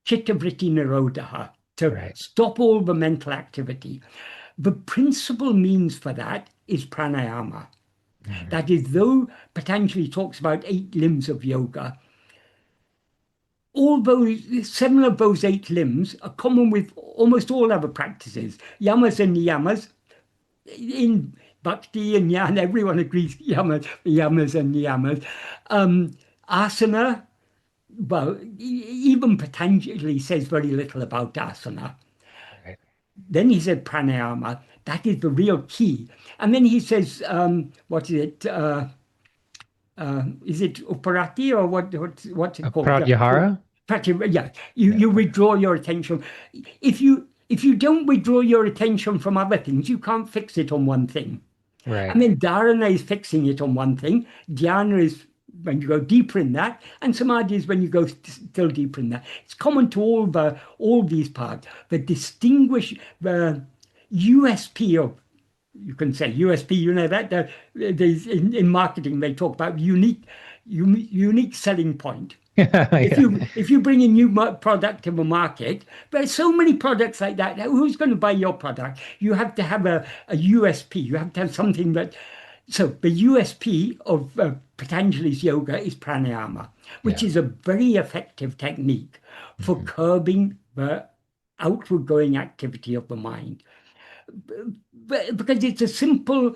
Speaker 2: chitta-vritti nirodha, to stop all the mental activity. The principal means for that is pranayama. Mm-hmm. That is, though Patanjali talks about 8 limbs of yoga, although 7 of those 8 limbs are common with almost all other practices, yamas and niyamas. In bhakti and jnana, everyone agrees yamas and niyamas. Asana, well, even Patanjali says very little about asana. Right. Then he said pranayama. That is the real key. And then he says, what is it? is it uparati or what's it called?
Speaker 1: Pratyahara?
Speaker 2: Yeah, you withdraw your attention. If you don't withdraw your attention from other things, you can't fix it on one thing.
Speaker 1: Right.
Speaker 2: I mean, dharana is fixing it on one thing. Dhyana is when you go deeper in that, and samadhi is when you go still deeper in that. It's common to all these parts. The USP of, you can say USP, that in marketing they talk about unique selling point. If
Speaker 1: Yeah.
Speaker 2: you bring a new product to the market, there's so many products like that. Who's going to buy your product? You have to have a USP. You have to have something that. So the USP of Patanjali's yoga is pranayama, which
Speaker 1: Yeah.
Speaker 2: is a very effective technique for
Speaker 1: Mhm.
Speaker 2: curbing the outward going activity of the mind. Because it's a simple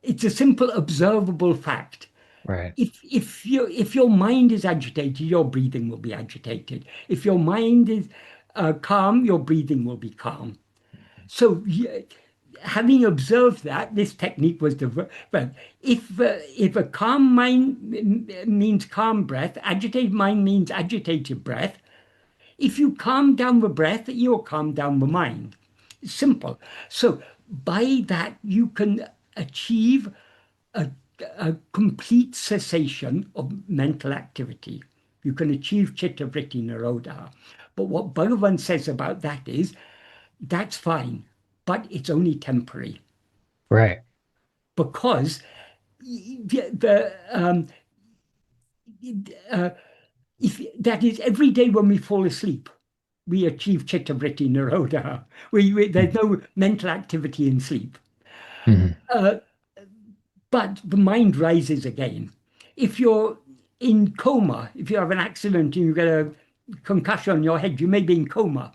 Speaker 2: observable fact.
Speaker 1: Right.
Speaker 2: If your mind is agitated, your breathing will be agitated. If your mind is calm, your breathing will be calm. So, having observed that, this technique was developed. Well, if a calm mind means calm breath, agitated mind means agitated breath. If you calm down the breath, you'll calm down the mind. It's simple. So by that, you can achieve a, a complete cessation of mental activity. You can achieve chitta vritti nirodha. But what Bhagavan says about that is, that's fine, but it's only temporary.
Speaker 1: Right.
Speaker 2: Because the uh, if that is every day when we fall asleep, we achieve chitta vritti nirodha. There's no mental activity in sleep.
Speaker 1: Mhm.
Speaker 2: Uh, but the mind rises again. If you're in coma, if you have an accident and you get a concussion on your head, you may be in coma.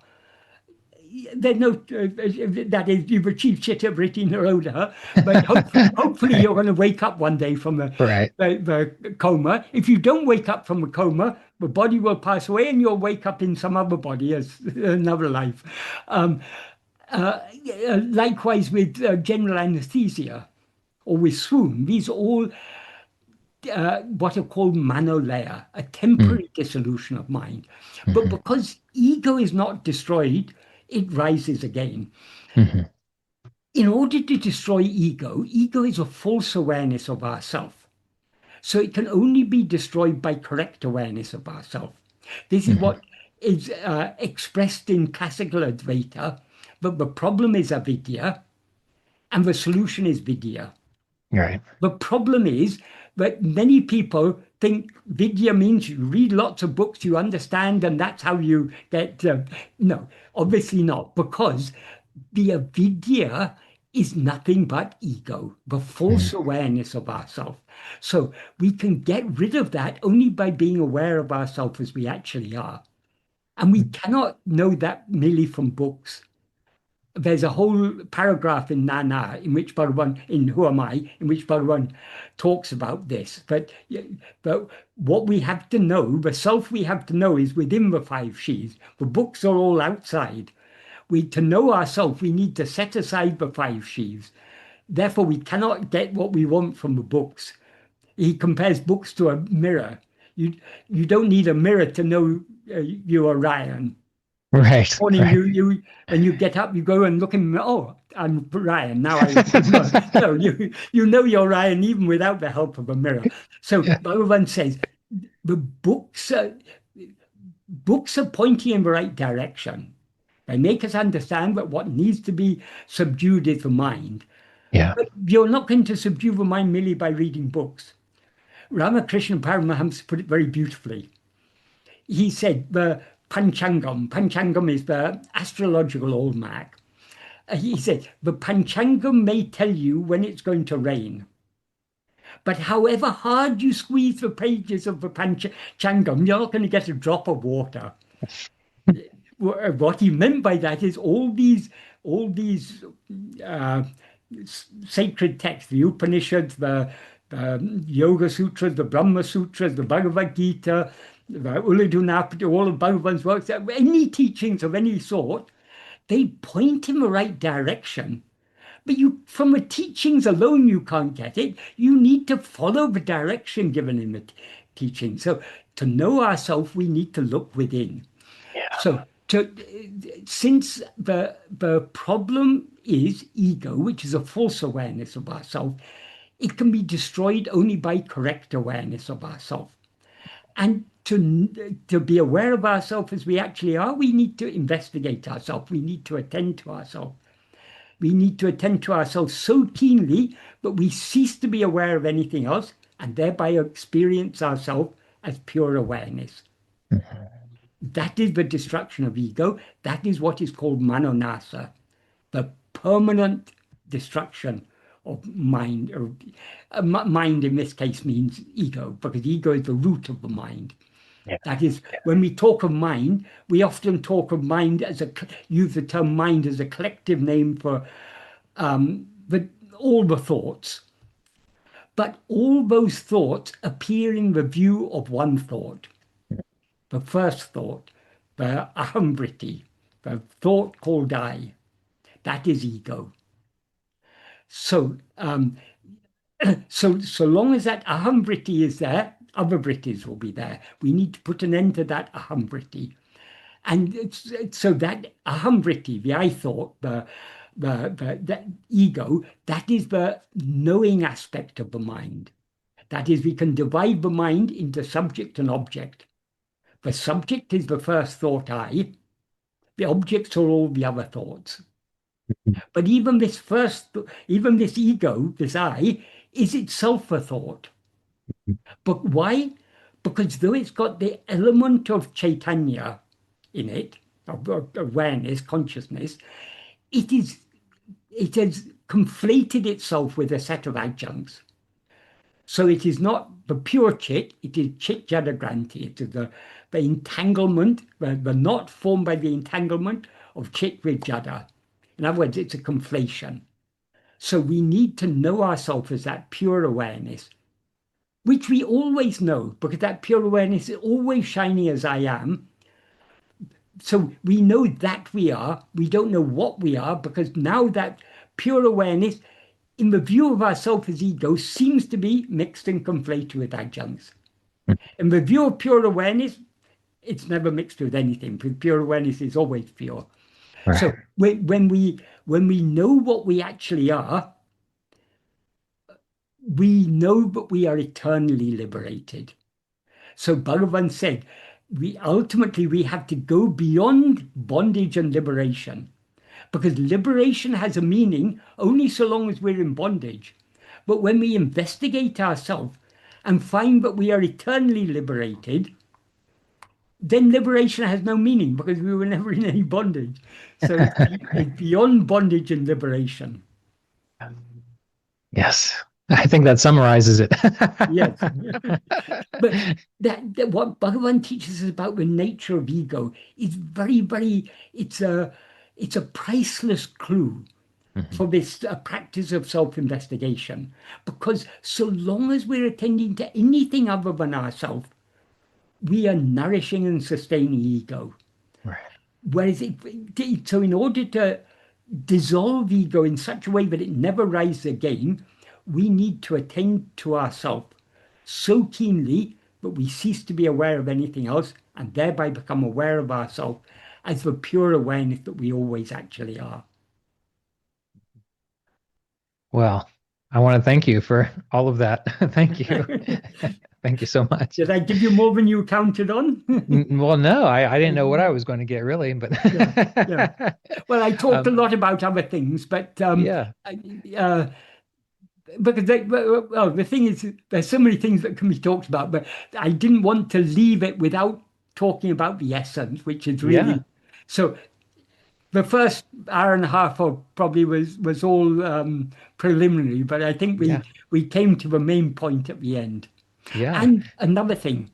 Speaker 2: There's no, that is, you've achieved chitta vritti nirodha, but hopefully
Speaker 1: Right.
Speaker 2: you're going to wake up one day from
Speaker 1: Right.
Speaker 2: the coma. If you don't wake up from a coma, the body will pass away and you'll wake up in some other body as another life. Um, uh, Likewise with general anesthesia or with swoon, these are all what are called manolaya, a
Speaker 1: Mm.
Speaker 2: temporary dissolution of mind. But
Speaker 1: Mhm.
Speaker 2: because ego is not destroyed, it rises again.
Speaker 1: Mhm.
Speaker 2: In order to destroy ego is a false awareness of ourself. So it can only be destroyed by correct awareness of ourself. This is
Speaker 1: Mhm.
Speaker 2: what is expressed in classical Advaita, but the problem is avidya and the solution is vidya.
Speaker 1: Right.
Speaker 2: The problem is that many people think vidya means you read lots of books, you understand, and that's how you get. No, obviously not, because the avidya is nothing but ego, the false
Speaker 1: Mhm.
Speaker 2: awareness of ourselves. So we can get rid of that only by being aware of ourselves as we actually are. And we cannot know that merely from books. There's a whole paragraph in Nana in which Bhagavan, in Who Am I, in which Bhagavan talks about this. But what we have to know, the self we have to know is within the five sheaths. The books are all outside. To know ourselves, we need to set aside the five sheaths. Therefore, we cannot get what we want from the books. He compares books to a mirror. You you don't need a mirror to know you are Ryan.
Speaker 1: Right.
Speaker 2: Morning,
Speaker 1: Right.
Speaker 2: when you get up, you go and look in. Oh, I'm Ryan. Now I know. No, you know you're Ryan even without the help of a mirror. So
Speaker 1: Yeah.
Speaker 2: Bhagavan says the books are pointing in the right direction. They make us understand that what needs to be subdued is the mind.
Speaker 1: Yeah.
Speaker 2: But you're not going to subdue the mind merely by reading books. Ramakrishna Paramahamsa put it very beautifully. He said the Panchangam is the astrological almanac. He said the Panchangam may tell you when it's going to rain. But however hard you squeeze the pages of the Panchangam, you're not going to get a drop of water. What he meant by that is all these uh, sacred texts, the Upanishads, the Yoga Sutras, the Brahma Sutras, the Bhagavad Gita, the Ulladu, all of Bhagavan's works, any teachings of any sort, they point in the right direction, But you, from the teachings alone, you can't get it. You need to follow the direction given in the teaching. So to know ourselves, we need to look within.
Speaker 1: Yeah.
Speaker 2: So since the problem is ego, which is a false awareness of ourselves, it can be destroyed only by correct awareness of ourselves. And to be aware of ourselves as we actually are, we need to investigate ourselves. We need to attend to ourselves. We need to attend to ourselves so keenly that we cease to be aware of anything else and thereby experience ourselves as pure awareness.
Speaker 1: Mhm.
Speaker 2: That is the destruction of ego. That is what is called manonasa, the permanent destruction of mind. Or, mind in this case means ego, because ego is the root of the mind.
Speaker 1: Yeah.
Speaker 2: That is, when we talk of mind, we often talk of mind as use the term mind as a collective name for all the thoughts. But all those thoughts appear in the view of one thought. The first thought, the ahamvriti, the thought called I, that is ego. So, so long as that ahamvriti is there, other vrittis will be there. We need to put an end to that ahamvriti. And so that ahamvriti, the I thought, the ego, that is the knowing aspect of the mind. That is, we can divide the mind into subject and object. The subject is the first thought I, the objects are all the other thoughts. But even even this ego, this I, is itself a thought. But why? Because though it's got the element of chaitanya in it, of awareness, consciousness, it has conflated itself with a set of adjuncts. So it is not the pure chit, it is chit jada granti. It is the entanglement, the knot formed by the entanglement of chit with jada. In other words, it's a conflation. So we need to know ourselves as that pure awareness, which we always know, because that pure awareness is always shining as I am. So we know that we are. We don't know what we are, because now that pure awareness, in the view of ourself as ego, seems to be mixed and conflated with adjuncts. In the view of pure awareness, it's never mixed with anything, because pure awareness is always pure.
Speaker 1: Right.
Speaker 2: So when we know what we actually are, we know that we are eternally liberated. So Bhagavan said, we have to go beyond bondage and liberation, because liberation has a meaning only so long as we're in bondage. But when we investigate ourselves and find that we are eternally liberated, then liberation has no meaning, because we were never in any bondage. So it's beyond bondage and liberation.
Speaker 1: Yes. I think that summarizes it.
Speaker 2: Yes. But that what Bhagavan teaches us about the nature of ego is very, it's a priceless clue for this practice of self-investigation. Because so long as we're attending to anything other than ourselves, we are nourishing and sustaining ego.
Speaker 1: Right.
Speaker 2: Whereas so in order to dissolve ego in such a way that it never rises again, we need to attend to ourselves so keenly that we cease to be aware of anything else, and thereby become aware of ourselves as the pure awareness that we always actually are.
Speaker 1: Well, I want to thank you for all of that. Thank you. Thank you so much.
Speaker 2: Did I give you more than you counted on?
Speaker 1: Well, no, I didn't know what I was going to get really, but
Speaker 2: yeah. Well, I talked a lot about other things, but
Speaker 1: yeah.
Speaker 2: Because well, the thing is, there's so many things that can be talked about, but I didn't want to leave it without talking about the essence, which is really
Speaker 1: Yeah.
Speaker 2: so. The first hour and a half probably was all preliminary, but I think
Speaker 1: Yeah.
Speaker 2: we came to the main point at the end.
Speaker 1: Yeah.
Speaker 2: And another thing,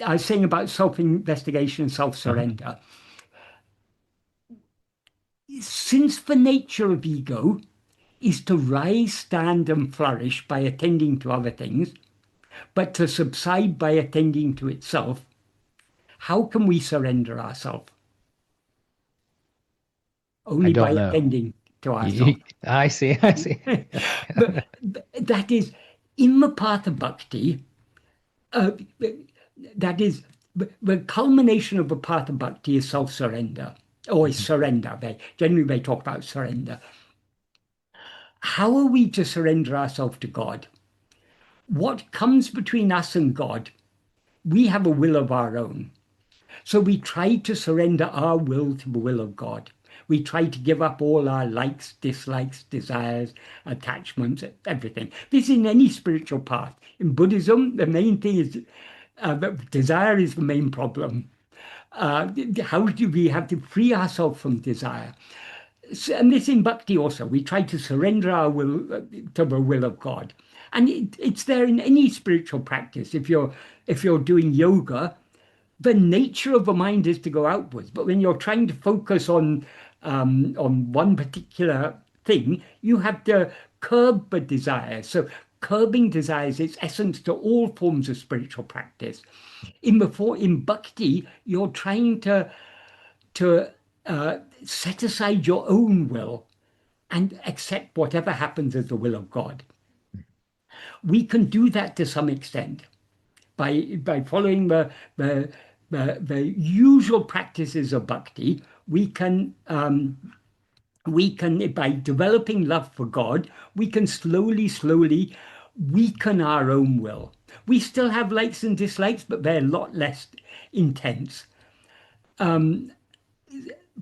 Speaker 2: I was saying about self-investigation and
Speaker 1: Uh-huh.
Speaker 2: self-surrender. Since the nature of ego is to rise, stand, and flourish by attending to other things, but to subside by attending to itself, how can we surrender ourselves?
Speaker 1: I
Speaker 2: Only by
Speaker 1: don't know.
Speaker 2: attending. to ourselves.
Speaker 1: I see. I see.
Speaker 2: But that is in the path of bhakti. Uh, that is the culmination of the path of bhakti is self-surrender, or is surrender. They talk about surrender. How are we to surrender ourselves to God? What comes between us and God? We have a will of our own. So we try to surrender our will to the will of God. We try to give up all our likes, dislikes, desires, attachments, everything. This is in any spiritual path. In Buddhism, the main thing is desire is the main problem. How do we have to free ourselves from desire? And this in bhakti also. We try to surrender our will to the will of God. And it's there in any spiritual practice. If you're doing yoga, the nature of the mind is to go outwards. But when you're trying to focus on one particular thing, you have to curb the desire. So curbing desires is essence to all forms of spiritual practice. In bhakti, you're trying to set aside your own will and accept whatever happens as the will of God. We can do that to some extent by following the usual practices of bhakti. We can by developing love for God, we can slowly weaken our own will. We still have likes and dislikes, but they're a lot less intense.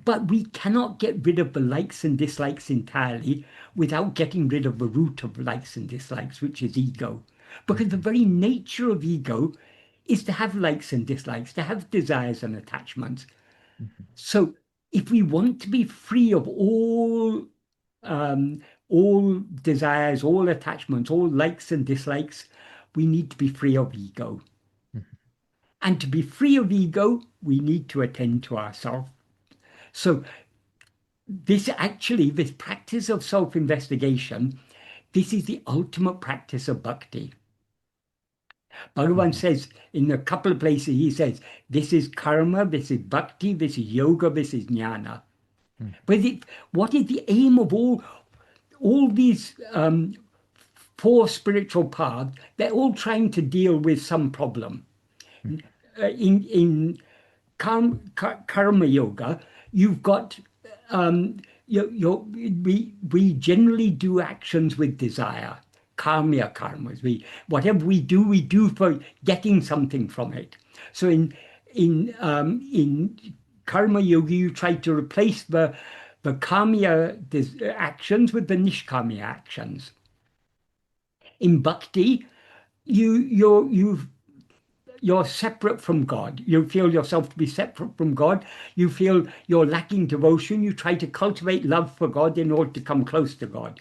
Speaker 2: But we cannot get rid of the likes and dislikes entirely without getting rid of the root of likes and dislikes, which is ego. Because the very nature of ego is to have likes and dislikes, to have desires and attachments. So if we want to be free of all desires, all attachments, all likes and dislikes, we need to be free of ego. And to be free of ego, we need to attend to ourselves. So this practice of self-investigation, this is the ultimate practice of bhakti. Bhagavan says in a couple of places, he says, this is karma, this is bhakti, this is yoga, this is jnana. But what is the aim of all these four spiritual paths? They're all trying to deal with some problem. In karma yoga, you've got we generally do actions with desire. Karmas. Whatever we do for getting something from it. So in karma yoga, you try to replace the kamya actions with the nishkamya actions. In bhakti, you're separate from God. You feel yourself to be separate from God. You feel you're lacking devotion. You try to cultivate love for God in order to come close to God.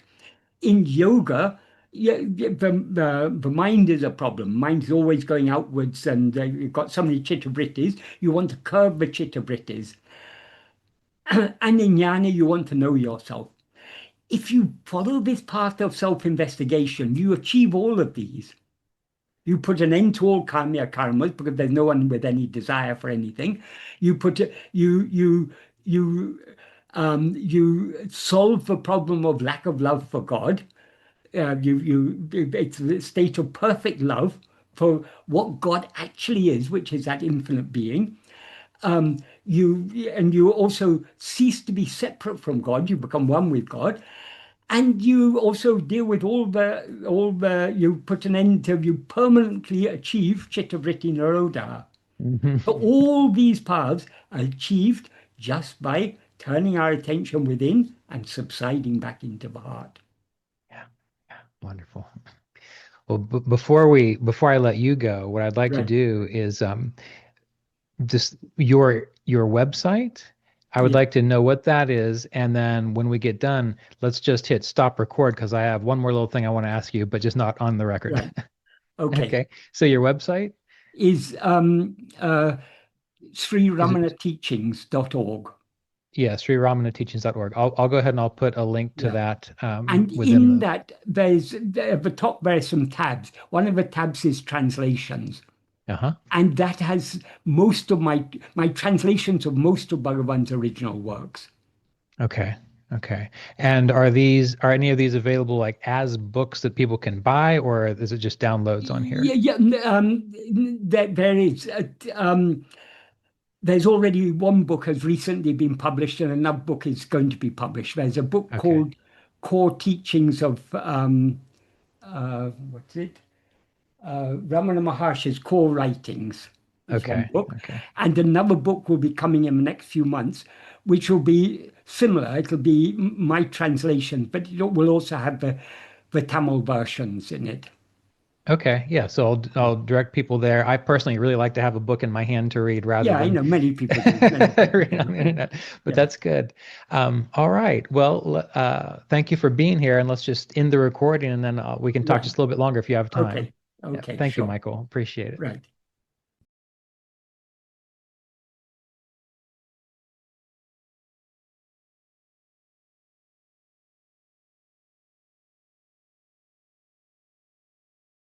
Speaker 2: In yoga, the mind is a problem. Mind's always going outwards, and you've got so many chitta-vrittis. You want to curb the chitta-vrittis. And in jnana, you want to know yourself. If you follow this path of self-investigation, you achieve all of these. You put an end to all karma karmas because there's no one with any desire for anything. You solve the problem of lack of love for God. It's a state of perfect love for what God actually is, which is that infinite being. You also cease to be separate from God. You become one with God. And you also deal with you put an end to, you permanently achieve chitta-vritti nirodha. So all these paths are achieved just by turning our attention within and subsiding back into the heart.
Speaker 1: Yeah, wonderful. Well, before I let you go, what I'd like to do is just your website. I would like to know what that is, and then when we get done, let's just hit stop record because I have one more little thing I want to ask you, but just not on the record.
Speaker 2: Right. Okay.
Speaker 1: So your website
Speaker 2: is sriramanateachings.org.
Speaker 1: Yeah, sriramanateachings.org. I'll go ahead and I'll put a link to that.
Speaker 2: And in that, there's at the top there are some tabs. One of the tabs is translations. And that has most of my translations of most of Bhagavan's original works.
Speaker 1: Okay. Okay. And are any of these available like as books that people can buy, or is it just downloads on
Speaker 2: Yeah,
Speaker 1: here?
Speaker 2: yeah. There is. There's already one book has recently been published, and another book is going to be published. There's a book
Speaker 1: Okay.
Speaker 2: called Core Teachings of what's it? Ramana Maharshi's Core Writings is one
Speaker 1: Okay.
Speaker 2: book,
Speaker 1: Okay.
Speaker 2: and another book will be coming in the next few months, which will be similar. It'll be my translation, but it will also have the Tamil versions in it.
Speaker 1: Okay. Yeah. So I'll direct people there. I personally really like to have a book in my hand to read rather
Speaker 2: Yeah, I
Speaker 1: than
Speaker 2: know many people do. Many people
Speaker 1: read on
Speaker 2: do.
Speaker 1: the internet, but
Speaker 2: Yeah.
Speaker 1: that's good. All right. Well, thank you for being here, and let's just end the recording, and then we can talk
Speaker 2: Right.
Speaker 1: just a little bit longer if you have time.
Speaker 2: Okay.
Speaker 1: Yeah.
Speaker 2: Okay.
Speaker 1: Thank you,
Speaker 2: Sure.
Speaker 1: Michael. Appreciate it.
Speaker 2: Right.